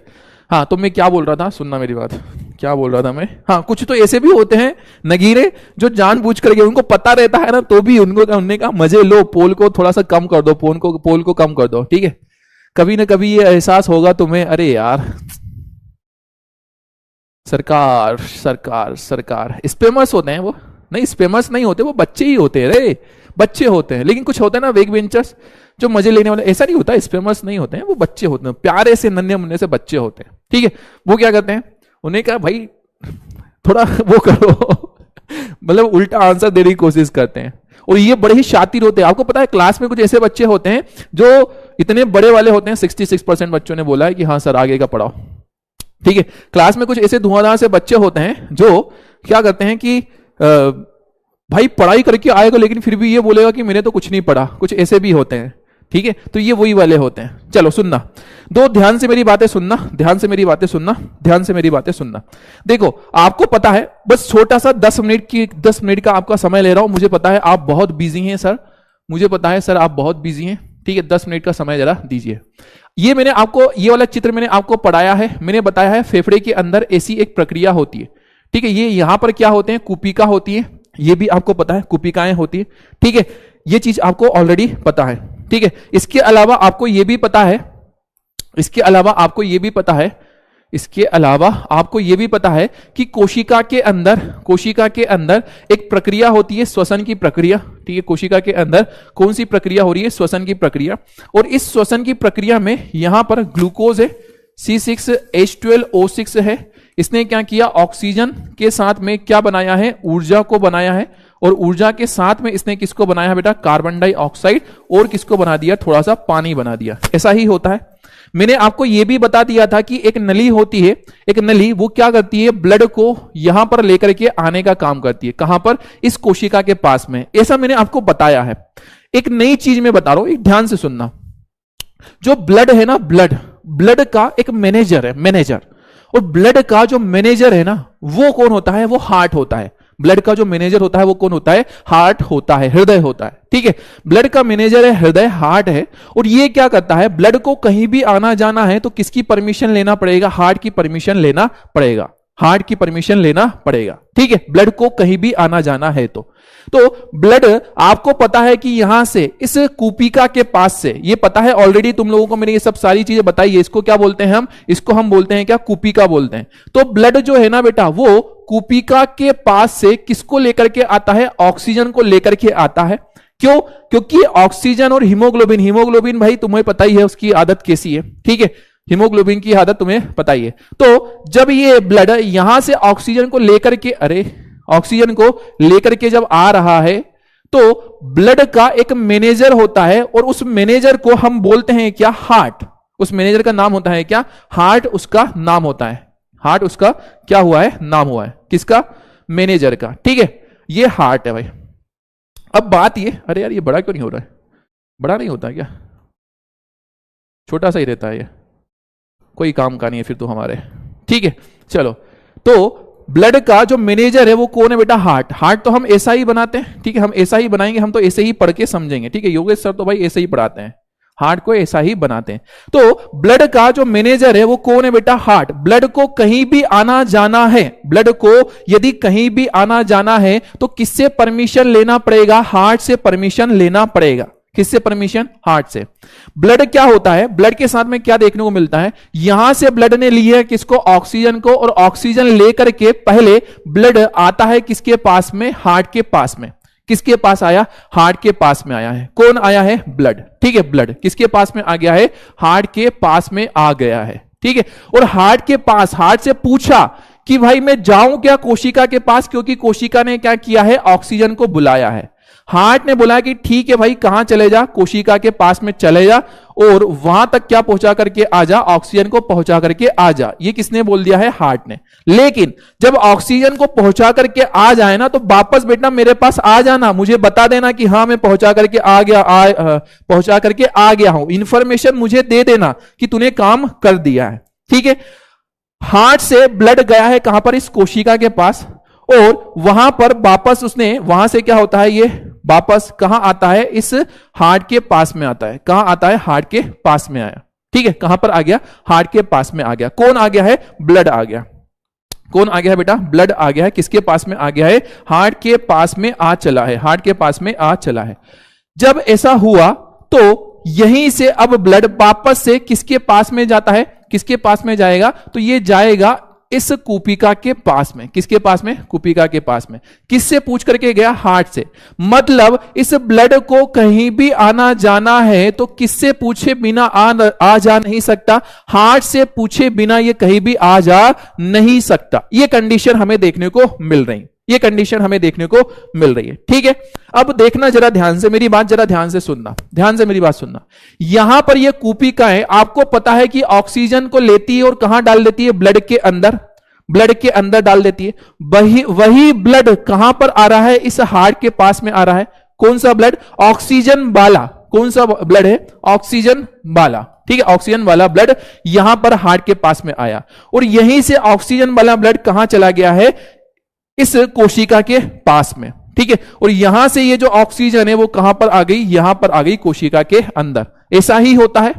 हाँ, तो मैं क्या बोल रहा था, सुनना मेरी बात, क्या बोल रहा था मैं? हाँ, कुछ तो ऐसे भी होते हैं नगीरे जो जानबूझ करके, उनको पता रहता है ना तो भी उन्होंने कहा मजे लो, पोल को थोड़ा सा कम कर दो, पोल को कम कर दो। ठीक है, कभी ना कभी ये एहसास होगा तुम्हें, अरे यार सरकार सरकार सरकार। स्पेमर्स होते हैं वो, नहीं स्पेमर्स नहीं होते, वो बच्चे ही होते हैं रे, बच्चे होते हैं। लेकिन कुछ होते हैं ना वेक बेंचर्स जो मजे लेने वाले, ऐसा नहीं होता, स्पेमर्स नहीं होते हैं, वो बच्चे होते हैं, प्यारे से नन्हे मुन्ने से बच्चे होते हैं। ठीक है, वो क्या करते हैं, उन्हें कहा भाई थोड़ा वो करो मतलब उल्टा आंसर देने की कोशिश करते हैं, और ये बड़े ही शातिर होते हैं। आपको पता है क्लास में कुछ ऐसे बच्चे होते हैं जो इतने बड़े वाले होते हैं, 66% बच्चों ने बोला है कि हाँ सर आगे का पढ़ाओ। ठीक है, क्लास में कुछ ऐसे धुआंधार से बच्चे होते हैं जो क्या करते हैं कि भाई पढ़ाई करके आएगा लेकिन फिर भी ये बोलेगा कि मैंने तो कुछ नहीं पढ़ा, कुछ ऐसे भी होते हैं। ठीक है, तो ये वही वाले होते हैं। चलो सुनना, ध्यान से मेरी बातें सुनना, ध्यान से मेरी बातें सुनना, ध्यान से मेरी बातें सुनना। देखो आपको पता है, बस छोटा सा 10 मिनट का आपका समय ले रहा हूं, मुझे पता है आप बहुत बिजी हैं सर, मुझे पता है सर आप बहुत बिजी हैं। ठीक है, 10 मिनट का समय जरा दीजिए। ये मैंने आपको, ये वाला चित्र मैंने आपको पढ़ाया है, मैंने बताया है फेफड़े के अंदर ऐसी एक प्रक्रिया होती है। ठीक है, ये यहां पर क्या होते हैं, कुपिका होती है, ये भी आपको पता है कुपिकाएं होती है। ठीक है, ये चीज आपको ऑलरेडी पता है। ठीक है, इसके अलावा आपको ये भी पता है, इसके अलावा आपको ये भी पता है, इसके अलावा आपको यह भी पता है कि कोशिका के अंदर एक प्रक्रिया होती है, श्वसन की प्रक्रिया। ठीक है, कोशिका के अंदर कौन सी प्रक्रिया हो रही है, श्वसन की प्रक्रिया। और इस श्वसन की प्रक्रिया में यहां पर ग्लूकोज है, C6H12O6 है। इसने क्या किया, ऑक्सीजन के साथ में क्या बनाया है, ऊर्जा को बनाया है, और ऊर्जा के साथ में इसने किसको बनाया बेटा, कार्बन डाइऑक्साइड, और किसको बना दिया, थोड़ा सा पानी बना दिया। ऐसा ही होता है। मैंने आपको यह भी बता दिया था कि एक नली होती है, एक नली, वो क्या करती है, ब्लड को यहां पर लेकर के आने का काम करती है। कहां पर, इस कोशिका के पास में। ऐसा मैंने आपको बताया है। एक नई चीज में बता रहा हूं, एक ध्यान से सुनना। जो ब्लड है ना, ब्लड का एक मैनेजर है, मैनेजर, और ब्लड का जो मैनेजर है ना, वो कौन होता है, वो हार्ट होता है। ब्लड का जो मैनेजर होता है वो कौन होता है, हार्ट होता है, हृदय होता है। ठीक है, ब्लड का मैनेजर है हृदय, हार्ट है। और ये क्या करता है, ब्लड को कहीं भी आना जाना है तो किसकी परमिशन लेना पड़ेगा, हार्ट की परमिशन लेना पड़ेगा। हार्ट की परमिशन लेना पड़ेगा, ठीक है, ब्लड को कहीं भी आना जाना है तो ब्लड आपको पता है कि यहां से इस कूपिका के पास से, ये पता है ऑलरेडी तुम लोगों को मैंने ये सब सारी चीजें बताई है। इसको क्या बोलते हैं इसको हम बोलते हैं क्या, कूपिका बोलते हैं। तो ब्लड जो है ना बेटा वो कूपिका के पास से किसको लेकर के आता है, ऑक्सीजन को लेकर के आता है। क्यों? क्योंकि ऑक्सीजन और हीमोग्लोबिन भाई तुम्हें पता ही है उसकी आदत कैसी है, ठीक है, हीमोग्लोबिन की आदत तुम्हें पता ही है। तो जब ये ब्लड यहां से ऑक्सीजन को लेकर के ऑक्सीजन को लेकर के जब आ रहा है तो ब्लड का एक मैनेजर होता है और उस मैनेजर को हम बोलते हैं क्या, हार्ट। उस मैनेजर का नाम होता है क्या, हार्ट उसका नाम होता है। हार्ट उसका क्या हुआ है, नाम हुआ है, किसका, मैनेजर का, ठीक है, ये हार्ट है भाई। अब बात ये, अरे यार ये बड़ा क्यों नहीं हो रहा है, बड़ा नहीं होता है क्या, छोटा सा ही रहता है ये, कोई काम का नहीं है फिर तो हमारे, ठीक है। चलो, तो ब्लड का जो मैनेजर है वो कौन है बेटा, हार्ट। हार्ट तो हम ऐसा ही बनाते हैं, ठीक है, हम ऐसा ही बनाएंगे, हम तो ऐसे ही पढ़ के समझेंगे, ठीक है, योगेश सर तो भाई ऐसे ही पढ़ाते हैं, हार्ट को ऐसा ही बनाते हैं। तो ब्लड का जो मैनेजर है वो कौन है बेटा, हार्ट। ब्लड को कहीं भी आना जाना है, ब्लड को यदि कहीं भी आना जाना है तो किससे परमिशन लेना पड़ेगा, हार्ट से परमिशन लेना पड़ेगा। किससे परमिशन, हार्ट से। ब्लड क्या होता है, ब्लड के साथ में क्या देखने को मिलता है, यहां से ब्लड ने ली है किसको, ऑक्सीजन को, और ऑक्सीजन लेकर के पहले ब्लड आता है किसके पास में, हार्ट के पास में। किसके पास आया, हार्ट के पास में आया है। कौन आया है, ब्लड, ठीक है, ब्लड किसके पास में आ गया है, हार्ट के पास में आ गया है, ठीक है। और हार्ट के पास, हार्ट से पूछा कि भाई मैं जाऊं क्या कोशिका के पास, क्योंकि कोशिका ने क्या किया है, ऑक्सीजन को बुलाया है। हार्ट ने बोला कि ठीक है भाई, कहां चले जा, कोशिका के पास में चले जा और वहां तक क्या पहुंचा करके आ जा, ऑक्सीजन को पहुंचा करके आ जा। ये किसने बोल दिया है, हार्ट ने। लेकिन जब ऑक्सीजन को पहुंचा करके आ जाए ना तो वापस बेटा मेरे पास आ जाना, मुझे बता देना कि हाँ मैं पहुंचा करके आ गया, पहुंचा करके आ गया हूं, इंफॉर्मेशन मुझे दे देना कि तूने काम कर दिया है, ठीक है। हार्ट से ब्लड गया है कहां पर, इस कोशिका के पास, और वहां पर वापस उसने, वहां से क्या होता है, ये वापस कहां आता है, इस हार्ट के पास में आता है। कहां आता है, हार्ट के पास में आया, ठीक है, कहां पर आ गया, हार्ट के पास में आ गया। कौन आ गया है, ब्लड आ गया। कौन आ गया है बेटा, ब्लड आ गया है। किसके पास में आ गया है, हार्ट के पास में आ चला है, हार्ट के पास में आ चला है। जब ऐसा हुआ तो यहीं से अब ब्लड वापस से किसके पास में जाता है, किसके पास में जाएगा, तो ये जाएगा इस कूपिका के पास में। किसके पास में, कूपिका के पास में। किससे पूछ करके गया, हार्ट से। मतलब इस ब्लड को कहीं भी आना जाना है तो किससे पूछे बिना आ जा नहीं सकता, हार्ट से पूछे बिना ये कहीं भी आ जा नहीं सकता। ये कंडीशन हमें देखने को मिल रही, ये कंडीशन हमें देखने को मिल रही है, ठीक है। अब देखना जरा ध्यान से, मेरी बात जरा ध्यान से सुनना, ध्यान से मेरी बात सुनना। यहां पर ये कूपिकाएं आपको पता है कि ऑक्सीजन को लेती है और कहां डाल देती है, ब्लड के अंदर, ब्लड के अंदर डाल देती है। वही ब्लड कहां पर आ रहा है, इस हार्ट के पास में आ रहा है। कौन सा ब्लड, ऑक्सीजन वाला। कौन सा ब्लड है, ऑक्सीजन वाला, ठीक है, ऑक्सीजन वाला ब्लड यहां पर हार्ट के पास में आया और यहीं से ऑक्सीजन वाला ब्लड कहां चला गया है, इस कोशिका के पास में, ठीक है। और यहां से ये जो ऑक्सीजन है वो कहां पर आ गई, यहां पर आ गई कोशिका के अंदर। ऐसा ही होता है,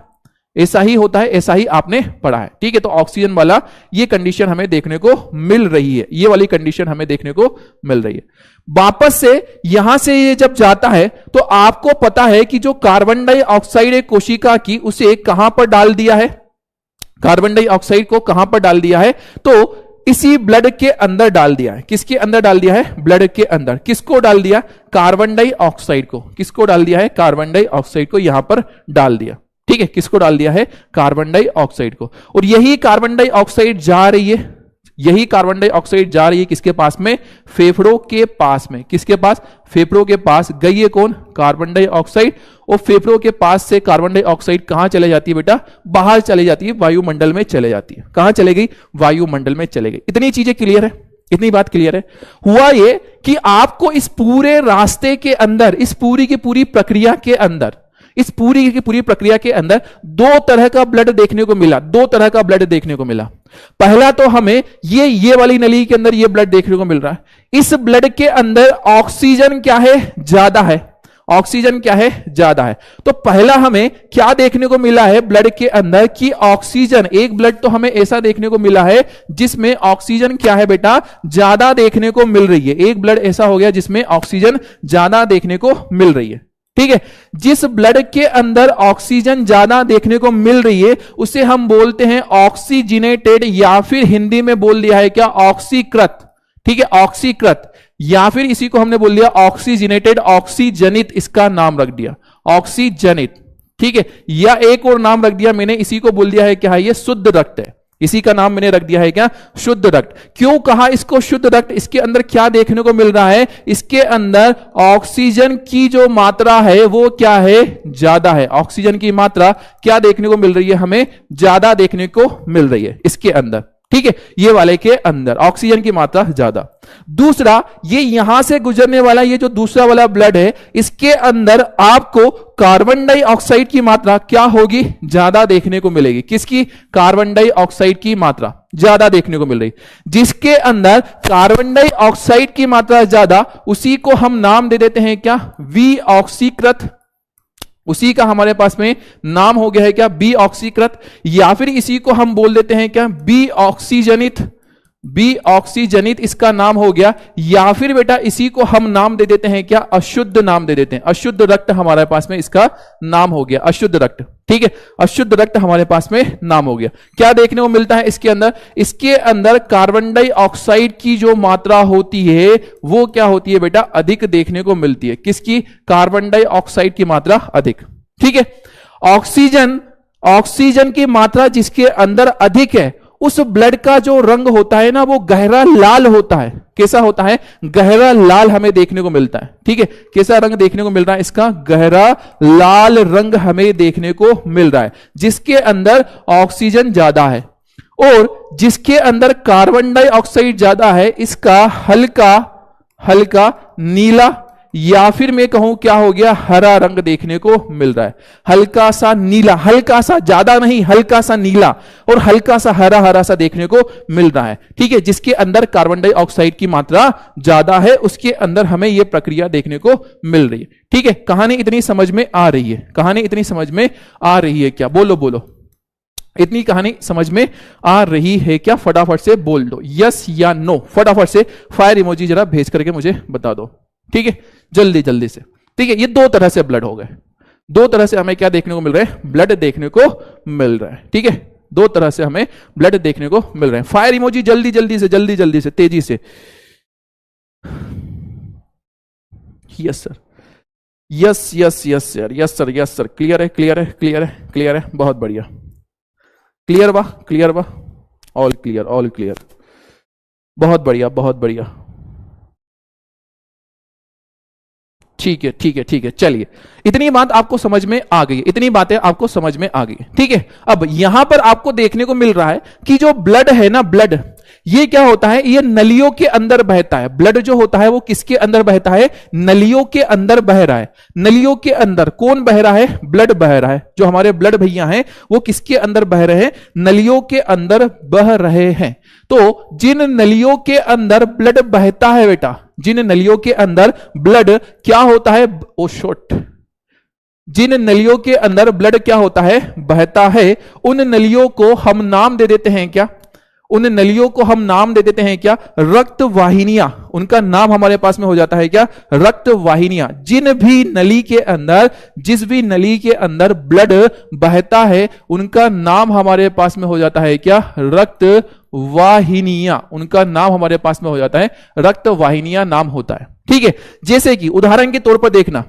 ऐसा ही होता है, ऐसा ही आपने पढ़ा है, ठीक है। तो ऑक्सीजन वाला ये कंडीशन हमें देखने को मिल रही है, ये वाली कंडीशन हमें देखने को मिल रही है। वापस से यहां से ये जब जाता है तो आपको पता है कि जो कार्बन डाइऑक्साइड है कोशिका की, उसे कहां पर डाल दिया है, कार्बन डाइऑक्साइड को कहां पर डाल दिया है, तो इसी ब्लड के अंदर डाल दिया है। किसके अंदर डाल दिया है, ब्लड के अंदर। किसको डाल दिया, कार्बन डाइऑक्साइड को। किसको डाल दिया है, कार्बन डाइऑक्साइड को यहां पर डाल दिया, ठीक है। किसको डाल दिया है, कार्बन डाइऑक्साइड को। और यही कार्बन डाइऑक्साइड जा रही है, यही कार्बन डाइऑक्साइड जा रही है किसके पास में, फेफड़ों के पास में। किसके पास, फेफड़ों के पास गई है कौन, कार्बन डाइऑक्साइड। और फेफड़ों के पास से कार्बन डाइऑक्साइड कहां चले जाती है बेटा, बाहर चले जाती है, वायुमंडल में चले जाती है। कहां चले गई, वायुमंडल में चले गई। इतनी चीजें क्लियर है, इतनी बात क्लियर है। हुआ ये कि आपको इस पूरे रास्ते के अंदर, इस पूरी की पूरी प्रक्रिया के अंदर, इस पूरी की पूरी प्रक्रिया के अंदर दो तरह का ब्लड देखने को मिला, दो तरह का ब्लड देखने को मिला। पहला तो हमें ये वाली नली के अंदर ये ब्लड देखने को मिल रहा है। इस ब्लड के अंदर ऑक्सीजन क्या है, ज्यादा है, ऑक्सीजन क्या है, ज्यादा है। तो पहला हमें क्या देखने को मिला है ब्लड के अंदर कि ऑक्सीजन, एक ब्लड तो हमें ऐसा देखने को मिला है जिसमें ऑक्सीजन क्या है बेटा, ज्यादा देखने को मिल रही है। एक ब्लड ऐसा हो गया जिसमें ऑक्सीजन ज्यादा देखने को मिल रही है, ठीक है। जिस ब्लड के अंदर ऑक्सीजन ज्यादा देखने को मिल रही है उसे हम बोलते हैं ऑक्सीजनेटेड, या फिर हिंदी में बोल दिया है क्या, ऑक्सीकृत, ठीक है, ऑक्सीकृत, या फिर इसी को हमने बोल दिया ऑक्सीजनेटेड, ऑक्सीजनित इसका नाम रख दिया, ऑक्सीजनित, ठीक है। या एक और नाम रख दिया मैंने, इसी को बोल दिया है क्या है, ये शुद्ध रक्त है, इसी का नाम मैंने रख दिया है क्या, शुद्ध रक्त। क्यों कहा इसको शुद्ध रक्त, इसके अंदर क्या देखने को मिल रहा है, इसके अंदर ऑक्सीजन की जो मात्रा है वो क्या है, ज्यादा है। ऑक्सीजन की मात्रा क्या देखने को मिल रही है, हमें ज्यादा देखने को मिल रही है इसके अंदर, ठीक है। ये वाले के अंदर ऑक्सीजन की मात्रा ज्यादा। दूसरा, ये यहां से गुजरने वाला ये जो दूसरा वाला ब्लड है, इसके अंदर आपको कार्बन डाइऑक्साइड की मात्रा क्या होगी, ज्यादा देखने को मिलेगी। किसकी, कार्बन डाइऑक्साइड की मात्रा ज्यादा देखने को मिल रही। जिसके अंदर कार्बन डाइऑक्साइड की मात्रा ज्यादा, उसी को हम नाम दे देते हैं क्या, वी ऑक्सीकृत। उसी का हमारे पास में नाम हो गया है क्या, बी ऑक्सीकृत, या फिर इसी को हम बोल देते हैं क्या, बी ऑक्सीजनित, बी ऑक्सीजनित इसका नाम हो गया। या फिर बेटा इसी को हम नाम दे देते हैं क्या, अशुद्ध नाम दे देते हैं, अशुद्ध रक्त हमारे पास में इसका नाम हो गया, अशुद्ध रक्त, ठीक है। अशुद्ध रक्त हमारे पास में नाम हो गया। क्या देखने को मिलता है इसके अंदर, इसके अंदर कार्बन डाइऑक्साइड की जो मात्रा होती है वो क्या होती है बेटा, अधिक देखने को मिलती है। किसकी, कार्बन डाइऑक्साइड की मात्रा अधिक, ठीक है। ऑक्सीजन, ऑक्सीजन की मात्रा जिसके अंदर अधिक है उस ब्लड का जो रंग होता है ना वो गहरा लाल होता है। कैसा होता है, गहरा लाल हमें देखने को मिलता है, ठीक है। कैसा रंग देखने को मिल रहा है इसका, गहरा लाल रंग हमें देखने को मिल रहा है, जिसके अंदर ऑक्सीजन ज्यादा है। और जिसके अंदर कार्बन डाइऑक्साइड ज्यादा है इसका हल्का हल्का नीला, या फिर मैं कहूं क्या हो गया, हरा रंग देखने को मिल रहा है। हल्का सा नीला, हल्का सा, ज्यादा नहीं, हल्का सा नीला और हल्का सा हरा हरा सा देखने को मिल रहा है, ठीक है। जिसके अंदर कार्बन डाइऑक्साइड की मात्रा ज्यादा है उसके अंदर हमें यह प्रक्रिया देखने को मिल रही है, ठीक है। कहानी इतनी समझ में आ रही है, कहानी इतनी समझ में आ रही है क्या, बोलो बोलो, इतनी कहानी समझ में आ रही है क्या, फटाफट से बोल दो यस या नो, फटाफट से फायर इमोजी जरा भेज करके मुझे बता दो, ठीक है, जल्दी जल्दी से, ठीक है। ये दो तरह से ब्लड हो गए, दो तरह से हमें क्या देखने को मिल रहा है, ब्लड देखने को मिल रहा है, ठीक है। दो तरह से हमें ब्लड देखने को मिल रहे हैं। फायर इमोजी जल्दी जल्दी से, जल्दी जल्दी से, तेजी से, yes sir, yes yes yes sir, yes sir, yes sir, clear है, क्लियर है, क्लियर है, क्लियर है, बहुत बढ़िया, क्लियर वाह, क्लियर वाह, ऑल क्लियर, ऑल क्लियर, बहुत बढ़िया, बहुत बढ़िया, ठीक है, ठीक है, ठीक है। चलिए, इतनी बात आपको समझ में आ गई, इतनी बातें आपको समझ में आ गई, ठीक है। अब यहां पर आपको देखने को मिल रहा है कि जो ब्लड है ना, ब्लड ये क्या होता है, ये नलियों के अंदर बहता है। ब्लड जो होता है वो किसके अंदर बहता है, नलियों के अंदर बह रहा है। नलियों के अंदर कौन बह रहा है, ब्लड बह रहा है। जो हमारे ब्लड भैया हैं वो किसके अंदर बह रहे हैं, नलियों के अंदर बह रहे हैं। तो जिन नलियों के अंदर ब्लड बहता है बेटा, जिन नलियों के अंदर ब्लड क्या होता है, ओ शॉट, जिन नलियों के अंदर ब्लड क्या होता है, बहता है, उन नलियों को हम नाम दे देते हैं क्या, उन नलियों को हम नाम दे देते हैं क्या, रक्त वाहिनियां। उनका नाम हमारे पास में हो जाता है क्या, रक्त वाहिनियां। जिन भी नली के अंदर, जिस भी नली के अंदर ब्लड बहता है उनका नाम हमारे पास में हो जाता है क्या, रक्त वाहिनियां। उनका नाम हमारे पास में हो जाता है रक्त वाहिनियां नाम होता है, ठीक है। जैसे कि उदाहरण के तौर पर देखना,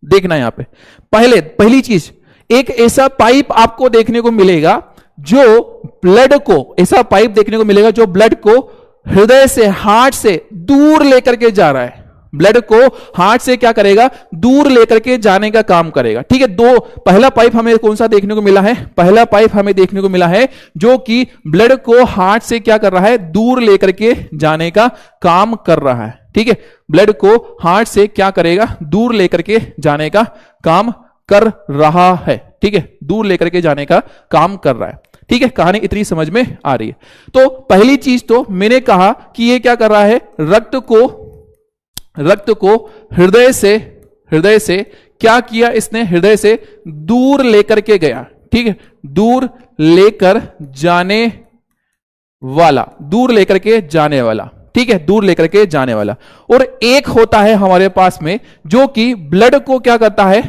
देखना यहां पे पहली चीज, एक ऐसा पाइप आपको देखने को मिलेगा जो ब्लड को, ऐसा पाइप देखने को मिलेगा जो ब्लड को हृदय से, हार्ट से दूर लेकर के जा रहा है। ब्लड को हार्ट से क्या करेगा, दूर लेकर के जाने का काम करेगा, ठीक है। दो, पहला पाइप हमें कौन सा देखने को मिला है, पहला पाइप हमें देखने को मिला है जो कि ब्लड को हार्ट से क्या कर रहा है, दूर लेकर के जाने का काम कर रहा है, ठीक है। ब्लड को हार्ट से क्या करेगा, दूर लेकर के जाने का काम कर रहा है, ठीक है, दूर लेकर के जाने का काम कर रहा है, ठीक है। कहानी इतनी समझ में आ रही है। तो पहली चीज तो मैंने कहा कि ये क्या कर रहा है, रक्त को हृदय हृदय से क्या किया इसने, हृदय से दूर लेकर के गया, ठीक है, दूर लेकर जाने वाला, दूर लेकर के जाने वाला, ठीक है, दूर लेकर के जाने वाला। और एक होता है हमारे पास में जो कि ब्लड को क्या करता है,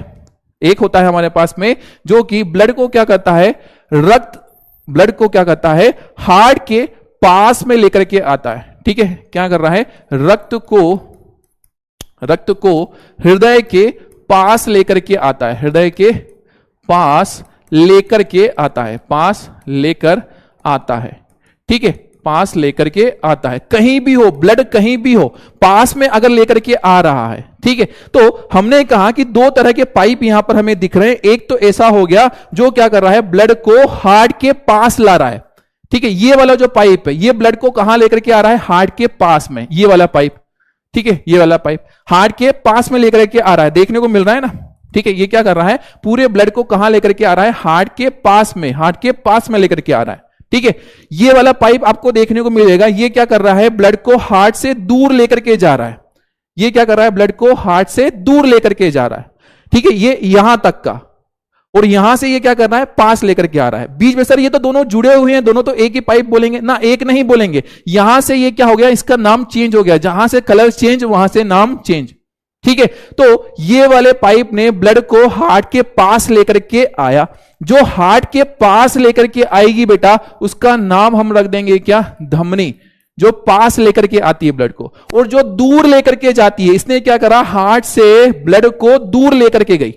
एक होता है हमारे पास में जो कि ब्लड को क्या करता है, रक्त, ब्लड को क्या करता है, हार्ट के पास में लेकर के आता है, ठीक है, क्या कर रहा है, रक्त को हृदय के पास लेकर के आता है, हृदय के पास लेकर के आता है, पास लेकर आता है, ठीक है, पास लेकर के आता है। कहीं भी हो ब्लड, कहीं भी हो, पास में अगर लेकर के आ रहा है, ठीक है। तो हमने कहा कि दो तरह के पाइप यहां पर हमें दिख रहे हैं। एक तो ऐसा हो गया जो क्या कर रहा है, ब्लड को हार्ट के पास ला रहा है, ठीक है। ये वाला जो पाइप है ये ब्लड को कहां लेकर के आ रहा है, हार्ट के पास में, ये वाला पाइप, ठीक है, ये वाला पाइप हार्ट के पास में लेकर के आ रहा है, देखने को मिल रहा है ना, ठीक है। ये क्या कर रहा है, पूरे ब्लड को कहां लेकर के आ रहा है, हार्ट के पास में, हार्ट के पास में लेकर के आ रहा है, ठीक है। ये वाला पाइप आपको देखने को मिलेगा, ये क्या कर रहा है, ब्लड को हार्ट से दूर लेकर के जा रहा है, ये क्या कर रहा है, ब्लड को हार्ट से दूर लेकर के जा रहा है, ठीक है, ये यहां तक का, और यहां से ये क्या कर रहा है, पास लेकर के आ रहा है। बीच में सर ये तो दोनों जुड़े हुए हैं, दोनों तो एक ही पाइप बोलेंगे ना, एक नहीं बोलेंगे। यहां से ये क्या हो गया, इसका नाम चेंज हो गया, जहां से कलर चेंज वहां से नाम चेंज, ठीक है। तो ये वाले पाइप ने ब्लड को हार्ट के पास लेकर के आया, जो हार्ट के पास लेकर के आएगी बेटा उसका नाम हम रख देंगे क्या, धमनी, जो पास लेकर के आती है ब्लड को। और जो दूर लेकर के जाती है, इसने क्या करा, हार्ट से ब्लड को दूर लेकर के गई,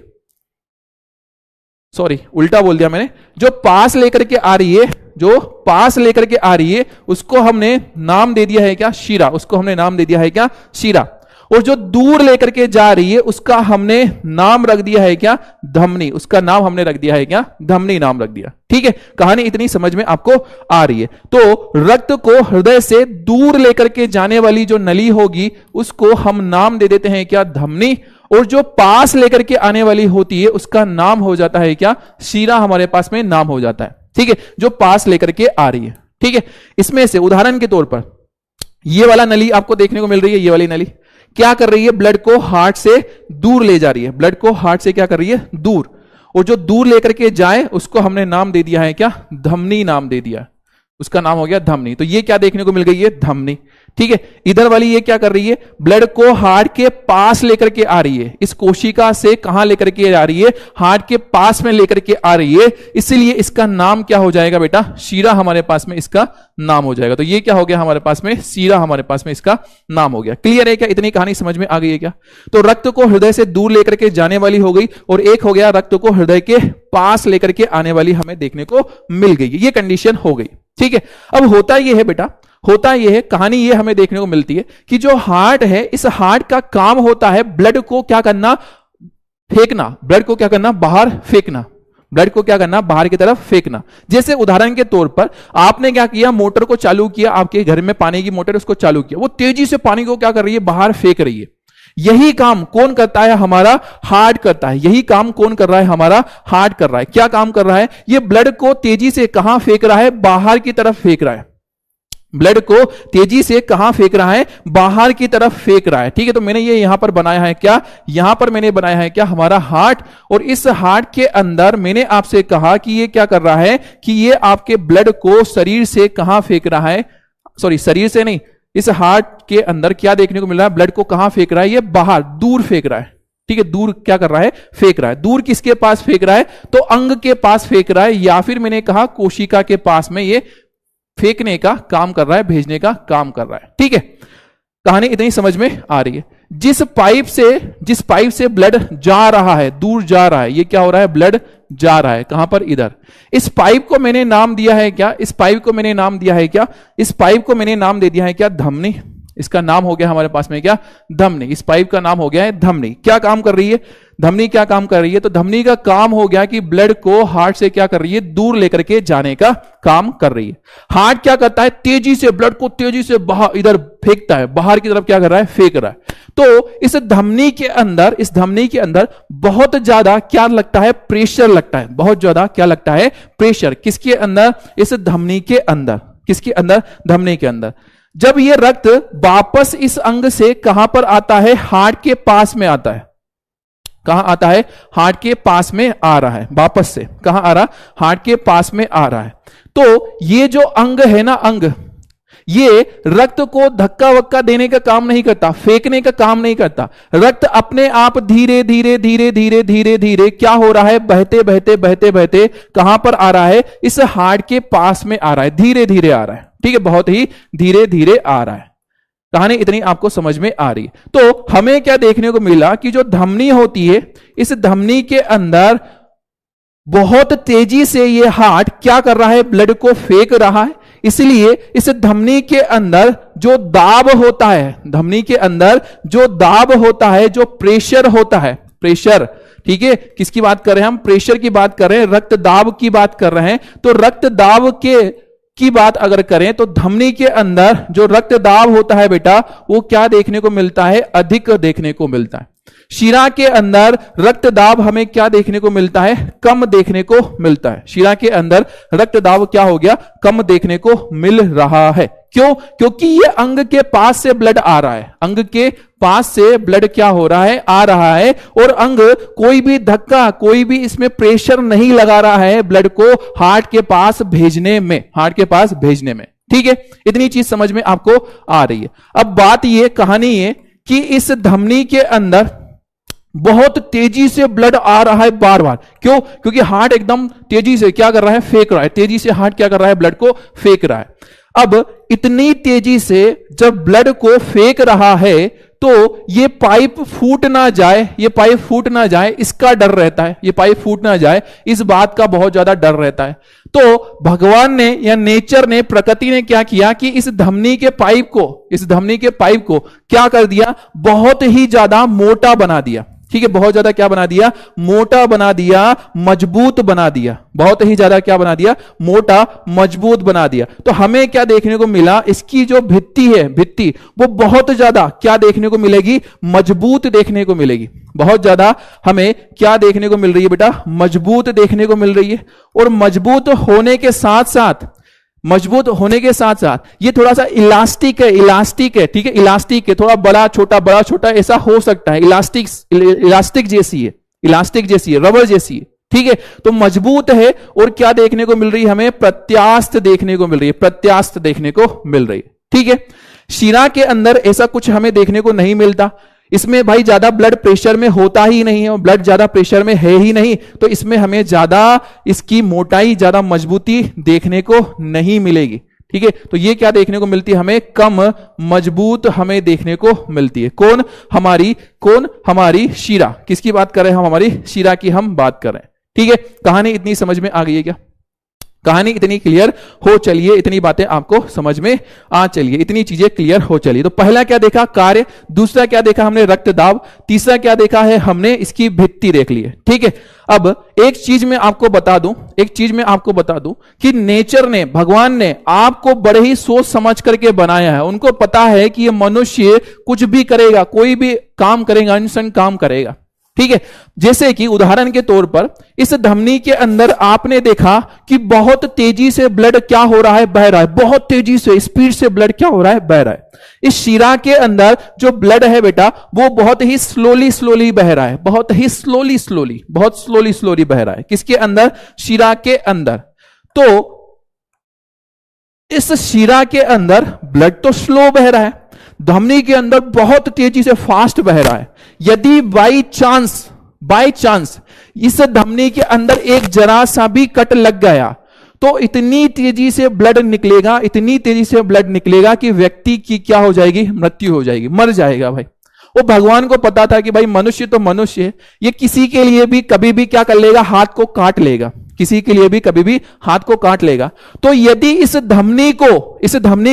सॉरी उल्टा बोल दिया मैंने, जो पास लेकर के आ रही है, जो पास लेकर के आ रही है उसको हमने नाम दे दिया है क्या, शीरा, उसको हमने नाम दे दिया है क्या, शीरा। और जो दूर लेकर के जा रही है उसका हमने नाम रख दिया है क्या, धमनी, उसका नाम हमने रख दिया है क्या, धमनी नाम रख दिया, ठीक है। कहानी इतनी समझ में आपको आ रही है। तो रक्त को हृदय से दूर लेकर के जाने वाली जो नली होगी उसको हम नाम दे देते हैं क्या, धमनी। और जो पास लेकर के आने वाली होती है उसका नाम हो जाता है क्या, शीरा, हमारे पास में नाम हो जाता है, ठीक है, जो पास लेकर के आ रही है, ठीक है। इसमें से उदाहरण के तौर पर ये वाला नली आपको देखने को मिल रही है, ये वाली नली क्या कर रही है, ब्लड को हार्ट से दूर ले जा रही है, ब्लड को हार्ट से क्या कर रही है, दूर। और जो दूर लेकर के जाए उसको हमने नाम दे दिया है क्या, धमनी नाम दे दिया, उसका नाम हो गया धमनी। तो ये क्या देखने को मिल गई है, धमनी, ठीक है। इधर वाली ये क्या कर रही है, ब्लड को हार्ट के पास लेकर के आ रही है, इस कोशिका से कहां लेकर के आ रही है, हार्ट के पास में लेकर के आ रही है, इसलिए इसका नाम क्या हो जाएगा बेटा, शीरा, हमारे पास में इसका नाम हो जाएगा। तो ये क्या हो गया हमारे पास में, शीरा, हमारे पास में इसका नाम हो गया। क्लियर है क्या, इतनी कहानी समझ में आ गई है क्या। तो रक्त को हृदय से दूर लेकर के जाने वाली हो गई, और एक हो गया रक्त को हृदय के पास लेकर के आने वाली हमें देखने को मिल गई, ये कंडीशन हो गई, ठीक है। अब होता यह है बेटा, होता यह है, कहानी ये हमें देखने को मिलती है कि जो हार्ट है, इस हार्ट का काम होता है ब्लड को क्या करना, फेंकना, ब्लड को क्या करना, बाहर फेंकना, ब्लड को क्या करना, बाहर की तरफ फेंकना। जैसे उदाहरण के तौर पर आपने क्या किया, मोटर को चालू किया, आपके घर में पानी की मोटर, उसको चालू किया, वो तेजी से पानी को क्या कर रही है, बाहर फेंक रही है। यही काम कौन करता है, हमारा हार्ट करता है। यही काम कौन कर रहा है, हमारा हार्ट कर रहा है। क्या काम कर रहा है, ये ब्लड को तेजी से कहां फेंक रहा है, बाहर की तरफ फेंक रहा है, ब्लड को तेजी से कहां फेंक रहा है, बाहर की तरफ फेंक रहा है, ठीक है। तो मैंने ये यहां पर बनाया है क्या, यहां पर मैंने बनाया है क्या, हमारा हार्ट। और इस हार्ट के अंदर मैंने आपसे कहा कि ये क्या कर रहा है, कि ये आपके ब्लड को शरीर से कहां फेंक रहा है, सॉरी शरीर से नहीं, इस हार्ट के अंदर क्या देखने को मिल रहा है, ब्लड को कहां फेंक रहा है, ये बाहर दूर फेंक रहा है, ठीक है। दूर क्या कर रहा है, फेंक रहा है। दूर किसके पास फेंक रहा है, तो अंग के पास फेंक रहा है, या फिर मैंने कहा कोशिका के पास में ये फेंकने का काम कर रहा है, भेजने का काम कर रहा है, ठीक है। कहानी इतनी समझ में आ रही है। जिस पाइप से ब्लड जा रहा है, दूर जा रहा है, ये क्या हो रहा है, ब्लड जा रहा है, कहां पर, इधर। इस पाइप को मैंने नाम दिया है क्या, इस पाइप को मैंने नाम दिया है क्या, इस पाइप को मैंने नाम दे दिया है क्या, धमनी। इसका नाम हो गया हमारे पास में क्या, धमनी। इस पाइप का नाम हो गया है धमनी। क्या काम कर रही है धमनी, क्या काम कर रही है, तो धमनी का काम हो गया कि ब्लड को हार्ट से क्या कर रही है, दूर लेकर के जाने का काम कर रही है। हार्ट क्या करता है, तेजी से ब्लड को तेजी से बाहर इधर फेंकता है, बाहर की तरफ क्या कर रहा है, फेंक रहा है। तो इस धमनी के अंदर बहुत ज्यादा क्या लगता है, प्रेशर लगता है, बहुत ज्यादा क्या लगता है, प्रेशर। किसके अंदर, इस धमनी के अंदर। किसके अंदर, धमनी के अंदर। जब ये रक्त वापस इस अंग से कहां पर आता है, हार्ट के पास में आता है, कहां आता है? हार्ट के पास में आ रहा है। वापस से कहां आ रहा? हार्ट के पास में आ रहा है। तो ये जो अंग है ना, अंग, ये रक्त को धक्का वक्का देने का काम नहीं करता, फेंकने का काम नहीं करता। रक्त अपने आप धीरे धीरे धीरे धीरे धीरे धीरे क्या हो रहा है? बहते बहते बहते बहते कहां पर आ रहा है? इस हार्ट के पास में आ रहा है, धीरे धीरे आ रहा है। ठीक है, बहुत ही धीरे धीरे आ रहा है। कहानी इतनी आपको समझ में आ रही है? तो हमें क्या देखने को मिला कि जो धमनी होती है, इस धमनी के अंदर बहुत तेजी से ये हार्ट क्या कर रहा है? ब्लड को फेंक रहा है। इसलिए इस धमनी के अंदर जो दाब होता है, धमनी के अंदर जो दाब होता है, जो प्रेशर होता है, प्रेशर, ठीक है, किसकी बात कर रहे हैं हम? प्रेशर की बात कर रहे हैं, रक्त दाब की बात कर रहे हैं। तो रक्त दाब की बात अगर करें तो धमनी के अंदर जो रक्त दाब होता है बेटा, वो क्या देखने को मिलता है? अधिक देखने को मिलता है। शिरा के अंदर रक्त दाब हमें क्या देखने को मिलता है? कम देखने को मिलता है। शिरा के अंदर रक्त दाब क्या हो गया? कम देखने को मिल रहा है। क्यों? क्योंकि ये अंग के पास से ब्लड आ रहा है, अंग के पास से ब्लड क्या हो रहा है? आ रहा है। और अंग कोई भी धक्का, कोई भी इसमें प्रेशर नहीं लगा रहा है ब्लड को हार्ट के पास भेजने में, हार्ट के पास भेजने में। ठीक है, इतनी चीज समझ में आपको आ रही है। अब बात ये, कहानी ये कि इस धमनी के अंदर बहुत तेजी से ब्लड आ रहा है बार बार। क्यों? क्योंकि हार्ट एकदम तेजी से क्या कर रहा है? फेंक रहा है। तेजी से हार्ट क्या कर रहा है? ब्लड को फेंक रहा है। अब इतनी तेजी से जब ब्लड को फेंक रहा है तो ये पाइप फूट ना जाए, ये पाइप फूट ना जाए, इसका डर रहता है। ये पाइप फूट ना जाए, इस बात का बहुत ज्यादा डर रहता है। तो भगवान ने या नेचर ने, प्रकृति ने क्या किया कि इस धमनी के पाइप को, इस धमनी के पाइप को क्या कर दिया? बहुत ही ज्यादा मोटा बना दिया। ठीक है, बहुत ज्यादा क्या बना दिया? मोटा बना दिया, मजबूत बना दिया। बहुत ही ज्यादा क्या बना दिया? मोटा मजबूत बना दिया। तो हमें क्या देखने को मिला? इसकी जो भित्ति है, भित्ति, वो बहुत ज्यादा क्या देखने को मिलेगी? मजबूत देखने को मिलेगी। बहुत ज्यादा हमें क्या देखने को मिल रही है बेटा? मजबूत देखने को मिल रही है। और मजबूत होने के साथ साथ, मजबूत होने के साथ साथ ये थोड़ा सा इलास्टिक है, इलास्टिक है। ठीक है, इलास्टिक है, थोड़ा बड़ा छोटा ऐसा हो सकता है। इलास्टिक जैसी है, इलास्टिक जैसी है, रबर जैसी है। ठीक है, तो मजबूत है। और क्या देखने को मिल रही है हमें? प्रत्यास्थ देखने को मिल रही है, प्रत्यास्थ देखने को मिल रही है। ठीक है, शिरा के अंदर ऐसा कुछ हमें देखने को नहीं मिलता। इसमें भाई ज्यादा ब्लड प्रेशर में होता ही नहीं है, ब्लड ज्यादा प्रेशर में है ही नहीं, तो इसमें हमें ज्यादा इसकी मोटाई, ज्यादा मजबूती देखने को नहीं मिलेगी। ठीक है, तो ये क्या देखने को मिलती है हमें? कम मजबूत हमें देखने को मिलती है। कौन? हमारी शिरा। किसकी बात कर रहे हैं हम? हमारी शिरा की हम बात कर रहे हैं। ठीक है, कहानी इतनी समझ में आ गई है क्या? कहानी इतनी क्लियर हो चलिए, इतनी बातें आपको समझ में आ चलिए, इतनी चीजें क्लियर हो चलिए। तो पहला क्या देखा? कार्य। दूसरा क्या देखा हमने? रक्तदाब। तीसरा क्या देखा है हमने? इसकी भित्ति देख ली है। ठीक है, अब एक चीज मैं आपको बता दूं, कि नेचर ने, भगवान ने आपको बड़े ही सोच समझ करके बनाया है। उनको पता है कि ये मनुष्य कुछ भी करेगा, कोई भी काम करेगा, इंसान काम करेगा। ठीक है, जैसे कि उदाहरण के तौर पर इस धमनी के अंदर आपने देखा कि बहुत तेजी से ब्लड क्या हो रहा है? बह रहा है। बहुत तेजी से, स्पीड से ब्लड क्या हो रहा है? बह रहा है। इस शिरा के अंदर जो ब्लड है बेटा, वो बहुत ही स्लोली बह रहा है, बहुत ही स्लोली बह रहा है। किसके अंदर? शिरा के अंदर। तो इस शिरा के अंदर ब्लड तो स्लो बह रहा है, धमनी के अंदर बहुत तेजी से फास्ट बह रहा है। यदि बाई चांस इस धमनी के अंदर एक जरा सा भी कट लग गया तो इतनी तेजी से ब्लड निकलेगा, इतनी तेजी से ब्लड निकलेगा कि व्यक्ति की क्या हो जाएगी? मृत्यु हो जाएगी, मर जाएगा भाई। वो भगवान को पता था कि भाई मनुष्य तो मनुष्य है, ये किसी के लिए भी कभी भी क्या कर लेगा? हाथ को काट लेगा, किसी के लिए भी कभी भी हाथ को काट लेगा। तो यदि इस धमनी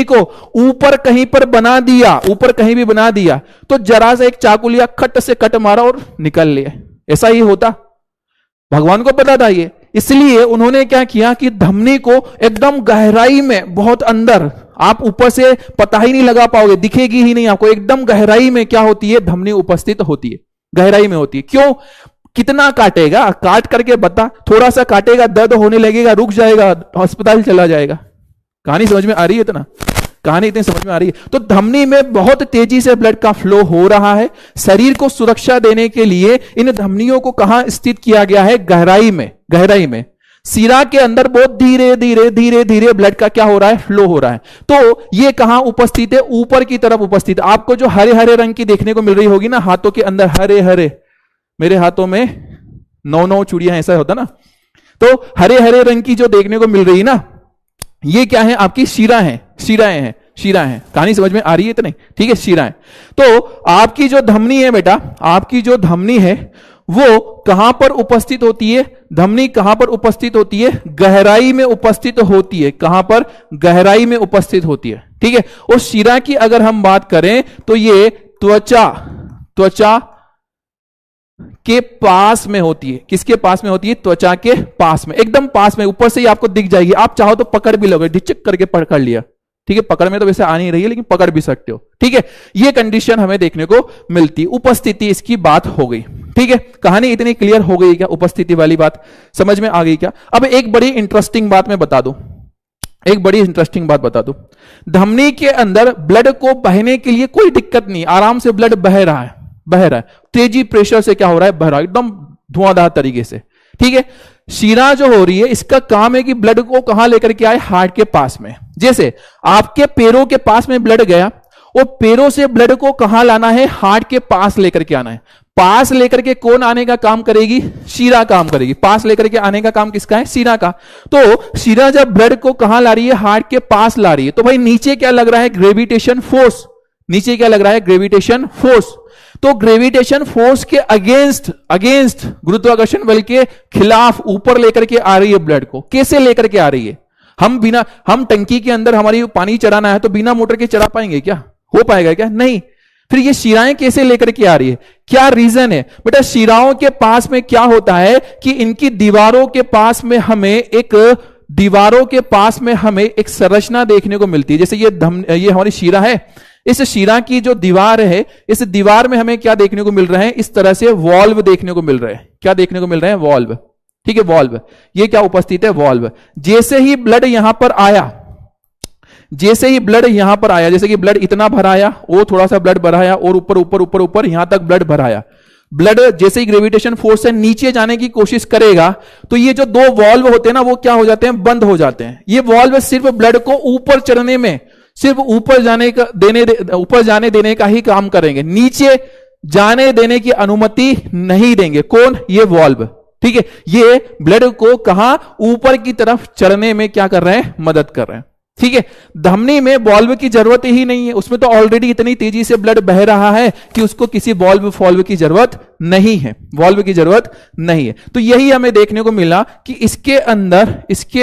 को ऊपर कहीं पर बना दिया, ऊपर कहीं भी बना दिया, तो जरा सा एक चाकू लिया, खट से कट मारा और निकल लिया। ऐसा ही होता, भगवान को पता था ये। इसलिए उन्होंने क्या किया कि धमनी को एकदम गहराई में, बहुत अंदर, आप ऊपर से पता ही नहीं लगा पाओगे, दिखेगी ही नहीं आपको, एकदम गहराई में क्या होती है? धमनी उपस्थित होती है, गहराई में होती है। क्यों? कितना काटेगा? काट करके बता, थोड़ा सा काटेगा, दर्द होने लगेगा, रुक जाएगा, अस्पताल चला जाएगा। कहानी समझ में आ रही है? इतना कहानी इतनी समझ में आ रही है? तो धमनी में बहुत तेजी से ब्लड का फ्लो हो रहा है। शरीर को सुरक्षा देने के लिए इन धमनियों को कहां स्थित किया गया है? गहराई में, गहराई में। शिरा के अंदर बहुत धीरे धीरे धीरे धीरे ब्लड का क्या हो रहा है? फ्लो हो रहा है। तो ये कहां उपस्थित है? ऊपर की तरफ उपस्थित। आपको जो हरे हरे रंग की देखने को मिल रही होगी ना, हाथों के अंदर हरे हरे, मेरे हाथों में 9 चूड़ियां, ऐसा होता ना, तो हरे हरे रंग की जो देखने को मिल रही है ना, ये क्या है? आपकी शिरा है, शिराएं हैं, शिरा है। कहानी समझ में आ रही है तो नहीं? ठीक है, शिरा है। तो आपकी जो धमनी है बेटा, आपकी जो धमनी है वो कहां पर उपस्थित होती है? धमनी कहां पर उपस्थित होती है? गहराई में उपस्थित होती है। कहां पर? गहराई में उपस्थित होती है। ठीक है। और शिरा की अगर हम बात करें तो ये त्वचा, त्वचा के पास में होती है। किसके पास में होती है? त्वचा के पास में, एकदम पास में, ऊपर से ही आपको दिख जाएगी। आप चाहो तो पकड़ भी लोगे, ढिचक करके पकड़ लिया। ठीक है, पकड़ में तो वैसे आ नहीं रही है, लेकिन पकड़ भी सकते हो। ठीक है, ये कंडीशन हमें देखने को मिलती। उपस्थिति इसकी बात हो गई। ठीक है, कहानी इतनी क्लियर हो गई क्या? उपस्थिति वाली बात समझ में आ गई क्या? अब एक बड़ी इंटरेस्टिंग बात मैं बता दूं, एक बड़ी इंटरेस्टिंग बात बता दूं। धमनी के अंदर ब्लड को बहने के लिए कोई दिक्कत नहीं, आराम से ब्लड बह रहा है, बह रहा है। तेजी प्रेशर से क्या हो रहा है? बह रहा है, एकदम धुआंधार तरीके से। ठीक है, शिरा जो हो रही है, इसका काम है कि ब्लड को कहां लेकर के आए? हार्ट के पास में। जैसे आपके पैरों के पास में ब्लड गया, और पैरों से ब्लड को कहां लाना है? हार्ट के पास लेकर के आना है। पास लेकर के कौन आने का काम करेगी? शिरा काम करेगी। पास लेकर के आने का काम किसका है? शिरा का। तो शिरा जब ब्लड को कहां ला रही है? हार्ट के पास ला रही है। तो भाई नीचे क्या लग रहा है? Gravitation force. नीचे क्या लग रहा है? Gravitation force. तो ग्रेविटेशन फोर्स के अगेंस्ट, अगेंस्ट गुरुत्वाकर्षण बल के खिलाफ ऊपर लेकर के आ रही है ब्लड को। कैसे लेकर के आ रही है? हम टंकी के अंदर हमारी पानी चढ़ाना है, तो बिना मोटर के चढ़ा पाएंगे क्या? हो पाएगा क्या? नहीं। फिर ये शिराएं कैसे लेकर के आ रही है? क्या रीजन है बेटा? शिराओं के पास में क्या होता है कि इनकी दीवारों के पास में हमें एक, दीवारों के पास में हमें एक संरचना देखने को मिलती है। जैसे ये हमारी शिरा है, इस शिरा की जो दीवार है, इस दीवार में हमें क्या देखने को मिल रहा है? इस तरह से वॉल्व देखने को मिल रहे हैं। क्या देखने को मिल रहे हैं? वॉल्व। ठीक है, वॉल्व। ये क्या उपस्थित है? वॉल्व। जैसे ही ब्लड यहां पर आया, जैसे ही ब्लड यहां पर आया, जैसे कि ब्लड इतना भराया, और थोड़ा सा ब्लड बढ़ाया, और ऊपर ऊपर ऊपर ऊपर यहां तक ब्लड भराया। ब्लड जैसे ही ग्रेविटेशन फोर्स से नीचे जाने की कोशिश करेगा, तो ये जो दो वॉल्व होते हैं ना, वो क्या हो जाते हैं? बंद हो जाते हैं। ये वॉल्व सिर्फ ब्लड को ऊपर चढ़ने में, सिर्फ ऊपर जाने देने का ही काम करेंगे, नीचे जाने देने की अनुमति नहीं देंगे। कौन? ये वॉल्व। ठीक है, ये ब्लड को कहां? ऊपर की तरफ चढ़ने में क्या कर रहे हैं? मदद कर रहे हैं। ठीक है, धमनी में वॉल्व की जरूरत ही नहीं है, उसमें तो ऑलरेडी इतनी तेजी से ब्लड बह रहा है कि उसको किसी वॉल्व की जरूरत नहीं है, वॉल्व की जरूरत नहीं है। तो यही हमें देखने को मिला कि इसके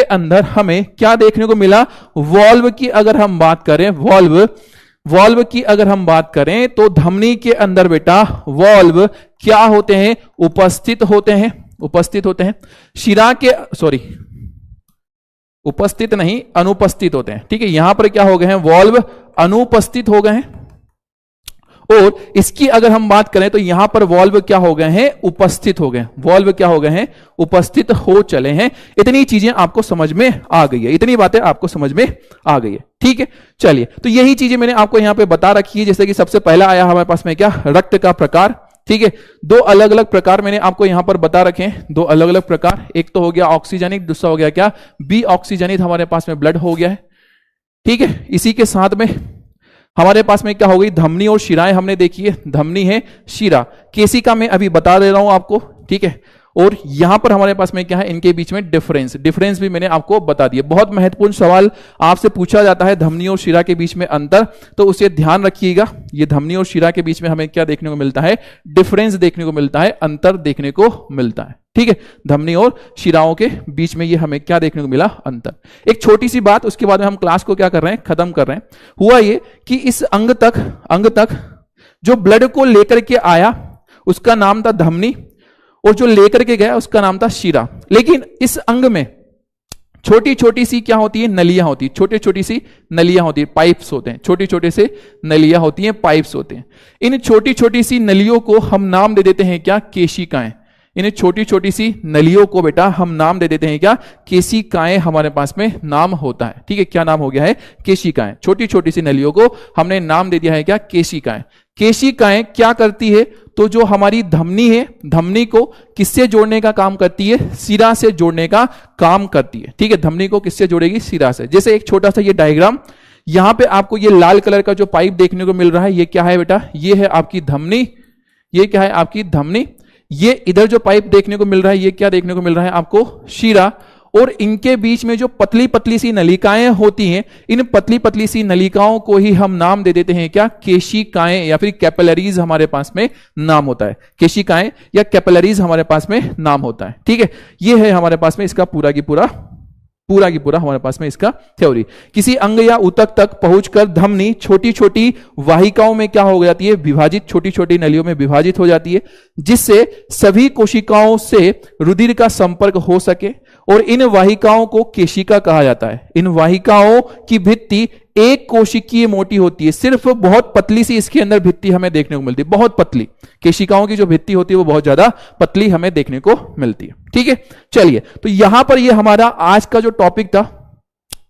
अंदर हमें क्या देखने को मिला? वॉल्व की अगर हम बात करें, वॉल्व की अगर हम बात करें, तो धमनी के अंदर बेटा वॉल्व क्या होते हैं? उपस्थित होते हैं, उपस्थित होते हैं। शिरा के, सॉरी, उपस्थित नहीं, अनुपस्थित होते हैं। ठीक है, यहां पर क्या हो गए हैं? वॉल्व अनुपस्थित हो गए हैं। और इसकी अगर हम बात करें तो यहां पर वॉल्व क्या हो गए हैं? उपस्थित हो गए। वॉल्व क्या हो गए हैं? उपस्थित हो चले हैं। इतनी चीजें आपको समझ में आ गई है, इतनी बातें आपको समझ में आ गई है। ठीक है, चलिए, तो यही चीजें मैंने आपको यहां पे बता रखी है। जैसे कि सबसे पहला आया हमारे पास में क्या? रक्त का प्रकार। ठीक है, दो अलग अलग प्रकार मैंने आपको यहां पर बता रखे हैं, दो अलग अलग प्रकार। एक तो हो गया ऑक्सीजनिक, दूसरा हो गया क्या? बी ऑक्सीजनिक हमारे पास में ब्लड हो गया है। ठीक है, इसी के साथ में हमारे पास में क्या हो गई? धमनी और शिराएं हमने देखी है। धमनी है, शिरा, केशिका मैं अभी बता दे रहा हूं आपको। ठीक है, और यहां पर हमारे पास में क्या है? इनके बीच में डिफरेंस भी मैंने आपको बता दिया। बहुत महत्वपूर्ण सवाल आपसे पूछा जाता है, धमनी और शिरा के बीच में अंतर, तो उसे ध्यान रखिएगा। ये धमनी और शिरा के बीच में हमें क्या देखने को मिलता है? डिफरेंस देखने को मिलता है, अंतर देखने को मिलता है। ठीक है, धमनी और शिराओं के बीच में ये हमें क्या देखने को मिला? अंतर। एक छोटी सी बात, उसके बाद में हम क्लास को क्या कर रहे हैं? खत्म कर रहे हैं। हुआ ये कि इस अंग तक जो ब्लड को लेकर के आया उसका नाम था धमनी, और जो लेकर के गया उसका नाम था शिरा। लेकिन इस अंग में छोटी छोटी सी क्या होती है? नलियां होती है, छोटी छोटी सी नलियां होती है, पाइप्स होते हैं, छोटी छोटे से नलियां होती हैं, पाइप्स होते हैं। इन छोटी छोटी सी नलियों को हम नाम दे देते हैं क्या? केशिकाएं। इन छोटी छोटी सी नलियों को बेटा हम नाम दे देते हैं क्या, केशिकाएं हमारे पास में नाम होता है। ठीक है, क्या नाम हो गया है, केशिकाएं। छोटी छोटी सी नलियों को हमने नाम दे दिया है क्या, केशिकाएं। केशिकाएं क्या करती है, तो जो हमारी धमनी है, धमनी को किससे जोड़ने का काम करती है, सिरा से जोड़ने का काम करती है। ठीक है, धमनी को किससे जोड़ेगी, सिरा से। जैसे एक छोटा सा ये डायग्राम, यहां पे आपको ये लाल कलर का जो पाइप देखने को मिल रहा है, ये क्या है बेटा, ये है आपकी धमनी। ये क्या है, आपकी धमनी। ये इधर जो पाइप देखने को मिल रहा है, ये क्या देखने को मिल रहा है आपको, शिरा। और इनके बीच में जो पतली पतली सी नलिकाएं होती हैं, इन पतली पतली सी नलिकाओं को ही हम नाम दे देते हैं क्या, केशिकाएं या फिर कैपिलरीज हमारे पास में नाम होता है। केशिकाएं या कैपिलरीज हमारे पास में नाम होता है। ठीक है, ये है हमारे पास में इसका पूरा की पूरा हमारे पास में इसका थ्योरी। किसी अंग या ऊतक तक पहुंचकर धमनी छोटी छोटी वाहिकाओं में क्या हो जाती है, विभाजित, छोटी छोटी नलियों में विभाजित हो जाती है, जिससे सभी कोशिकाओं से रुधिर का संपर्क हो सके। और इन वाहिकाओं को केशिका कहा जाता है। इन वाहिकाओं की भित्ति एक कोशिकीय मोटी होती है, सिर्फ बहुत पतली सी इसके अंदर भित्ति हमें देखने को मिलती है, बहुत पतली। केशिकाओं की जो भित्ति होती है वो बहुत ज्यादा पतली हमें देखने को मिलती है। ठीक है, चलिए, तो यहां पर ये हमारा आज का जो टॉपिक था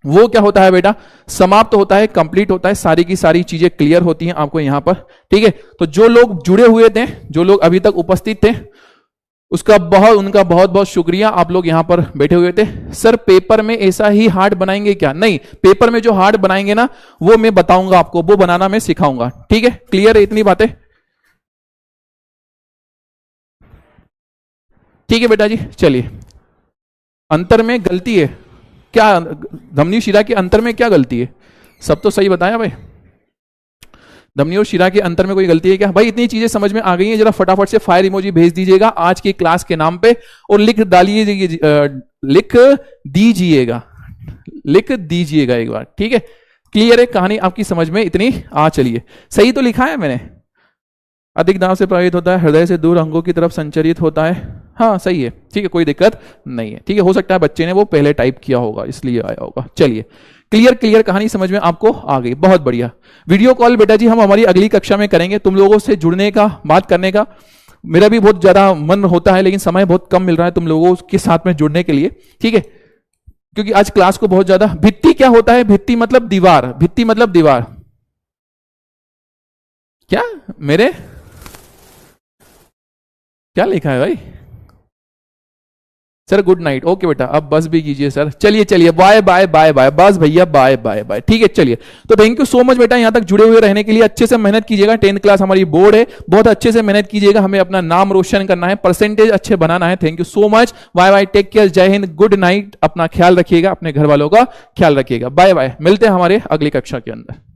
वो क्या होता है बेटा, समाप्त होता है, कंप्लीट होता है। सारी की सारी चीजें क्लियर होती हैं आपको यहां पर। ठीक है, तो जो लोग जुड़े हुए थे, जो लोग अभी तक उपस्थित थे, उनका बहुत बहुत शुक्रिया। आप लोग यहां पर बैठे हुए थे। सर पेपर में ऐसा ही हार्ड बनाएंगे क्या, नहीं, पेपर में जो हार्ड बनाएंगे ना वो मैं बताऊंगा आपको, वो बनाना मैं सिखाऊंगा। ठीक है, क्लियर है इतनी बातें। ठीक है बेटा जी, चलिए। अंतर में गलती है क्या, धमनी शिरा के अंतर में क्या गलती है, सब तो सही बताया भाई। धमनी और शिरा के अंतर में कोई गलती है क्या भाई, इतनी चीजें समझ में आ गई हैं। जरा फटाफट से फायर इमोजी भेज दीजिएगा आज की क्लास के नाम पे, और लिख दीजिएगा एक बार। ठीक है, क्लियर है कहानी आपकी समझ में इतनी आ, चलिए। सही तो लिखा है मैंने, अधिक दाब से प्रभावित होता है, हृदय से दूर अंगों की तरफ संचरित होता है। हाँ सही है, ठीक है, कोई दिक्कत नहीं है। ठीक है, हो सकता है बच्चे ने वो पहले टाइप किया होगा इसलिए आया होगा। चलिए, क्लियर कहानी समझ में आपको आ गई, बहुत बढ़िया। वीडियो कॉल बेटा जी हम हमारी अगली कक्षा में करेंगे। तुम लोगों से जुड़ने का, बात करने का मेरा भी बहुत ज्यादा मन होता है, लेकिन समय बहुत कम मिल रहा है तुम लोगों के साथ में जुड़ने के लिए। ठीक है, क्योंकि आज क्लास को बहुत ज्यादा। भित्ति क्या होता है, भित्ति मतलब दीवार, भित्ति मतलब दीवार। क्या मेरे क्या लिखा है भाई, सर गुड नाइट। ओके बेटा, अब बस भी कीजिए सर। चलिए बाय बाय बाय बाय, बस भैया बाय बाय बाय। ठीक है, चलिए, तो थैंक यू सो मच बेटा यहां तक जुड़े हुए रहने के लिए। अच्छे से मेहनत कीजिएगा, 10th क्लास हमारी बोर्ड है, बहुत अच्छे से मेहनत कीजिएगा। हमें अपना नाम रोशन करना है, परसेंटेज अच्छे बनाना है। Thank you so much, bye bye, take care, जय हिंद, गुड नाइट। अपना ख्याल रखिएगा, अपने घर वालों का ख्याल रखिएगा। बाय बाय, मिलते हैं हमारे अगली कक्षा के अंदर।